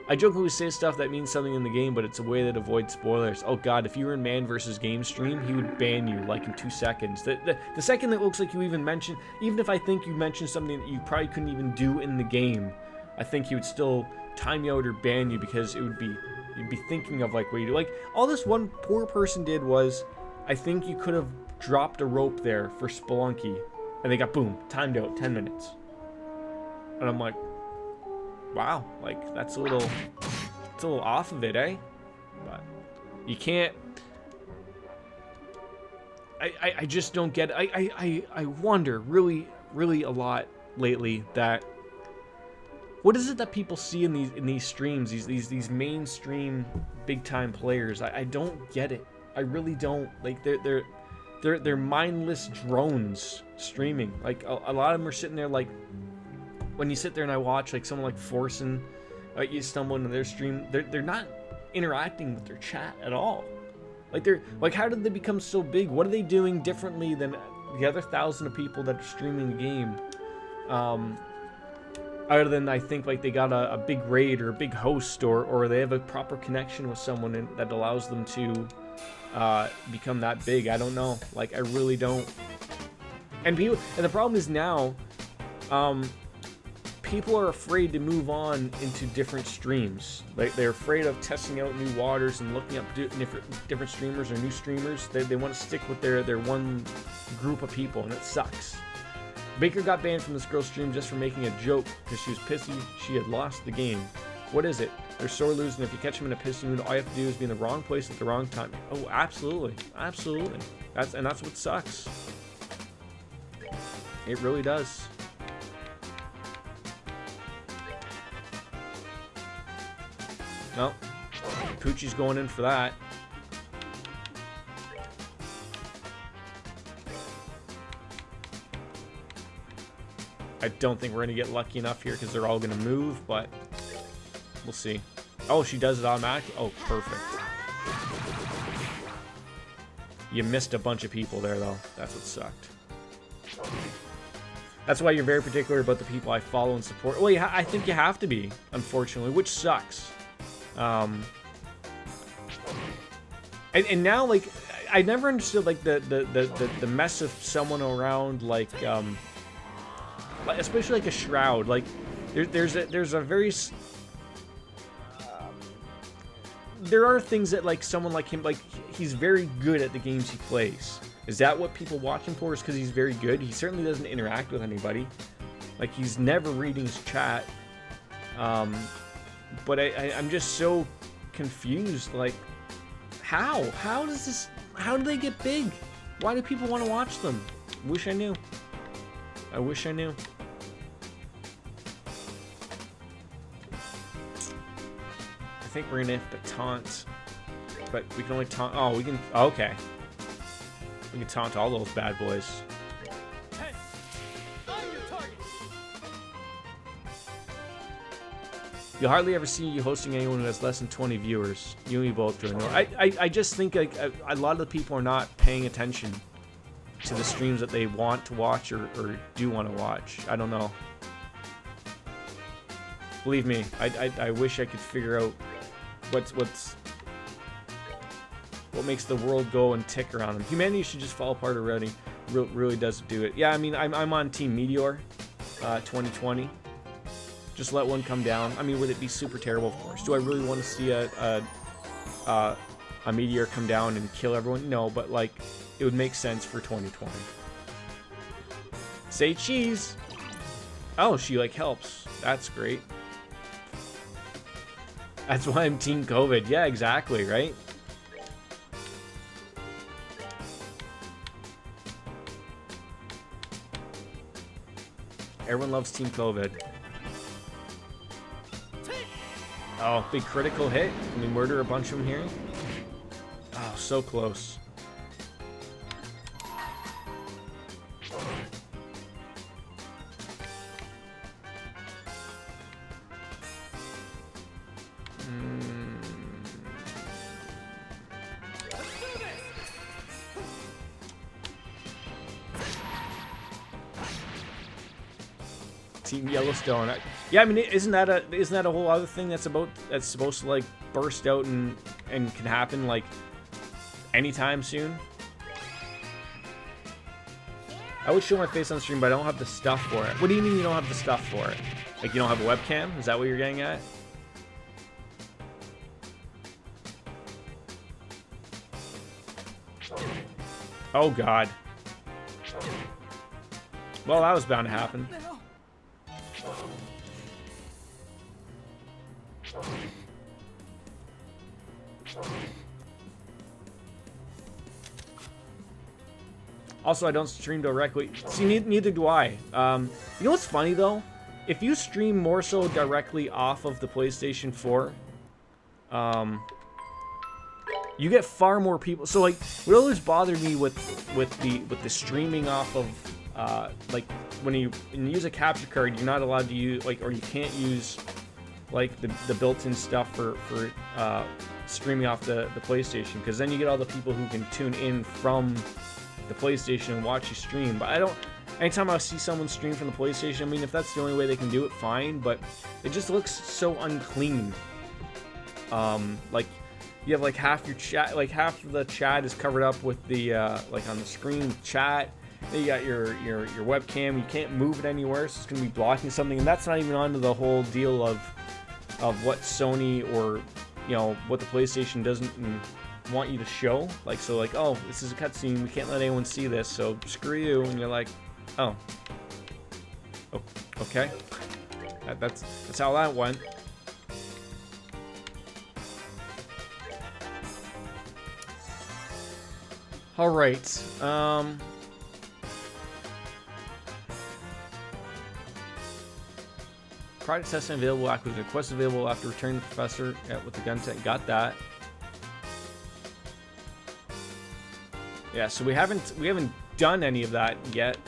I jokingly say stuff that means something in the game, but it's a way that avoids spoilers. Oh god, if you were in Man vs. Game stream, he would ban you like in 2 seconds. The second that looks like you even mention, even if I think you mentioned something that you probably couldn't even do in the game, I think he would still time you out or ban you because it would be, you'd be thinking of like what you do. Like, all this one poor person did was, I think you could have dropped a rope there for Spelunky, and they got, boom, timed out, 10 minutes. And I'm like, wow, like, that's a little off of it, eh? But you can't, I just don't get it. I wonder really a lot lately that, what is it that people see in these streams, these mainstream big time players? I don't get it. I really don't. Like, they're mindless drones streaming. Like, a lot of them are sitting there, like, when you sit there and I watch like someone like Forsen, you stumble into their stream, they're not interacting with their chat at all. Like, they're like, how did they become so big? What are they doing differently than the other 1,000 of people that are streaming the game? Other than, I think, like, they got a big raid or a big host, or they have a proper connection with someone that allows them to become that big. I don't know. Like, I really don't. And the problem is now, people are afraid to move on into different streams. Like, they're afraid of testing out new waters and looking up different streamers or new streamers. They want to stick with their one group of people, and it sucks. Baker got banned from this girl's stream just for making a joke because she was pissy she had lost the game. What is it? They're sore losing. If you catch them in a pissy mood, all you have to do is be in the wrong place at the wrong time. Oh, absolutely. Absolutely. That's what sucks. It really does. No. Poochie's going in for that. I don't think we're going to get lucky enough here because they're all going to move, but we'll see. Oh, she does it automatically? Oh, perfect. You missed a bunch of people there, though. That's what sucked. That's why you're very particular about the people I follow and support. Well, I think you have to be, unfortunately, which sucks. And now, like, I never understood, like, the mess of someone around, like, especially like a Shroud. Like, there's a very there are things that, like, someone like him, like, he's very good at the games he plays. Is that what people watch him for? Is because he's very good? He certainly doesn't interact with anybody. Like, he's never reading his chat. But I'm just so confused. Like, how do they get big? Why do people want to watch them? Wish I knew. I wish I knew. I think we're gonna have to taunt, but we can only taunt. Oh, we can. Okay, we can taunt all those bad boys. Hey, I'm your target. You'll hardly ever see you hosting anyone who has less than 20 viewers. You and me both, Jordan. I just think, like, a lot of the people are not paying attention to the streams that they want to watch or do want to watch. I don't know. Believe me, I wish I could figure out what makes the world go and tick around them. Humanity should just fall apart already. Really does do it. Yeah, I mean, I'm on Team Meteor 2020. Just let one come down. I mean, would it be super terrible? Of course. Do I really want to see a meteor come down and kill everyone? No, but, like, it would make sense for 2020. Say cheese. Oh, she, like, helps. That's great. That's why I'm Team COVID. Yeah, exactly, right? Everyone loves Team COVID. Oh, big critical hit. Can we murder a bunch of them here? Oh, so close. Team Yellowstone. Yeah, I mean, isn't that a whole other thing that's supposed to like burst out and can happen like anytime soon? I would show my face on stream, but I don't have the stuff for it. What do you mean you don't have the stuff for it? Like you don't have a webcam? Is that what you're getting at? Oh God. Well, that was bound to happen. Also, I don't stream directly. See, neither do I. You know what's funny, though? If you stream more so directly off of the PlayStation 4, you get far more people. So, like, what always bothered me with the streaming off of, like, when you use a capture card, you're not allowed to use, like, or you can't use, like, the built-in stuff for streaming off the PlayStation, because then you get all the people who can tune in from the PlayStation and watch you stream. But I don't, anytime I see someone stream from the PlayStation, I mean, if that's the only way they can do it, fine, but it just looks so unclean. Like, you have like half your chat, like half of the chat is covered up with the like on the screen chat. Then you got your webcam, you can't move it anywhere, so it's gonna be blocking something, and that's not even onto the whole deal of what Sony or, you know, what the PlayStation doesn't want you to show. Like, so like, oh, this is a cutscene, we can't let anyone see this, so screw you. And you're like, oh, okay, that's how that went. All right, product testing available, acquisition request available after returning the professor with the gun tech. Got that. Yeah, so we haven't done any of that yet.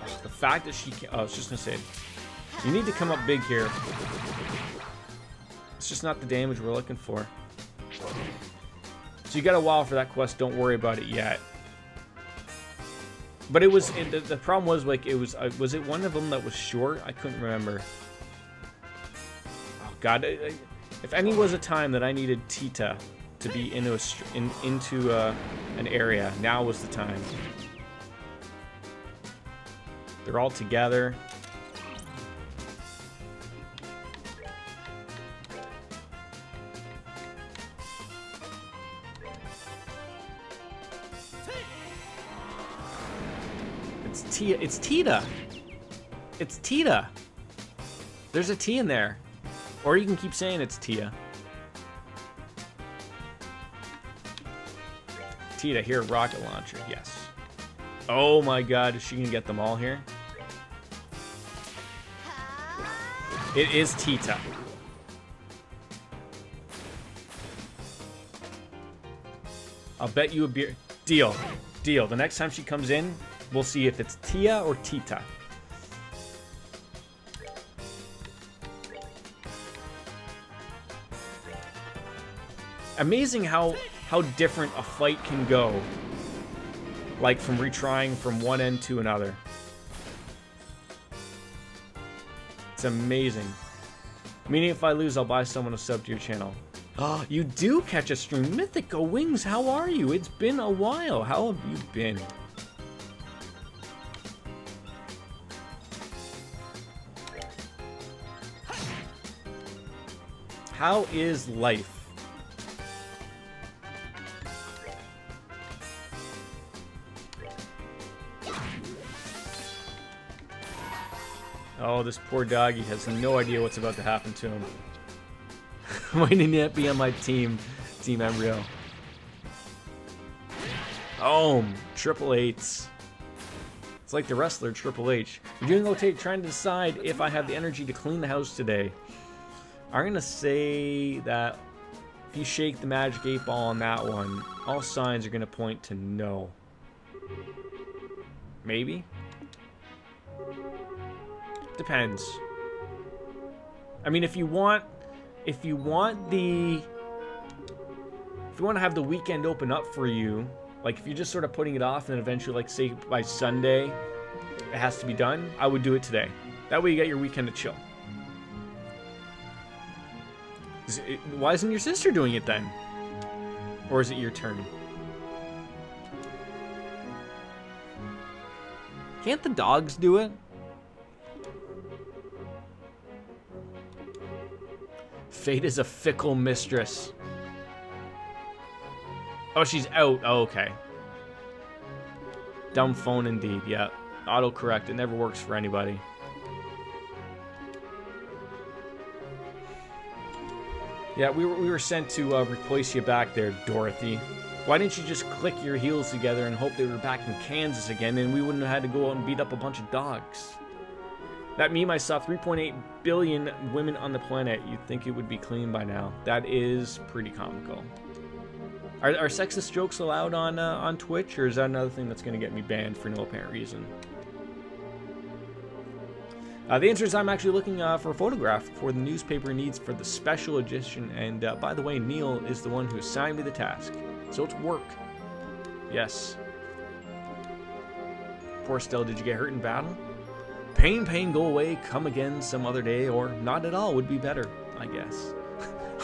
Oh, the fact that she can't, I was just gonna say, you need to come up big here. It's just not the damage we're looking for. So you got a while for that quest. Don't worry about it yet. But it was the problem was like it was it one of them that was short? I couldn't remember. Oh God! If any was a time that I needed Tita to be into an area, now was the time. They're all together. It's Tita. It's Tita. There's a T in there. Or you can keep saying it's Tia. Tita, here, rocket launcher. Yes. Oh my God, is she gonna get them all here? It is Tita. I'll bet you a beer. Deal. Deal. The next time she comes in, we'll see if it's Tia or Tita. Amazing how different a fight can go. Like from retrying from one end to another. It's amazing. Meaning if I lose, I'll buy someone a sub to your channel. Oh, you do catch a stream. Mythico Wings, how are you? It's been a while. How have you been? How is life? Oh, this poor doggy has no idea what's about to happen to him. Why didn't he be on my team, Team Embryo? Oh, triple eights. It's like the wrestler Triple H. You're doing okay trying to decide if I have the energy to clean the house today. I'm gonna say that if you shake the magic 8 ball on that one, all signs are gonna point to no. Maybe? Depends. I mean, if you want the if you want to have the weekend open up for you, like if you're just sort of putting it off and then eventually, like say by Sunday, it has to be done, I would do it today. That way you get your weekend to chill. Why isn't your sister doing it then? Or is it your turn? Can't the dogs do it? Fate is a fickle mistress. Oh, she's out. Oh, okay. Dumb phone indeed. Yeah. Autocorrect. It never works for anybody. Yeah, we were sent to replace you back there, Dorothy. Why didn't you just click your heels together and hope they were back in Kansas again and we wouldn't have had to go out and beat up a bunch of dogs? That meme I saw, 3.8 billion women on the planet. You'd think it would be clean by now. That is pretty comical. Are sexist jokes allowed on Twitch, or is that another thing that's going to get me banned for no apparent reason? The answer is I'm actually looking for a photograph for the newspaper needs for the special edition. And by the way, Neil is the one who assigned me the task. So it's work. Yes. Poor Stella, did you get hurt in battle? Pain, pain, go away, come again some other day, or not at all would be better, I guess.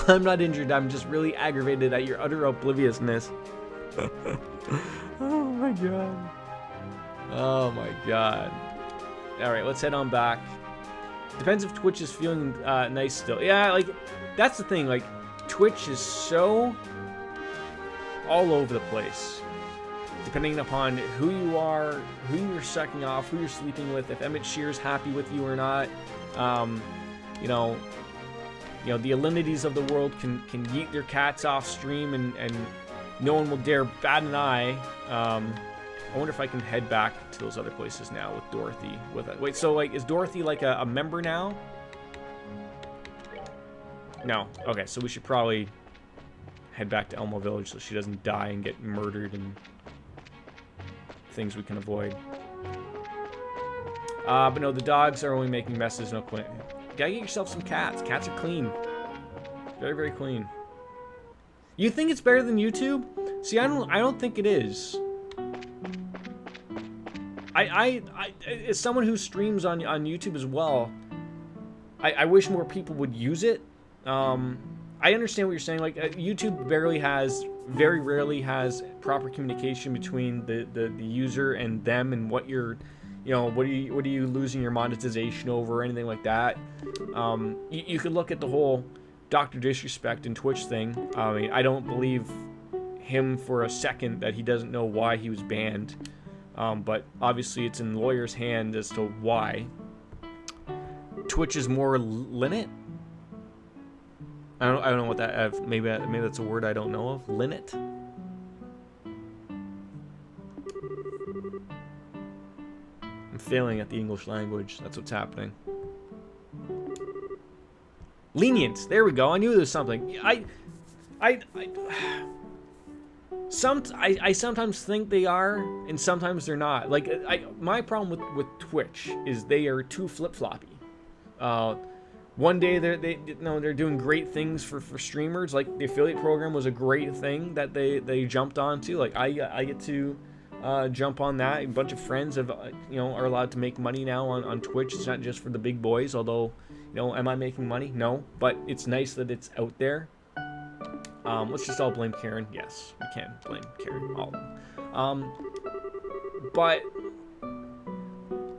I'm not injured, I'm just really aggravated at your utter obliviousness. Oh my god. Oh my god. Alright, let's head on back. Depends if Twitch is feeling nice still. Yeah, like, that's the thing, like, Twitch is so all over the place. Depending upon who you are, who you're sucking off, who you're sleeping with, if Emmett Shear's happy with you or not. You know, the Alinities of the world can yeet their cats off stream and no one will dare bat an eye. I wonder if I can head back to those other places now with Dorothy. Wait, so like, is Dorothy like a member now? No. Okay, so we should probably head back to Elmo Village so she doesn't die and get murdered and things we can avoid. But no, the dogs are only making messes. No point. Gotta get yourself some cats. Cats are clean. Very, very clean. You think it's better than YouTube? See, I don't think it is. I as someone who streams on YouTube as well, I wish more people would use it. I understand what you're saying. Like YouTube very rarely has proper communication between the user and them and what you're, what are you losing your monetization over or anything like that. You could look at the whole Dr. Disrespect and Twitch thing. I mean, I don't believe him for a second that he doesn't know why he was banned. But obviously it's in the lawyer's hand as to why. Twitch is more linnet. I don't know what that. Maybe that's a word I don't know of. Linnet. I'm failing at the English language. That's what's happening. Lenient. There we go. I knew there was something. I sometimes think they are, and sometimes they're not. Like, my problem with Twitch is they are too flip-floppy. One day they're doing great things for streamers. Like the affiliate program was a great thing that they jumped onto. Like I get to jump on that. A bunch of friends are allowed to make money now on Twitch. It's not just for the big boys. Although, am I making money? No, but it's nice that it's out there. Let's just all blame Karen. Yes, we can blame Karen. All of them. But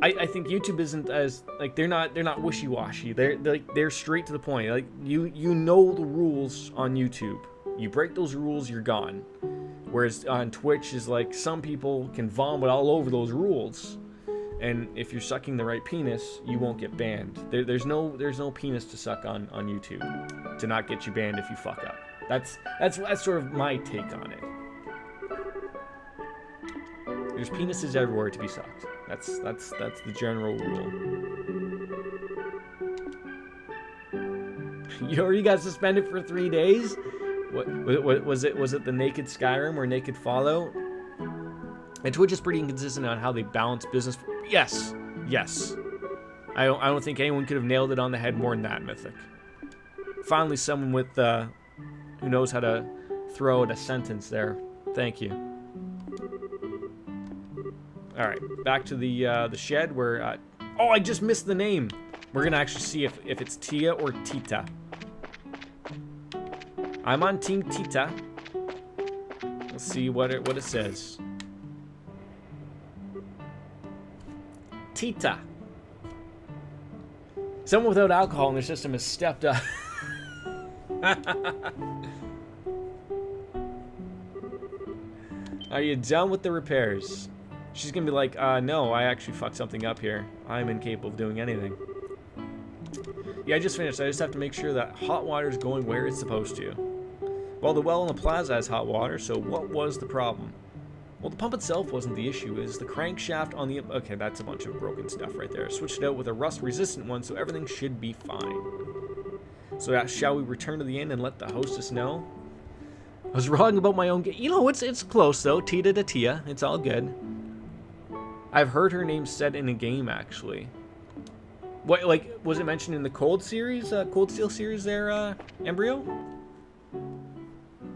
I think YouTube isn't as like they're not wishy-washy. They're straight to the point. Like you know the rules on YouTube. You break those rules, you're gone. Whereas on Twitch is like some people can vomit all over those rules, and if you're sucking the right penis, you won't get banned. There's no penis to suck on YouTube to not get you banned if you fuck up. That's sort of my take on it. There's penises everywhere to be sucked. That's the general rule. You already got suspended for 3 days? What was it? Was it the Naked Skyrim or Naked Fallout? And Twitch is pretty inconsistent on how they balance business. Yes. I don't think anyone could have nailed it on the head more than that, Mythic. Finally, someone with who knows how to throw out a sentence there. Thank you. All right, back to the shed where. Oh, I just missed the name. We're gonna actually see if it's Tia or Tita. I'm on Team Tita. Let's see what it says. Tita. Someone without alcohol in their system has stepped up. Are you done with the repairs? She's gonna be like, no, I actually fucked something up here. I'm incapable of doing anything. Yeah, I just finished. I just have to make sure that hot water is going where it's supposed to. Well, the well in the plaza has hot water, so what was the problem? Well, the pump itself wasn't the issue. Is the crankshaft on the... Okay, that's a bunch of broken stuff right there. Switched it out with a rust-resistant one, so everything should be fine. So shall we return to the inn and let the hostess know? I was wrong about my own... You know, it's close, though. Tita to Tia. It's all good. I've heard her name said in a game, actually. What, like, was it mentioned in the Cold series? Cold Steel series there, Embryo?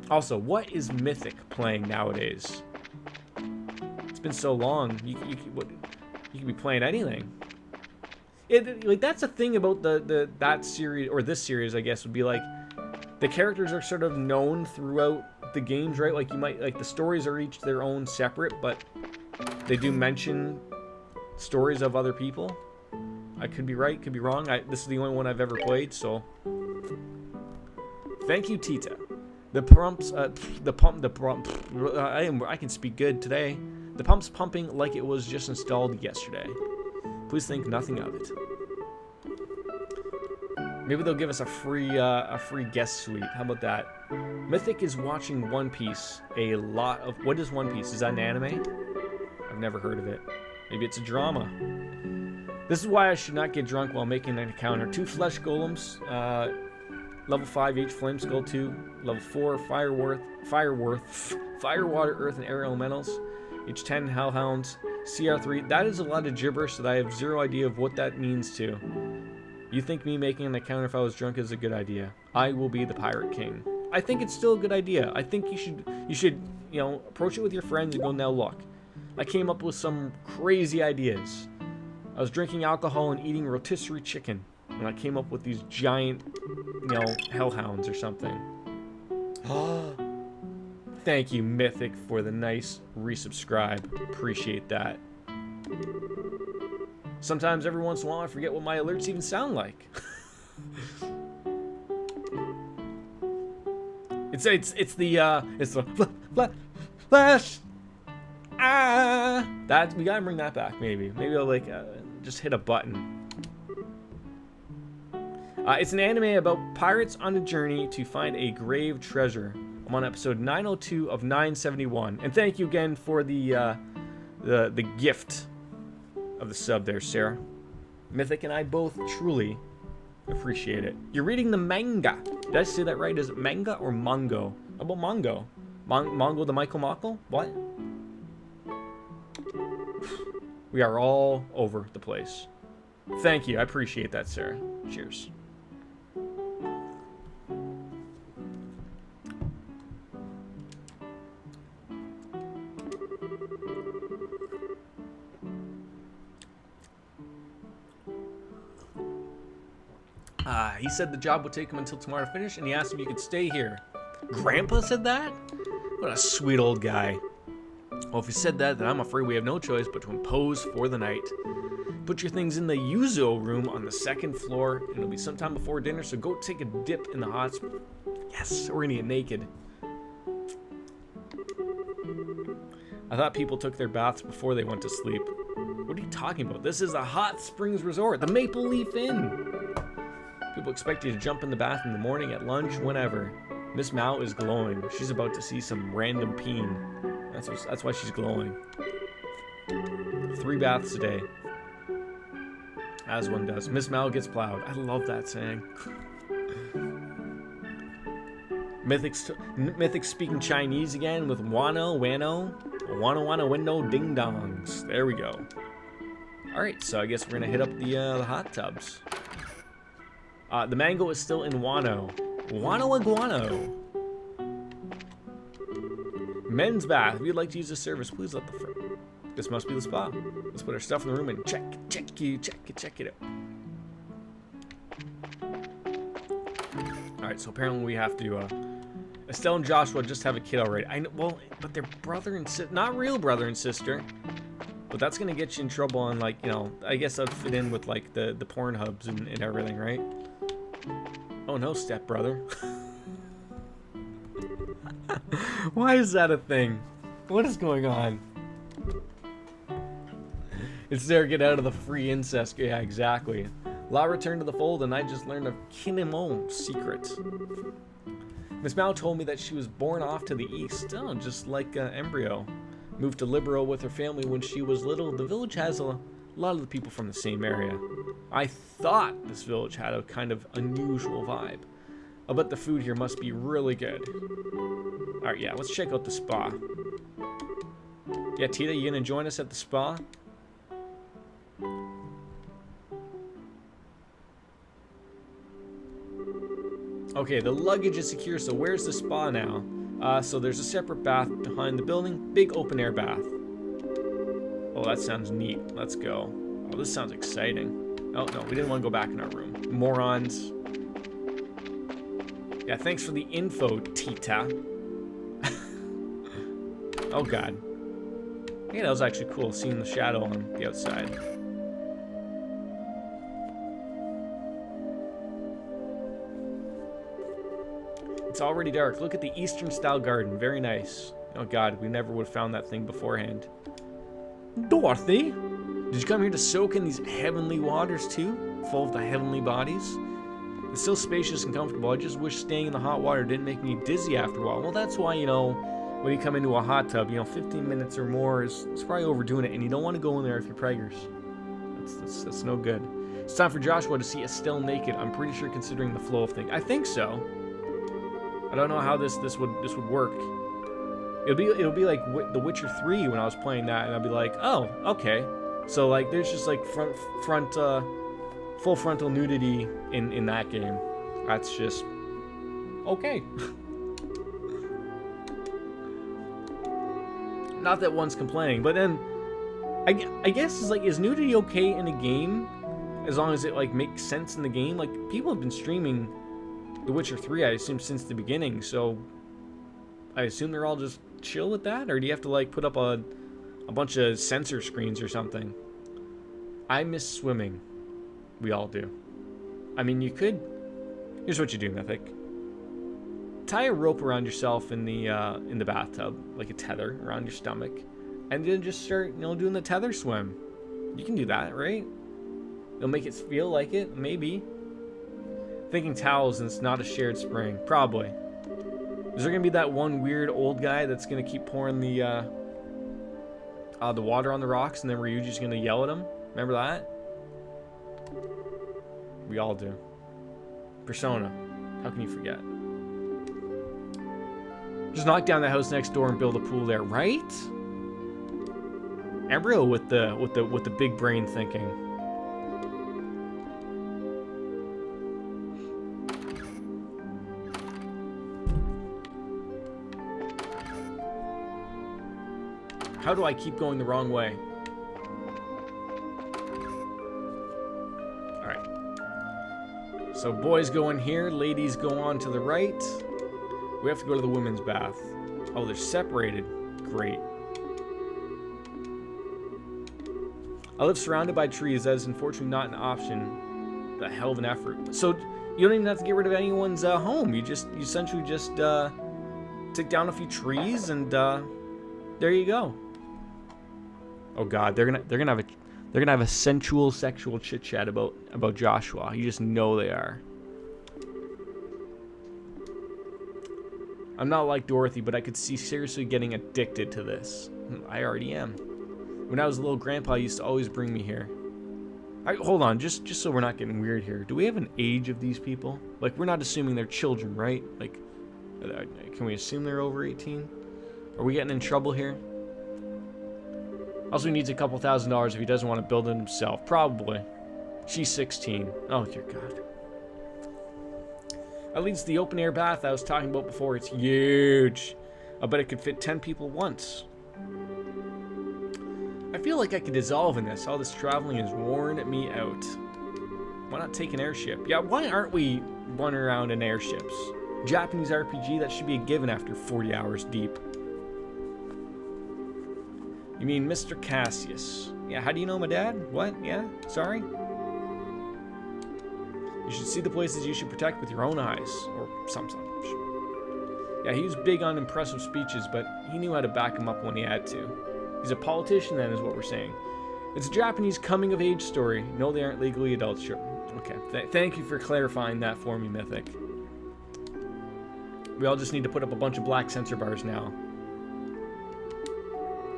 Also, what is Mythic playing nowadays? It's been so long. You could be playing anything. Like, that's the thing about that series, or this series, I guess, would be like, the characters are sort of known throughout the games, right? Like, you might, like, the stories are each their own separate, but they do mention stories of other people. I could be right, could be wrong. This is the only one I've ever played, so. Thank you, Tita. The pump, I can speak good today. The pump's pumping like it was just installed yesterday. Please think nothing of it. Maybe they'll give us a free guest suite. How about that? Mythic is watching One Piece. What is One Piece? Is that an anime? I've never heard of it. Maybe it's a drama. This is why I should not get drunk while making an encounter. 2 flesh golems, level 5 each, flame skull 2, level 4 fire, water, earth, and air elementals, each 10 hellhounds, CR3. That is a lot of gibberish that I have zero idea of what that means to. You think me making an encounter if I was drunk is a good idea? I will be the pirate king. I think it's still a good idea. I think you should, you know, approach it with your friends and go, now look, I came up with some crazy ideas. I was drinking alcohol and eating rotisserie chicken, and I came up with these giant, you know, hellhounds or something. Thank you, Mythic, for the nice resubscribe. Appreciate that. Sometimes, every once in a while, I forget what my alerts even sound like. it's the flash. We gotta bring that back. Maybe I'll like just hit a button. It's an anime about pirates on a journey to find a grave treasure. I'm on episode 902 of 971, and thank you again for the gift of the sub there, Sarah. Mythic and I both truly appreciate it. You're reading the manga. Did I say that right? Is it manga or mango? How about Mongo? Mongo the Michael Mako? What? We are all over the place. Thank you. I appreciate that, Sarah. Cheers. He said the job would take him until tomorrow to finish, and he asked if you could stay here. Grandpa said that? What a sweet old guy. Well, if he said that, then I'm afraid we have no choice but to impose for the night. Put your things in the Yuzo room on the 2nd floor. It'll be sometime before dinner, so go take a dip in the hot spring. Yes, we're gonna get naked. I thought people took their baths before they went to sleep. What are you talking about? This is a hot springs resort, the Maple Leaf Inn. People expect you to jump in the bath in the morning, at lunch, whenever. Miss Mao is glowing. She's about to see some random peen. That's why she's glowing. 3 baths a day. As one does. Miss Mao gets plowed. I love that saying. Mythic speaking Chinese again with Wano, window, ding dongs. There we go. Alright, so I guess we're gonna hit up the hot tubs. The mango is still in Wano. Wano Iguano. Men's bath. If you'd like to use this service, please let the This must be the spa. Let's put our stuff in the room and check it out. Alright, so apparently we have to, Estelle and Joshua just have a kid already. I know, well, but they're brother and sister, not real brother and sister. But that's gonna get you in trouble on, like, you know, I guess that'd fit in with, like, the porn hubs and everything, right? Oh no, stepbrother. Why is that a thing? What is going on? It's there, get out of the free incest. Yeah, exactly. La returned to the fold, and I just learned of Kinemon's secret. Miss Mao told me that she was born off to the east. Oh, just like Embryo. Moved to Libero with her family when she was little. The village has a lot of the people from the same area. I thought this village had a kind of unusual vibe. I bet the food here must be really good. Alright, yeah, let's check out the spa. Yeah, Tita, you gonna join us at the spa? Okay, the luggage is secure, so where's the spa now? So there's a separate bath behind the building. Big open air bath. Oh, that sounds neat. Let's go. Oh, this sounds exciting. Oh, no, we didn't want to go back in our room. Morons. Yeah, thanks for the info, Tita. Oh, God. Yeah, that was actually cool, seeing the shadow on the outside. It's already dark. Look at the Eastern-style garden. Very nice. Oh, God, we never would have found that thing beforehand. Dorothy? Did you come here to soak in these heavenly waters, too? Full of the heavenly bodies? It's so spacious and comfortable. I just wish staying in the hot water didn't make me dizzy after a while. Well, that's why, you know, when you come into a hot tub, you know, 15 minutes or more is probably overdoing it, and you don't want to go in there if you're preggers. That's no good. It's time for Joshua to see Estelle naked. I'm pretty sure, considering the flow of things. I think so. I don't know how this would work. It'll be like The Witcher 3 when I was playing that, and I'd be like, oh, okay. So like, there's just like full frontal nudity in that game. That's just okay. Not that one's complaining, but then I guess it's like, is nudity okay in a game as long as it like makes sense in the game? Like, people have been streaming The Witcher 3, I assume, since the beginning, so I assume they're all just chill with that? Or do you have to like put up a bunch of sensor screens or something? I miss swimming. We all do. I mean, you could... Here's what you do, Mythic. Tie a rope around yourself in the bathtub, like a tether around your stomach, and then just start, you know, doing the tether swim. You can do that, right? It'll make it feel like it, maybe. Thinking towels, and it's not a shared spring. Probably. Is there gonna be that one weird old guy that's gonna keep pouring the water on the rocks, and then Ryuji's gonna yell at him? Remember that? We all do. Persona. How can you forget? Just knock down the house next door and build a pool there, right? Embryo with the big brain thinking. How do I keep going the wrong way? Alright. So boys go in here, ladies go on to the right. We have to go to the women's bath. Oh, they're separated. Great. I live surrounded by trees. That is unfortunately not an option. The hell of an effort. So you don't even have to get rid of anyone's home. You essentially just take down a few trees, and there you go. Oh God, they're gonna have a sensual, sexual chit chat about Joshua. You just know they are. I'm not like Dorothy, but I could see seriously getting addicted to this. I already am. When I was a little, Grandpa used to always bring me here. Hold on, just so we're not getting weird here. Do we have an age of these people? Like, we're not assuming they're children, right? Like, can we assume they're over 18? Are we getting in trouble here? Also, he needs a couple $1,000 if he doesn't want to build it himself. Probably. She's 16. Oh, dear God. That leads to the open-air bath I was talking about before. It's huge. I bet it could fit 10 people once. I feel like I could dissolve in this. All this traveling has worn me out. Why not take an airship? Yeah, why aren't we running around in airships? Japanese RPG, that should be a given after 40 hours deep. You mean Mr. Cassius? Yeah, how do you know my dad? What? Yeah? Sorry? You should see the places you should protect with your own eyes. Or something. Yeah, he was big on impressive speeches, but he knew how to back them up when he had to. He's a politician then, is what we're saying. It's a Japanese coming-of-age story. No, they aren't legally adults. Sure. Okay, thank you for clarifying that for me, Mythic. We all just need to put up a bunch of black sensor bars now.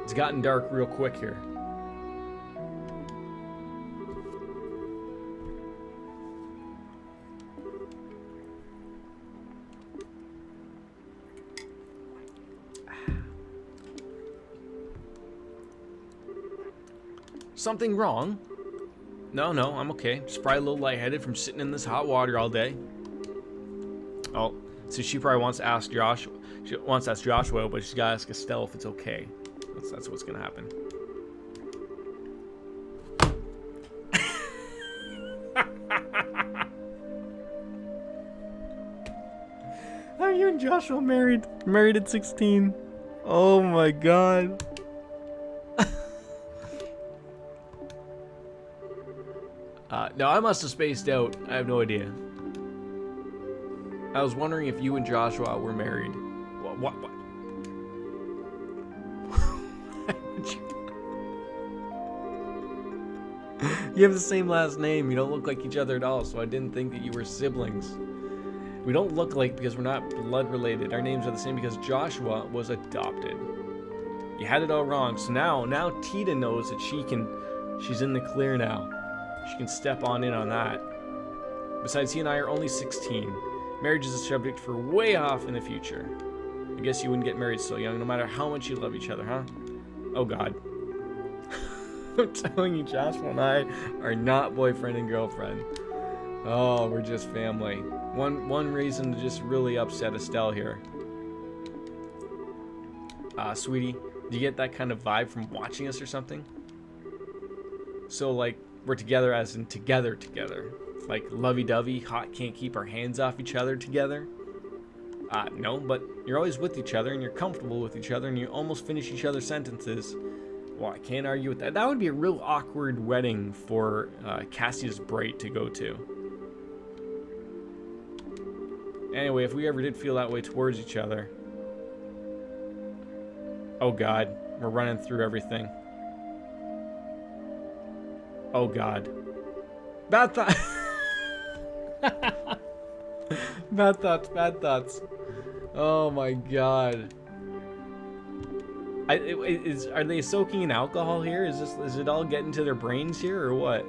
It's gotten dark real quick here. Something wrong? No, I'm okay. Just probably a little lightheaded from sitting in this hot water all day. Oh, so she probably wants to ask Joshua. She wants to ask Joshua, but she's got to ask Estelle if it's okay. That's what's gonna happen. Are you and Joshua married? Married at 16? Oh my god. No, I must have spaced out. I have no idea. I was wondering if you and Joshua were married. What? You have the same last name. You don't look like each other at all, so I didn't think that you were siblings. We don't look like because we're not blood related. Our names are the same because Joshua was adopted. You had it all wrong. So now Tita knows that she's in the clear now. She can step on in on that. Besides, he and I are only 16. Marriage is a subject for way off in the future. I guess you wouldn't get married so young, no matter how much you love each other, huh? Oh God. I'm telling you, Joshua and I are not boyfriend and girlfriend. Oh, we're just family. One reason to just really upset Estelle here. Sweetie, do you get that kind of vibe from watching us or something? So, like, we're together as in together. Like lovey-dovey, hot, can't keep our hands off each other together. No, but you're always with each other and you're comfortable with each other and you almost finish each other's sentences. Well, I can't argue with that. That would be a real awkward wedding for Cassius Bright to go to. Anyway, if we ever did feel that way towards each other. Oh God, we're running through everything. Oh God. Bad thoughts. Bad thoughts. Oh my God. Are they soaking in alcohol here? Is it all getting to their brains here or what?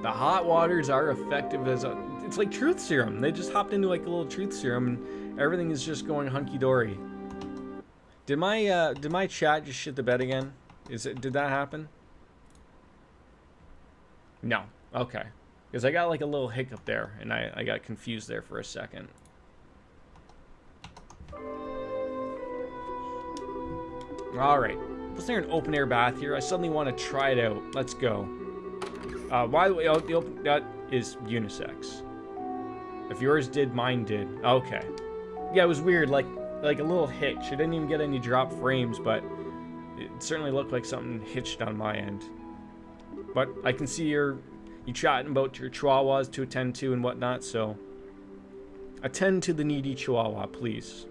The hot waters are effective as it's like truth serum. They just hopped into like a little truth serum and everything is just going hunky dory. Did my chat just shit the bed again? Did that happen? No. Okay. Because I got like a little hiccup there, and I got confused there for a second. Alright. Was there an open air bath here? I suddenly want to try it out. Let's go. By the way, that is unisex. If yours did, mine did. Okay. Yeah, it was weird, like a little hitch. I didn't even get any drop frames, but it certainly looked like something hitched on my end. But I can see you chatting about your chihuahuas to attend to and whatnot, so attend to the needy chihuahua, please.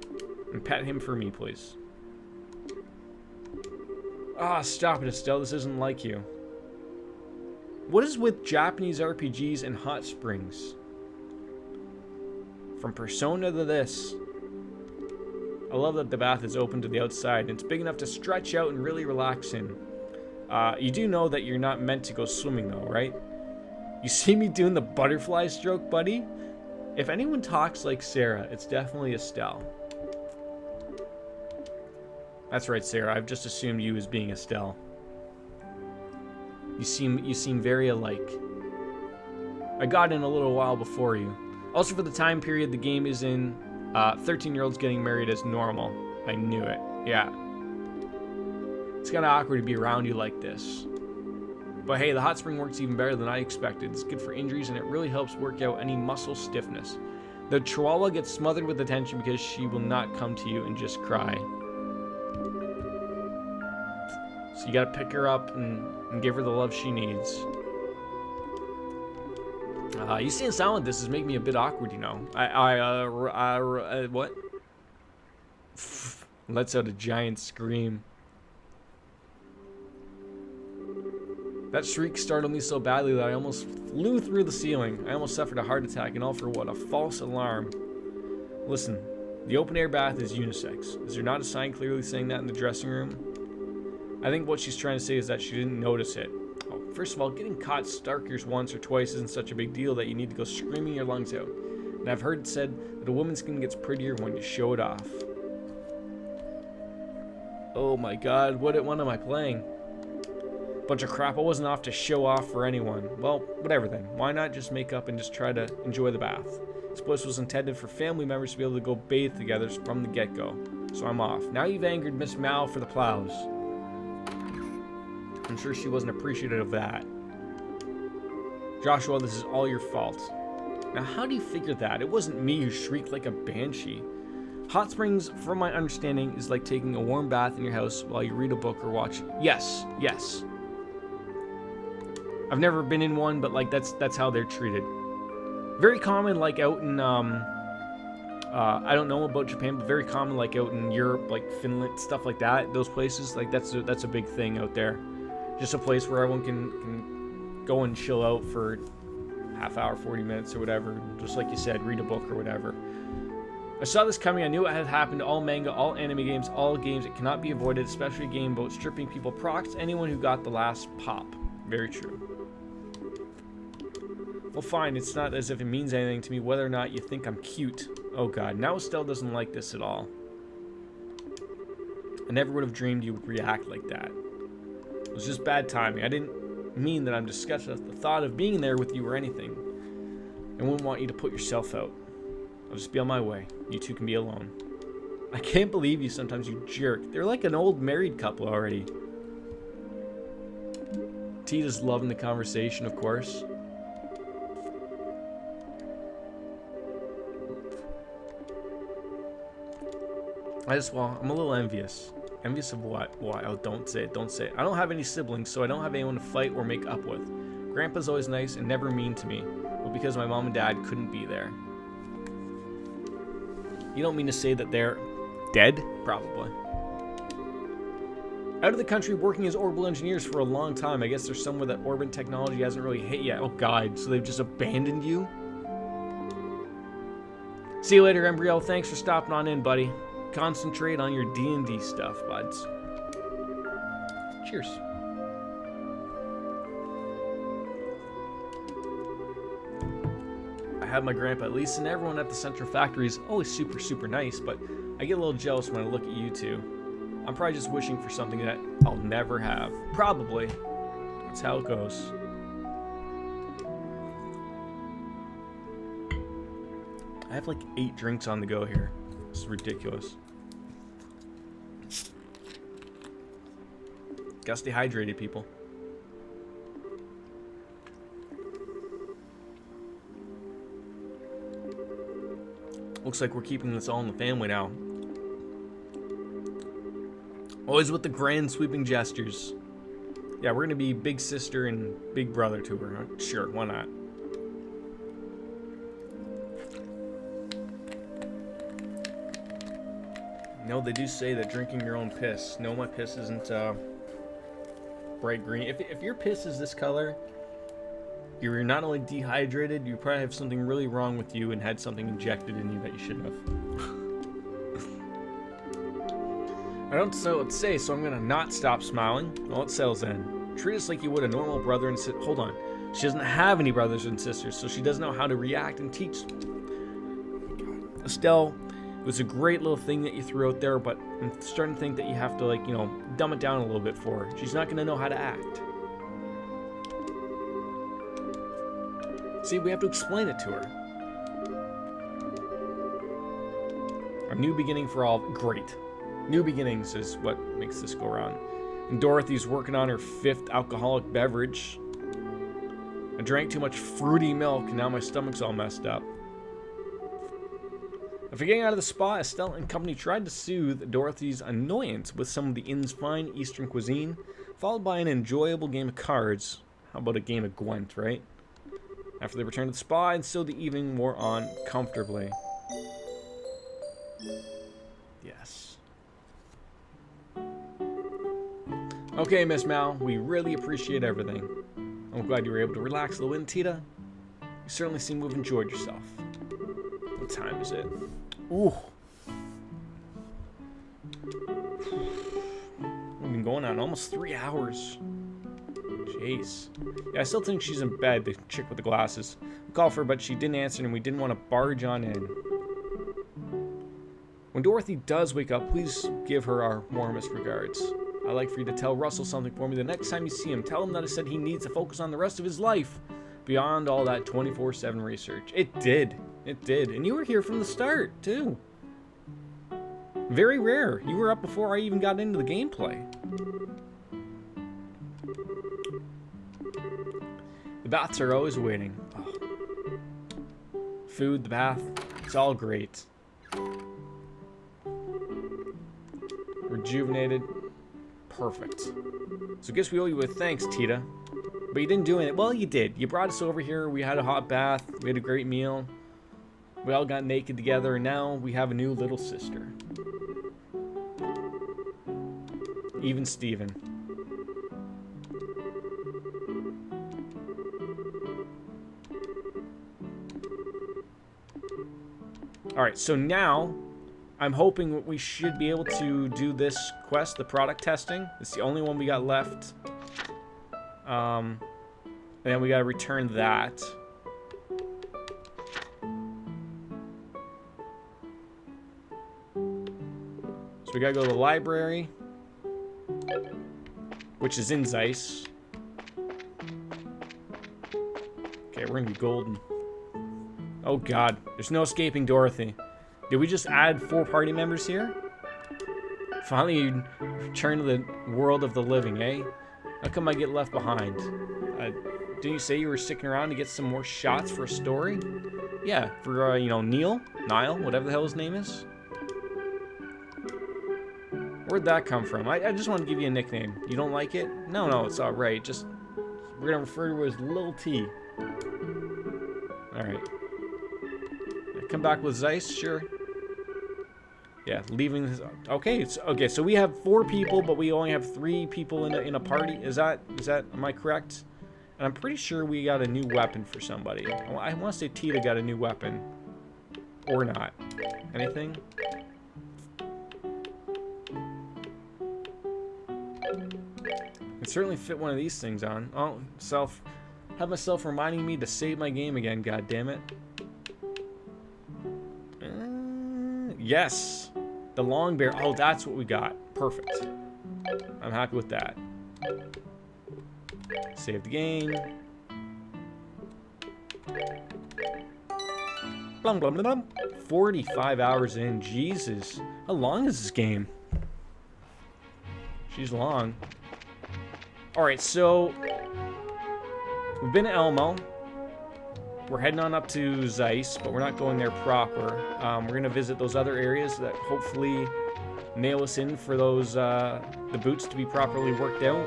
And pet him for me, please. Ah, stop it, Estelle. This isn't like you. What is with Japanese RPGs and hot springs? From Persona to this. I love that the bath is open to the outside and it's big enough to stretch out and really relax in. You do know that you're not meant to go swimming though, right? You see me doing the butterfly stroke, buddy? If anyone talks like Sarah, it's definitely Estelle. That's right, Sarah. I've just assumed you as being Estelle. You seem very alike. I got in a little while before you. Also, for the time period the game is in, 13-year-olds getting married is normal. I knew it. Yeah. It's kind of awkward to be around you like this. But hey, the hot spring works even better than I expected. It's good for injuries and it really helps work out any muscle stiffness. The chihuahua gets smothered with attention because she will not come to you and just cry. So you gotta pick her up and give her the love she needs. You staying silent, this is making me a bit awkward, you know. What? Lets out a giant scream. That shriek startled me so badly that I almost flew through the ceiling. I almost suffered a heart attack, and all for what? A false alarm. Listen, the open-air bath is unisex. Is there not a sign clearly saying that in the dressing room? I think what she's trying to say is that she didn't notice it. Oh, first of all, getting caught starkers once or twice isn't such a big deal that you need to go screaming your lungs out. And I've heard it said that a woman's skin gets prettier when you show it off. Oh my god, what am I playing? Bunch of crap. I wasn't off to show off for anyone. Well, whatever then. Why not just make up and just try to enjoy the bath? This place was intended for family members to be able to go bathe together from the get-go. So I'm off. Now you've angered Miss Mal for the plows. I'm sure she wasn't appreciative of that. Joshua, this is all your fault. Now how do you figure that? It wasn't me who shrieked like a banshee. Hot springs, from my understanding, is like taking a warm bath in your house while you read a book or watch. Yes. I've never been in one, but like that's how they're treated. Very common, like out in I don't know about Japan, but very common, like out in Europe, like Finland, stuff like that. Those places, like that's a big thing out there. Just a place where everyone can go and chill out for half hour, 40 minutes, or whatever. Just like you said, read a book or whatever. I saw this coming. I knew it had happened to all manga, all anime games, all games. It cannot be avoided, especially a game about stripping people. Procs anyone who got the last pop. Very true. Well, fine. It's not as if it means anything to me whether or not you think I'm cute. Oh god, now Estelle doesn't like this at all. I never would have dreamed you would react like that. It was just bad timing. I didn't mean that I'm disgusted at the thought of being there with you or anything. I wouldn't want you to put yourself out. I'll just be on my way. You two can be alone. I can't believe you sometimes, you jerk. They're like an old married couple already. Tita's loving the conversation, of course. I'm a little envious. Envious of what? Why? Oh, don't say it, don't say it. I don't have any siblings, so I don't have anyone to fight or make up with. Grandpa's always nice and never mean to me, but because my mom and dad couldn't be there. You don't mean to say that they're dead? Probably. Out of the country working as orbital engineers for a long time. I guess there's somewhere that orbit technology hasn't really hit yet. Oh god, so they've just abandoned you? See you later, Embryo. Thanks for stopping on in, buddy. Concentrate on your D&D stuff, buds. Cheers. I have my grandpa, Lisa, and everyone at the Central Factory is always super, super nice, but I get a little jealous when I look at you two. I'm probably just wishing for something that I'll never have. Probably. That's how it goes. I have like 8 drinks on the go here. This is ridiculous. Gotta stay hydrated, people. Looks like we're keeping this all in the family now. Always with the grand sweeping gestures. Yeah, we're gonna be big sister and big brother to her. Huh? Sure, why not? No, they do say that drinking your own piss. No, my piss isn't bright green. If your piss is this color, you're not only dehydrated, you probably have something really wrong with you and had something injected in you that you shouldn't have. I don't know what to say, so I'm gonna not stop smiling while it settles in. Treat us like you would a normal brother and sister. Hold on. She doesn't have any brothers and sisters, so she doesn't know how to react and teach. Estelle, it was a great little thing that you threw out there, but I'm starting to think that you have to, like, you know, dumb it down a little bit for her. She's not gonna know how to act. See, we have to explain it to her. new beginning for all. Great. New beginnings is what makes this go around. And Dorothy's working on her 5th alcoholic beverage. I drank too much fruity milk and now my stomach's all messed up. After getting out of the spa, Estelle and company tried to soothe Dorothy's annoyance with some of the inn's fine Eastern cuisine, followed by an enjoyable game of cards. How about a game of Gwent, right? After they returned to the spa, and so the evening wore on comfortably. Yes. Okay, Miss Mal, we really appreciate everything. I'm glad you were able to relax a little bit, Tita. You certainly seem to have enjoyed yourself. What time is it? Ooh. We've been going on almost 3 hours. Jeez. Yeah, I still think she's in bed, the chick with the glasses. We called for her, but she didn't answer, and we didn't want to barge on in. When Dorothy does wake up, please give her our warmest regards. I'd like for you to tell Russell something for me the next time you see him. Tell him that I said he needs to focus on the rest of his life beyond all that 24/7 research. It did. It did. And you were here from the start, too. Very rare. You were up before I even got into the gameplay. The baths are always waiting. Oh. Food, the bath, it's all great. Rejuvenated. Perfect. So I guess we owe you a thanks, Tita. But you didn't do it. Well, you did. You brought us over here. We had a hot bath. We had a great meal. We all got naked together, and now we have a new little sister. Even Steven. Alright, so now I'm hoping we should be able to do this quest, the product testing. It's the only one we got left. And then we gotta return that. So we gotta go to the library, which is in Zeiss. Okay, we're gonna be golden. Oh god, there's no escaping Dorothy. Did we just add 4 party members here? Finally, you return to the world of the living, eh? How come I get left behind? Didn't you say you were sticking around to get some more shots for a story? Yeah, for, you know, Nile, whatever the hell his name is. Where'd that come from? I just want to give you a nickname. You don't like it? No, it's alright. Just, we're gonna refer to her as Lil T. Alright. Come back with Zeiss? Sure. Yeah, leaving this. Okay, okay, so we have 4 people, but we only have 3 people in a party. Is that, am I correct? And I'm pretty sure we got a new weapon for somebody. I want to say Tita got a new weapon. Or not. Anything? Could certainly fit one of these things on. Oh, have myself reminding me to save my game again, god damn it. Yes! The long bear. Oh, that's what we got. Perfect. I'm happy with that. Save the game. Blum, blum, blum, blum. 45 hours in. Jesus. How long is this game? She's long. Alright, so we've been to Elmo. We're heading on up to Zeiss, but we're not going there proper. We're going to visit those other areas that hopefully nail us in for those, the boots to be properly worked out.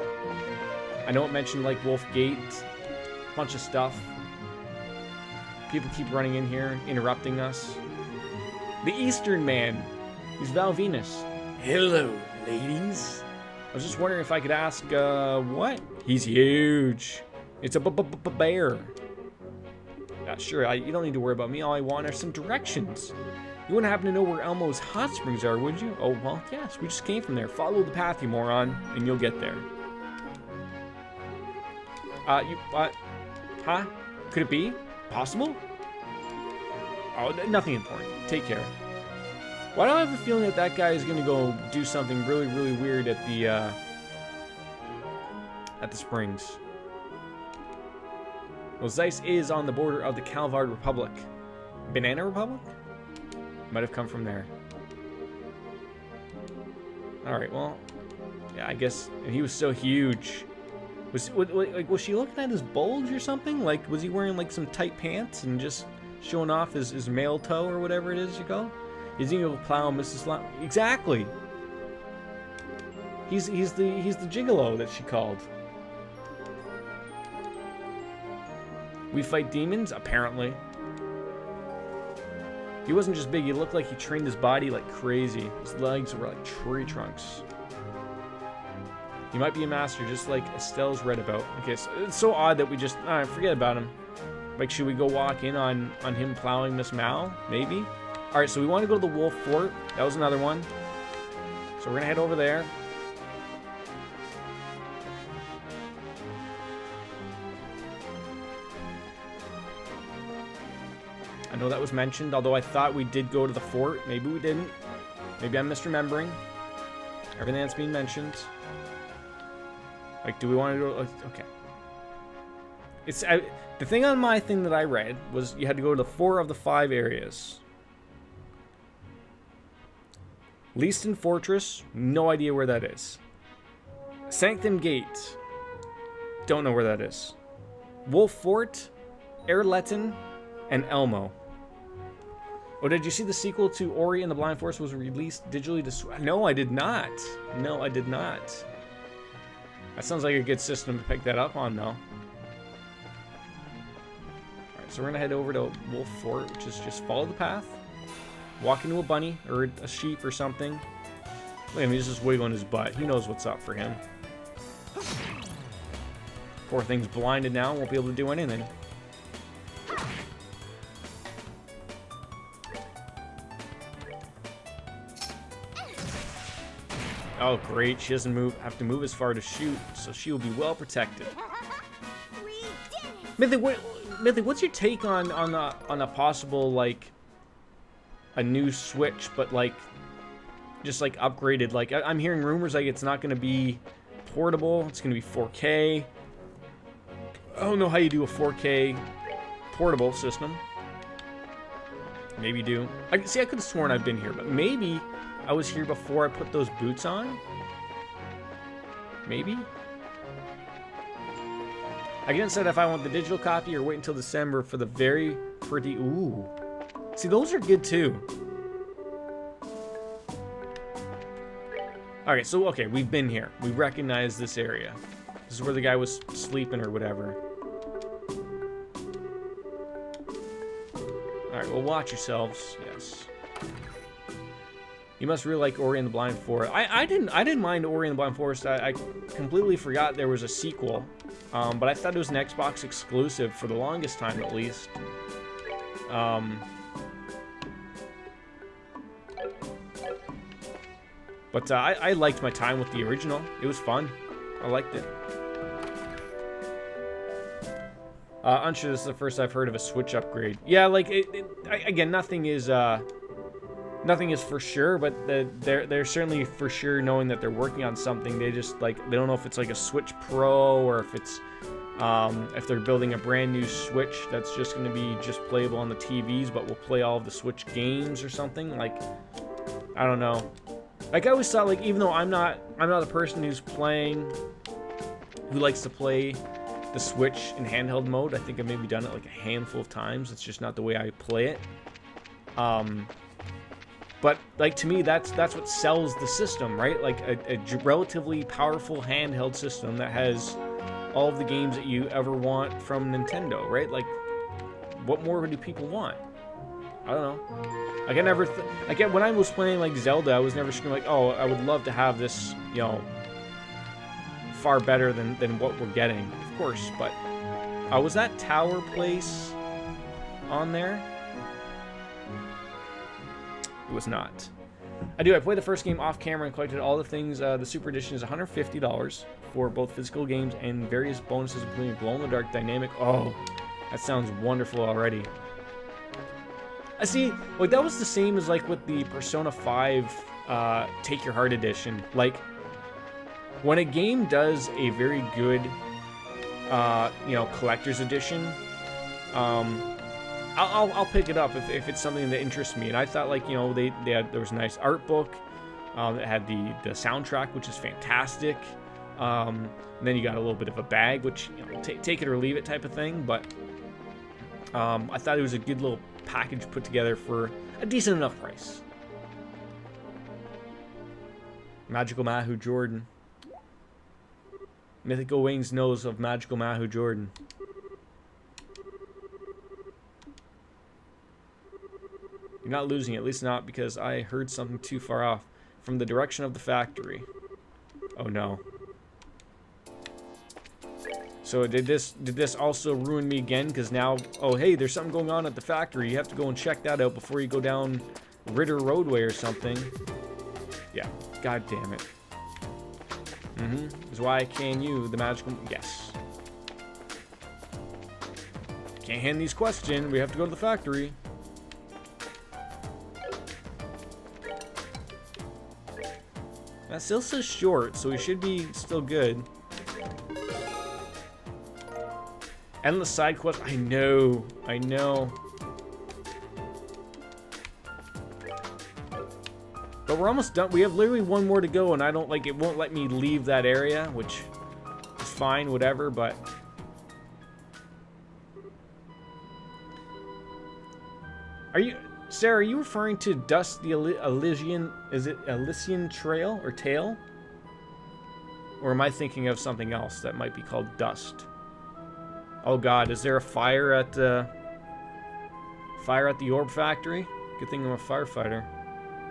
I know it mentioned, like, Wolf Gate, a bunch of stuff. People keep running in here, interrupting us. The Eastern Man. He's Val Venus. Hello, ladies. I was just wondering if I could ask, what? He's huge. It's a bear. Yeah, sure, you don't need to worry about me. All I want are some directions. You wouldn't happen to know where Elmo's hot springs are, would you? Oh, well, yes, we just came from there. Follow the path, you moron, and you'll get there. Huh? Could it be? Possible? Oh, nothing important. Take care. Why do I have a feeling that that guy is gonna go do something really, really weird at the springs? Well, Zeiss is on the border of the Calvard Republic. Banana Republic? Might have come from there. Alright, well, yeah, I guess, and he was so huge. Was she looking at his bulge or something? Like, was he wearing like some tight pants and just showing off his male toe or whatever it is you go? Is he gonna plow Mrs. Lam? Exactly. He's the gigolo that she called. We fight demons, apparently. He wasn't just big, he looked like he trained his body like crazy. His legs were like tree trunks. He might be a master, just like Estelle's read about. Okay, so it's so odd that we just... Alright, forget about him. Like, should we go walk in on him plowing Miss Mal? Maybe? Alright, so we want to go to the Wolf Fort. That was another one. So we're going to head over there. I know that was mentioned, although I thought we did go to the fort. Maybe we didn't. Maybe I'm misremembering everything that's being mentioned. Like, do we want to go? Okay. It's the thing on my thing that I read was you had to go to 4 of the 5 areas. Leaston Fortress, no idea where that is. Sanctum Gate, don't know where that is. Wolf Fort, Erletten, and Elmo. Oh, did you see the sequel to Ori and the Blind Forest was released digitally to... No, I did not. No, I did not. That sounds like a good system to pick that up on, though. Alright, so we're going to head over to Wolf Fort, which is just follow the path. Walk into a bunny, or a sheep or something. Look at him, he's just wiggling his butt. He knows what's up for him. Poor thing's blinded now, won't be able to do anything. Oh, great. She doesn't have to move as far to shoot, so she will be well protected. Mythic, what's your take on a possible, like, a new Switch, but, like, just, like, upgraded? Like, I'm hearing rumors, like, it's not going to be portable. It's going to be 4K. I don't know how you do a 4K portable system. Maybe you do. I could have sworn I've been here, but maybe... I was here before I put those boots on? Maybe? I can decide if I want the digital copy or wait until December for the very pretty... Ooh. See, those are good too. Alright, so, okay, we've been here. We recognize this area. This is where the guy was sleeping or whatever. Alright, well, watch yourselves. Yes. You must really like Ori and the Blind Forest. I didn't mind Ori and the Blind Forest. I completely forgot there was a sequel. But I thought it was an Xbox exclusive for the longest time, at least. But I liked my time with the original. It was fun. I liked it. Unsure, this is the first I've heard of a Switch upgrade. Yeah, like, again, nothing is for sure, but they're certainly for sure knowing that they're working on something. They just, like, they don't know if it's like a Switch Pro or if it's if they're building a brand new Switch that's just going to be just playable on the TVs, but will play all of the Switch games or something. Like, I don't know. Like, I always thought, like, even though I'm not a person who likes to play the Switch in handheld mode. I think I've maybe done it like a handful of times. It's just not the way I play it. But, like, to me, that's what sells the system, right? Like, a relatively powerful handheld system that has all of the games that you ever want from Nintendo, right? Like, what more do people want? I don't know. Like, I never... when I was playing, like, Zelda, I was never screaming, like, oh, I would love to have this, you know, far better than what we're getting. Of course, but... was that Tower Place on there? It was not. I played the first game off camera and collected all the things. The Super Edition is $150 for both physical games and various bonuses, including glow-in-the-dark dynamic. Oh, that sounds wonderful already. I see, like, that was the same as, like, with the Persona 5 Take Your Heart Edition. Like, when a game does a very good, you know, collector's edition, I'll pick it up if it's something that interests me. And I thought, like, you know, there was a nice art book. It had the soundtrack, which is fantastic. And then you got a little bit of a bag, which, you know, take it or leave it type of thing. But I thought it was a good little package put together for a decent enough price. Magical Mahu Jordan. Mythical Wings knows of Magical Mahu Jordan. You're not losing, at least not because I heard something too far off from the direction of the factory. Oh no. So did this also ruin me again? Because now, oh hey, there's something going on at the factory. You have to go and check that out before you go down Ritter Roadway or something. Yeah, god damn it. Is why I can you the magical. Yes. Can't hand these quests in. We have to go to the factory. That still says short, so we should be still good. Endless side quest. I know. I know. But we're almost done. We have literally one more to go, and I don't like it. Won't let me leave that area, which is fine, whatever. But are you, Sarah? Are you referring to Dust the Elysian? Is it Elysian Trail or Tail? Or am I thinking of something else that might be called Dust? Oh God, is there a fire at the Orb Factory? Good thing I'm a firefighter.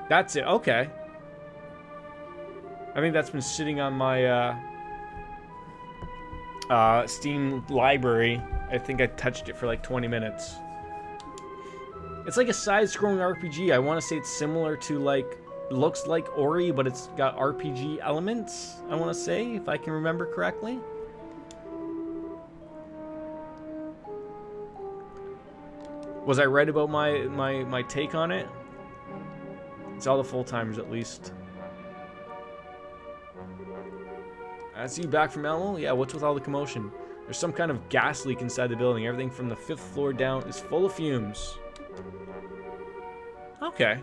That's it. Okay. I think that's been sitting on my Steam library. I think I touched it for like 20 minutes. It's like a side-scrolling RPG. I want to say it's similar to like, looks like Ori, but it's got RPG elements. I want to say, if I can remember correctly. Was I right about my take on it? It's all the full-timers, at least. I see you back from Elmo? Yeah, what's with all the commotion? There's some kind of gas leak inside the building. Everything from the 5th floor down is full of fumes. Okay.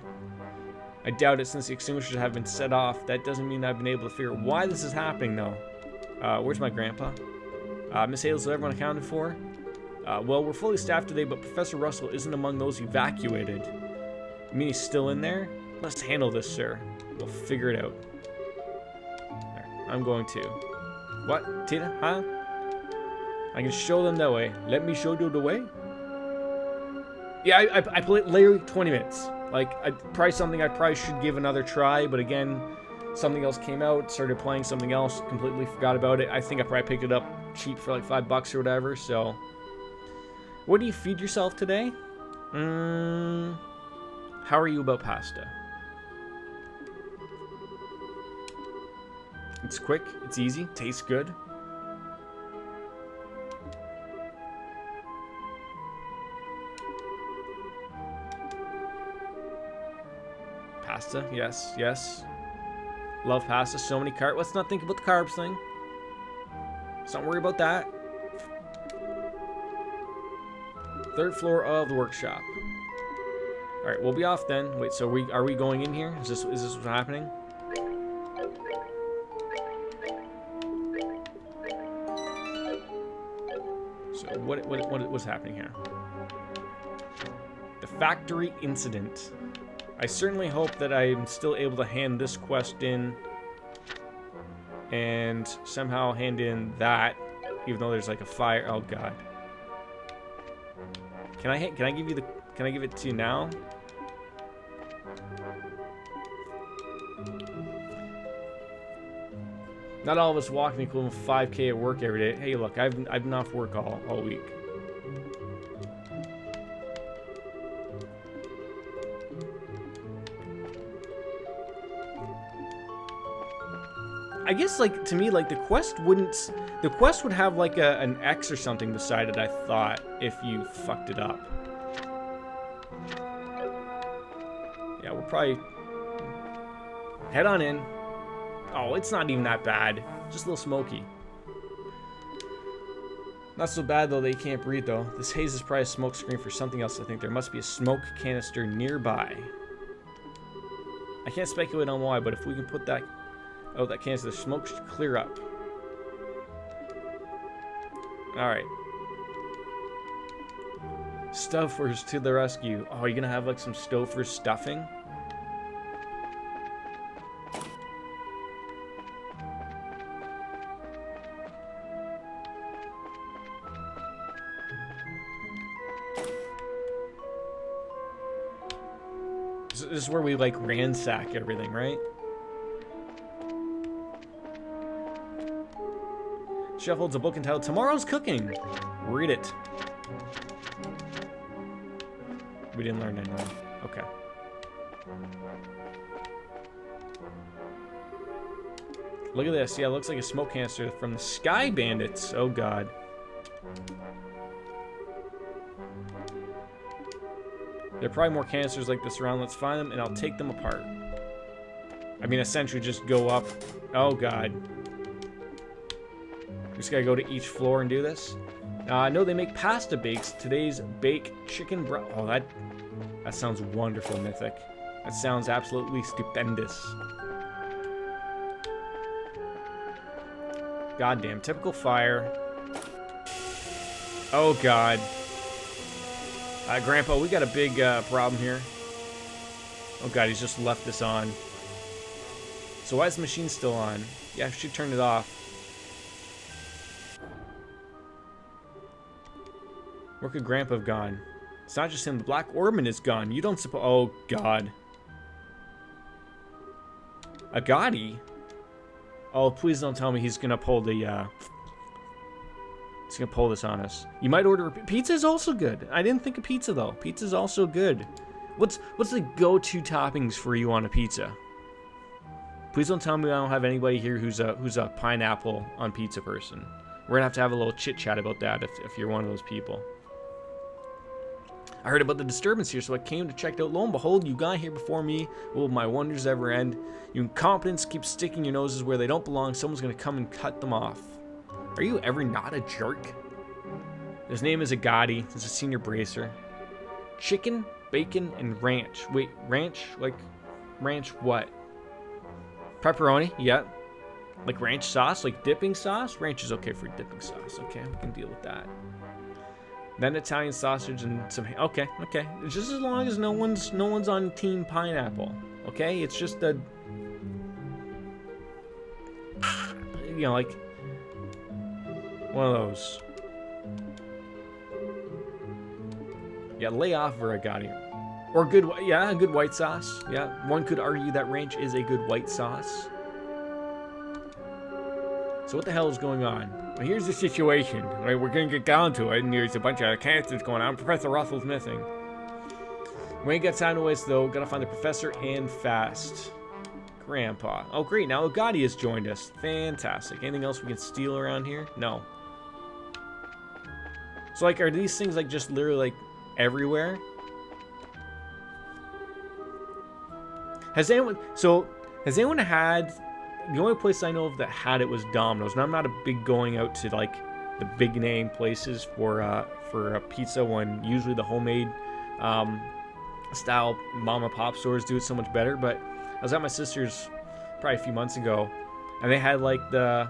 I doubt it since the extinguishers have been set off. That doesn't mean I've been able to figure out why this is happening, though. Where's my grandpa? Miss Hales, is everyone accounted for? Well, we're fully staffed today, but Professor Russell isn't among those evacuated. You mean he's still in there? Let's handle this, sir. We'll figure it out. Right, I'm going to. What? Tina? Huh? I can show them the way. Let me show you the way? Yeah, I played literally 20 minutes. Like, probably something I probably should give another try, but again, something else came out, started playing something else, completely forgot about it. I think I probably picked it up cheap for like $5 or whatever, so. What do you feed yourself today? How are you about pasta? It's quick, it's easy, tastes good. Pasta, yes, yes. Love pasta, so many carbs. Let's not think about the carbs thing. Let's not worry about that. 3rd floor of the workshop. All right, we'll be off then. Wait, so are we going in here? Is this what's happening? So what's happening here? The factory incident. I certainly hope that I'm still able to hand this quest in and somehow hand in that, even though there's like a fire. Oh God. Can I give you the? Can I give it to you now? Not all of us walk the equivalent of 5K at work every day. Hey, look, I've been off work all week. I guess, like, to me, like, the quest would have, like, an X or something beside it, I thought, if you fucked it up. Yeah, we'll probably head on in. Oh, it's not even that bad. Just a little smoky. Not so bad, though, that you can't breathe, though. This haze is probably a smoke screen for something else, I think. There must be a smoke canister nearby. I can't speculate on why, but if we can put that... Oh, that cancer. The smoke should clear up. Alright. Stuffers to the rescue. Oh, you're gonna have like some Stouffer stuffing? This is where we like ransack everything, right? Chef holds a book entitled Tomorrow's Cooking. Read it. We didn't learn anything. Okay. Look at this. Yeah, it looks like a smoke canister from the Sky Bandits. Oh, God. There are probably more canisters like this around. Let's find them, and I'll take them apart. I mean, essentially just go up. Oh, God. We just gotta go to each floor and do this. No, they make pasta bakes. Today's bake chicken broth. Oh, that sounds wonderful, Mythic. That sounds absolutely stupendous. Goddamn, typical fire. Oh, God. Grandpa, we got a big problem here. Oh, God, he's just left this on. So why is the machine still on? Yeah, I should turn it off. Where could Grandpa have gone? It's not just him. The Black Orban is gone. You don't suppose... Oh, God. A Gotti? Oh, please don't tell me he's going to pull the... He's going to pull this on us. You might order... Pizza is also good. I didn't think of pizza, though. Pizza's also good. What's the go-to toppings for you on a pizza? Please don't tell me I don't have anybody here who's a pineapple on pizza person. We're going to have a little chit-chat about that if you're one of those people. I heard about the disturbance here, so I came to check it out. Lo and behold, you got here before me. Will my wonders ever end? You incompetents keep sticking your noses where they don't belong. Someone's going to come and cut them off. Are you ever not a jerk? His name is Agati. He's a senior bracer. Chicken, bacon, and ranch. Wait, ranch? Like, ranch what? Pepperoni? Yeah. Like ranch sauce? Like dipping sauce? Ranch is okay for dipping sauce. Okay, we can deal with that. Then Italian sausage and some... Okay. It's just as long as no one's on Team Pineapple. Okay? It's just a... You know, like... One of those. Yeah, lay off Verigati. Or good... Yeah, a good white sauce. Yeah, one could argue that ranch is a good white sauce. So what the hell is going on? Well, here's the situation. Right, we're gonna get down to it, and there's a bunch of cancers going on. Professor Russell's missing. We ain't got time to waste, though. Gotta find the professor and fast. Grandpa. Oh, great. Now Agati has joined us. Fantastic. Anything else we can steal around here? No. So, like, are these things, like, just literally, like, everywhere? Has anyone had... The only place I know of that had it was Domino's, and I'm not a big going out to like the big name places for a pizza when usually the homemade style mom and pop stores do it so much better. But I was at my sister's probably a few months ago, and they had like the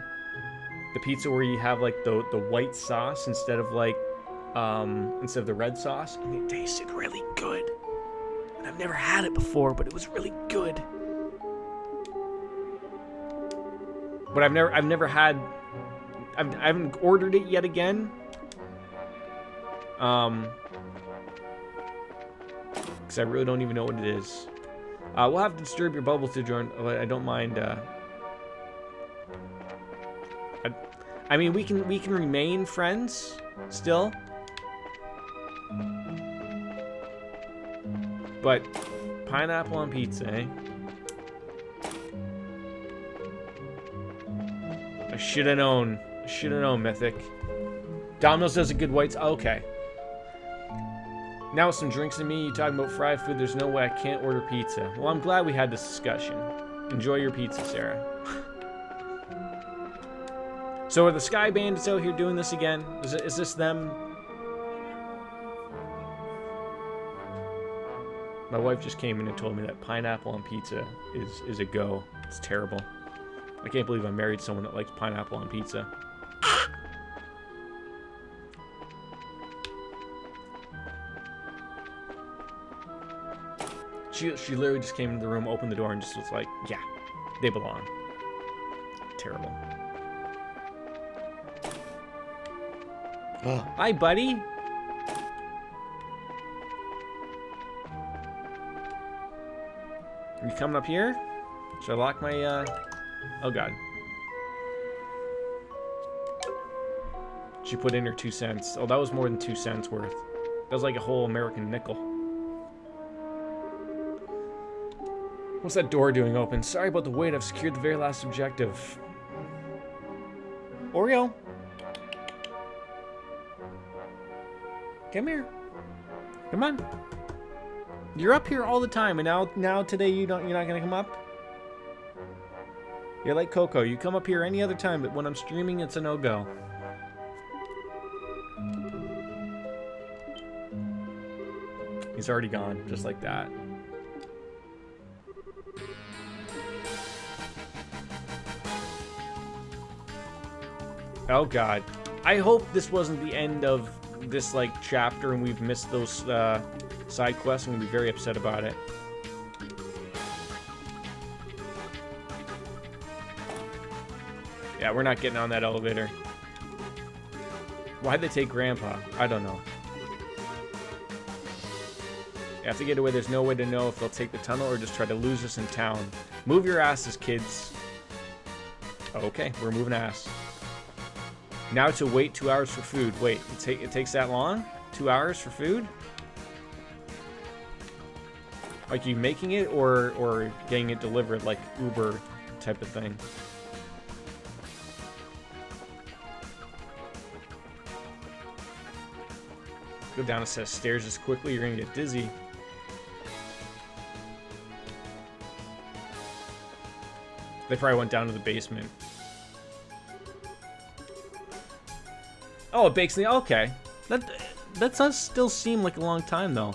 pizza where you have like the white sauce instead of the red sauce, and it tasted really good. And I've never had it before, but it was really good. But I haven't ordered it yet again. Because I really don't even know what it is. We'll have to disturb your bubble to join. I don't mind. I mean, we can remain friends still. But pineapple on pizza, eh? I should have known. Mythic. Domino's does a good whites. Okay. Now with some drinks in me, you talking about fried food, there's no way I can't order pizza. Well, I'm glad we had this discussion. Enjoy your pizza, Sarah. So are the Sky Bandits out here doing this again? Is this them? My wife just came in and told me that pineapple on pizza is a go. It's terrible. I can't believe I married someone that likes pineapple on pizza. She literally just came into the room, opened the door, and just was like, yeah, they belong. Terrible. Oh. Hi, buddy. Are you coming up here? Should I lock my, oh god. She put in her 2 cents. Oh, that was more than 2 cents worth. That was like a whole American nickel. What's that door doing open? Sorry about the wait. I've secured the very last objective. Oreo. Come here. Come on. You're up here all the time, and now today you're not gonna come up? You're like Coco. You come up here any other time, but when I'm streaming, it's a no-go. He's already gone, just like that. Oh god. I hope this wasn't the end of this like chapter and we've missed those side quests. I'm gonna be very upset about it. Yeah, we're not getting on that elevator. Why'd they take Grandpa? I don't know. You have to get away. There's no way to know if they'll take the tunnel or just try to lose us in town. Move your asses, kids. Okay, we're moving ass. Now to wait 2 hours for food. Wait, it takes that long? 2 hours for food? Like you making it or getting it delivered like Uber type of thing? Go down a set of stairs as quickly, you're gonna get dizzy. They probably went down to the basement. Oh, it bakes the... Okay. That does still seem like a long time, though.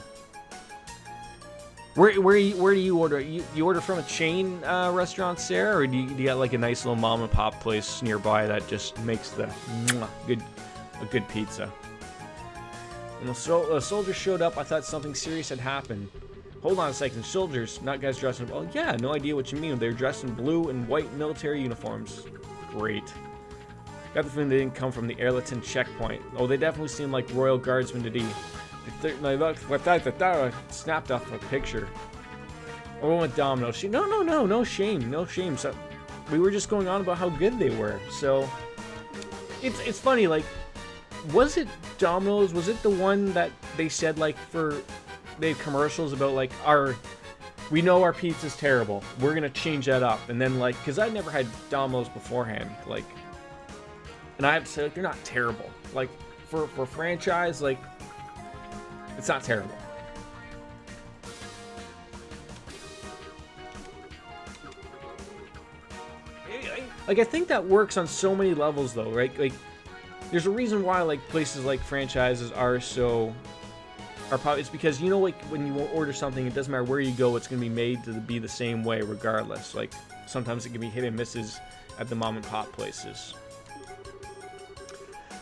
Where do you order? You order from a chain restaurant, Sarah? Or do you get like a nice little mom and pop place nearby that just makes the a good pizza? When the soldiers showed up, I thought something serious had happened. Hold on a second. Soldiers, not guys dressed in... Oh, yeah, no idea what you mean. They're dressed in blue and white military uniforms. Great. Got the feeling they didn't come from the Airleton checkpoint. Oh, they definitely seem like Royal Guardsmen to be. They looked like that snapped off a picture. Oh, with Domino. No shame. So we were just going on about how good they were. So it's funny, like, was it Domino's? Was it the one that they said like they had commercials about like we know our pizza's terrible. We're gonna change that up. And then like, cause I'd never had Domino's beforehand, like. And I have to say, like, they're not terrible. Like, for franchise, like, it's not terrible. Like, I think that works on so many levels, though, right? Like, there's a reason why, like, places like franchises are probably, it's because, you know, like, when you order something, it doesn't matter where you go, it's going to be made to be the same way regardless. Like, sometimes it can be hit and misses at the mom and pop places.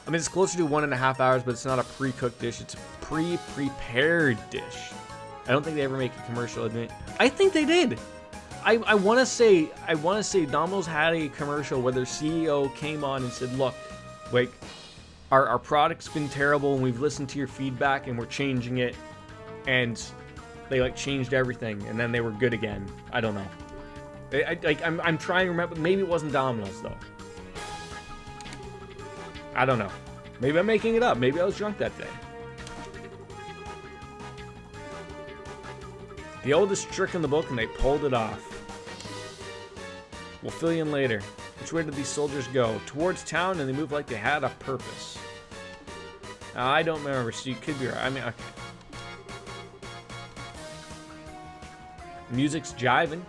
I mean, it's closer to 1.5 hours, but it's not a pre-cooked dish. It's a pre-prepared dish. I don't think they ever make a commercial. I think they did. I want to say Domino's had a commercial where their CEO came on and said, "Look, like, our product's been terrible, and we've listened to your feedback, and we're changing it." And they like changed everything, and then they were good again. I don't know. I'm trying to remember. Maybe it wasn't Domino's though. I don't know. Maybe I'm making it up. Maybe I was drunk that day. The oldest trick in the book, and they pulled it off. We'll fill you in later. Which way did these soldiers go? Towards town, and they moved like they had a purpose. I don't remember, so you could be right. I mean, okay. Music's jiving.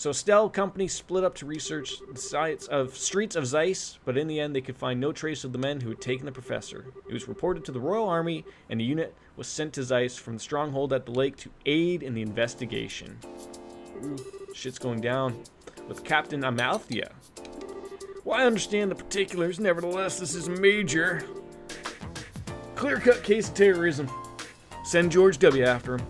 So Stell Company split up to research the sites of streets of Zeiss, but in the end they could find no trace of the men who had taken the professor. It was reported to the Royal Army, and a unit was sent to Zeiss from the stronghold at the lake to aid in the investigation. Ooh, shit's going down with Captain Amalthea. Well, I understand the particulars, nevertheless, this is major. Clear-cut case of terrorism. Send George W. after him.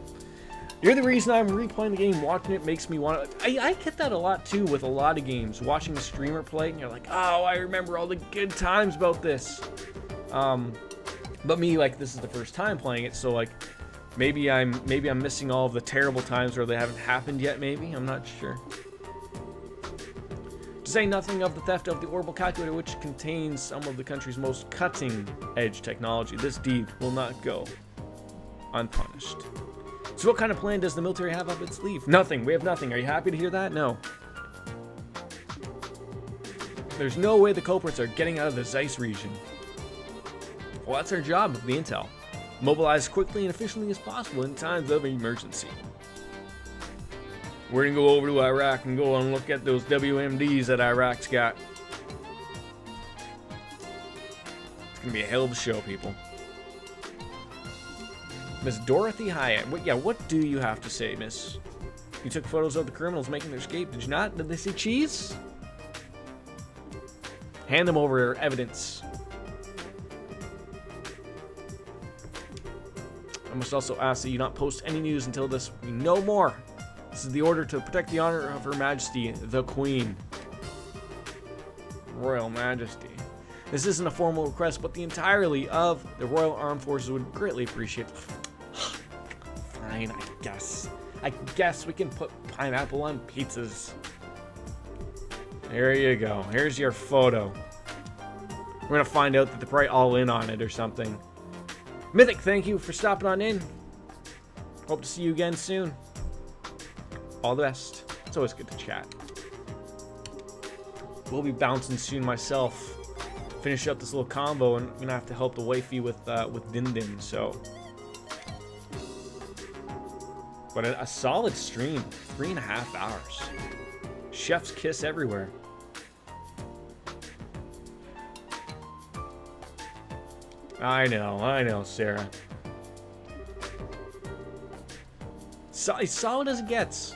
You're the reason I'm replaying the game. Watching it makes me want to... I get that a lot, too, with a lot of games. Watching a streamer play, and you're like, oh, I remember all the good times about this. But me, like, this is the first time playing it, so, like, maybe I'm missing all of the terrible times where they haven't happened yet, maybe? I'm not sure. To say nothing of the theft of the orbital calculator, which contains some of the country's most cutting-edge technology, this deed will not go unpunished. So what kind of plan does the military have up its sleeve? Nothing. We have nothing. Are you happy to hear that? No. There's no way the culprits are getting out of the Zeiss region. Well, that's our job of the intel. Mobilize quickly and efficiently as possible in times of emergency. We're going to go over to Iraq and go and look at those WMDs that Iraq's got. It's going to be a hell of a show, people. Miss Dorothy Hyatt. What do you have to say, miss? You took photos of the criminals making their escape, did you not? Did they see cheese? Hand them over evidence. I must also ask that you not post any news until this we know more. This is the order to protect the honor of Her Majesty, the Queen. Royal Majesty. This isn't a formal request, but the entirety of the Royal Armed Forces would greatly appreciate it. Fine, I guess we can put pineapple on pizzas. There you go. Here's your photo. We're gonna find out that they're probably all in on it or something. Mythic, thank you for stopping on in. Hope to see you again soon. All the best. It's always good to chat. We'll be bouncing soon myself. Finish up this little combo, and I'm gonna have to help the wifey with Din Din. So, but a solid stream, 3.5 hours. Chef's kiss everywhere. I know, Sarah. As solid as it gets.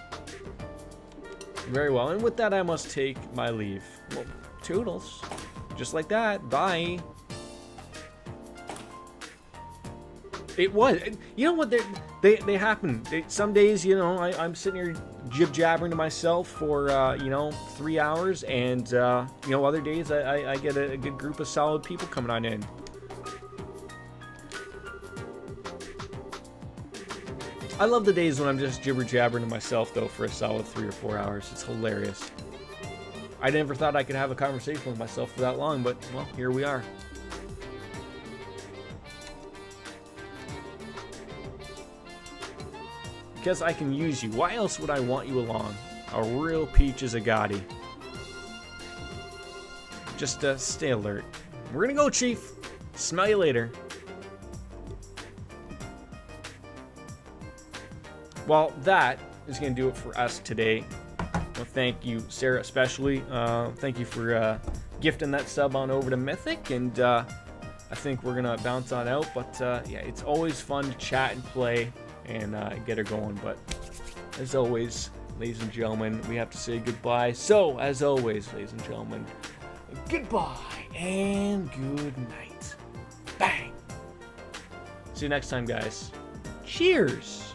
Very well, and with that, I must take my leave. Well, toodles. Just like that. Bye. It was. You know what? They happen. Some days, you know, I'm sitting here jib-jabbering to myself for, 3 hours. And, other days I get a good group of solid people coming on in. I love the days when I'm just jibber-jabbering to myself, though, for a solid 3 or 4 hours. It's hilarious. I never thought I could have a conversation with myself for that long, but, well, here we are. Because I can use you. Why else would I want you along? A real peach is a Gotti. Just stay alert. We're gonna go, Chief. Smell you later. Well, that is going to do it for us today. Well, thank you, Sarah, especially. Thank you for gifting that sub on over to Mythic, and I think we're going to bounce on out. But, yeah, it's always fun to chat and play and get her going. But, as always, ladies and gentlemen, we have to say goodbye. So, as always, ladies and gentlemen, goodbye and good night. Bang! See you next time, guys. Cheers!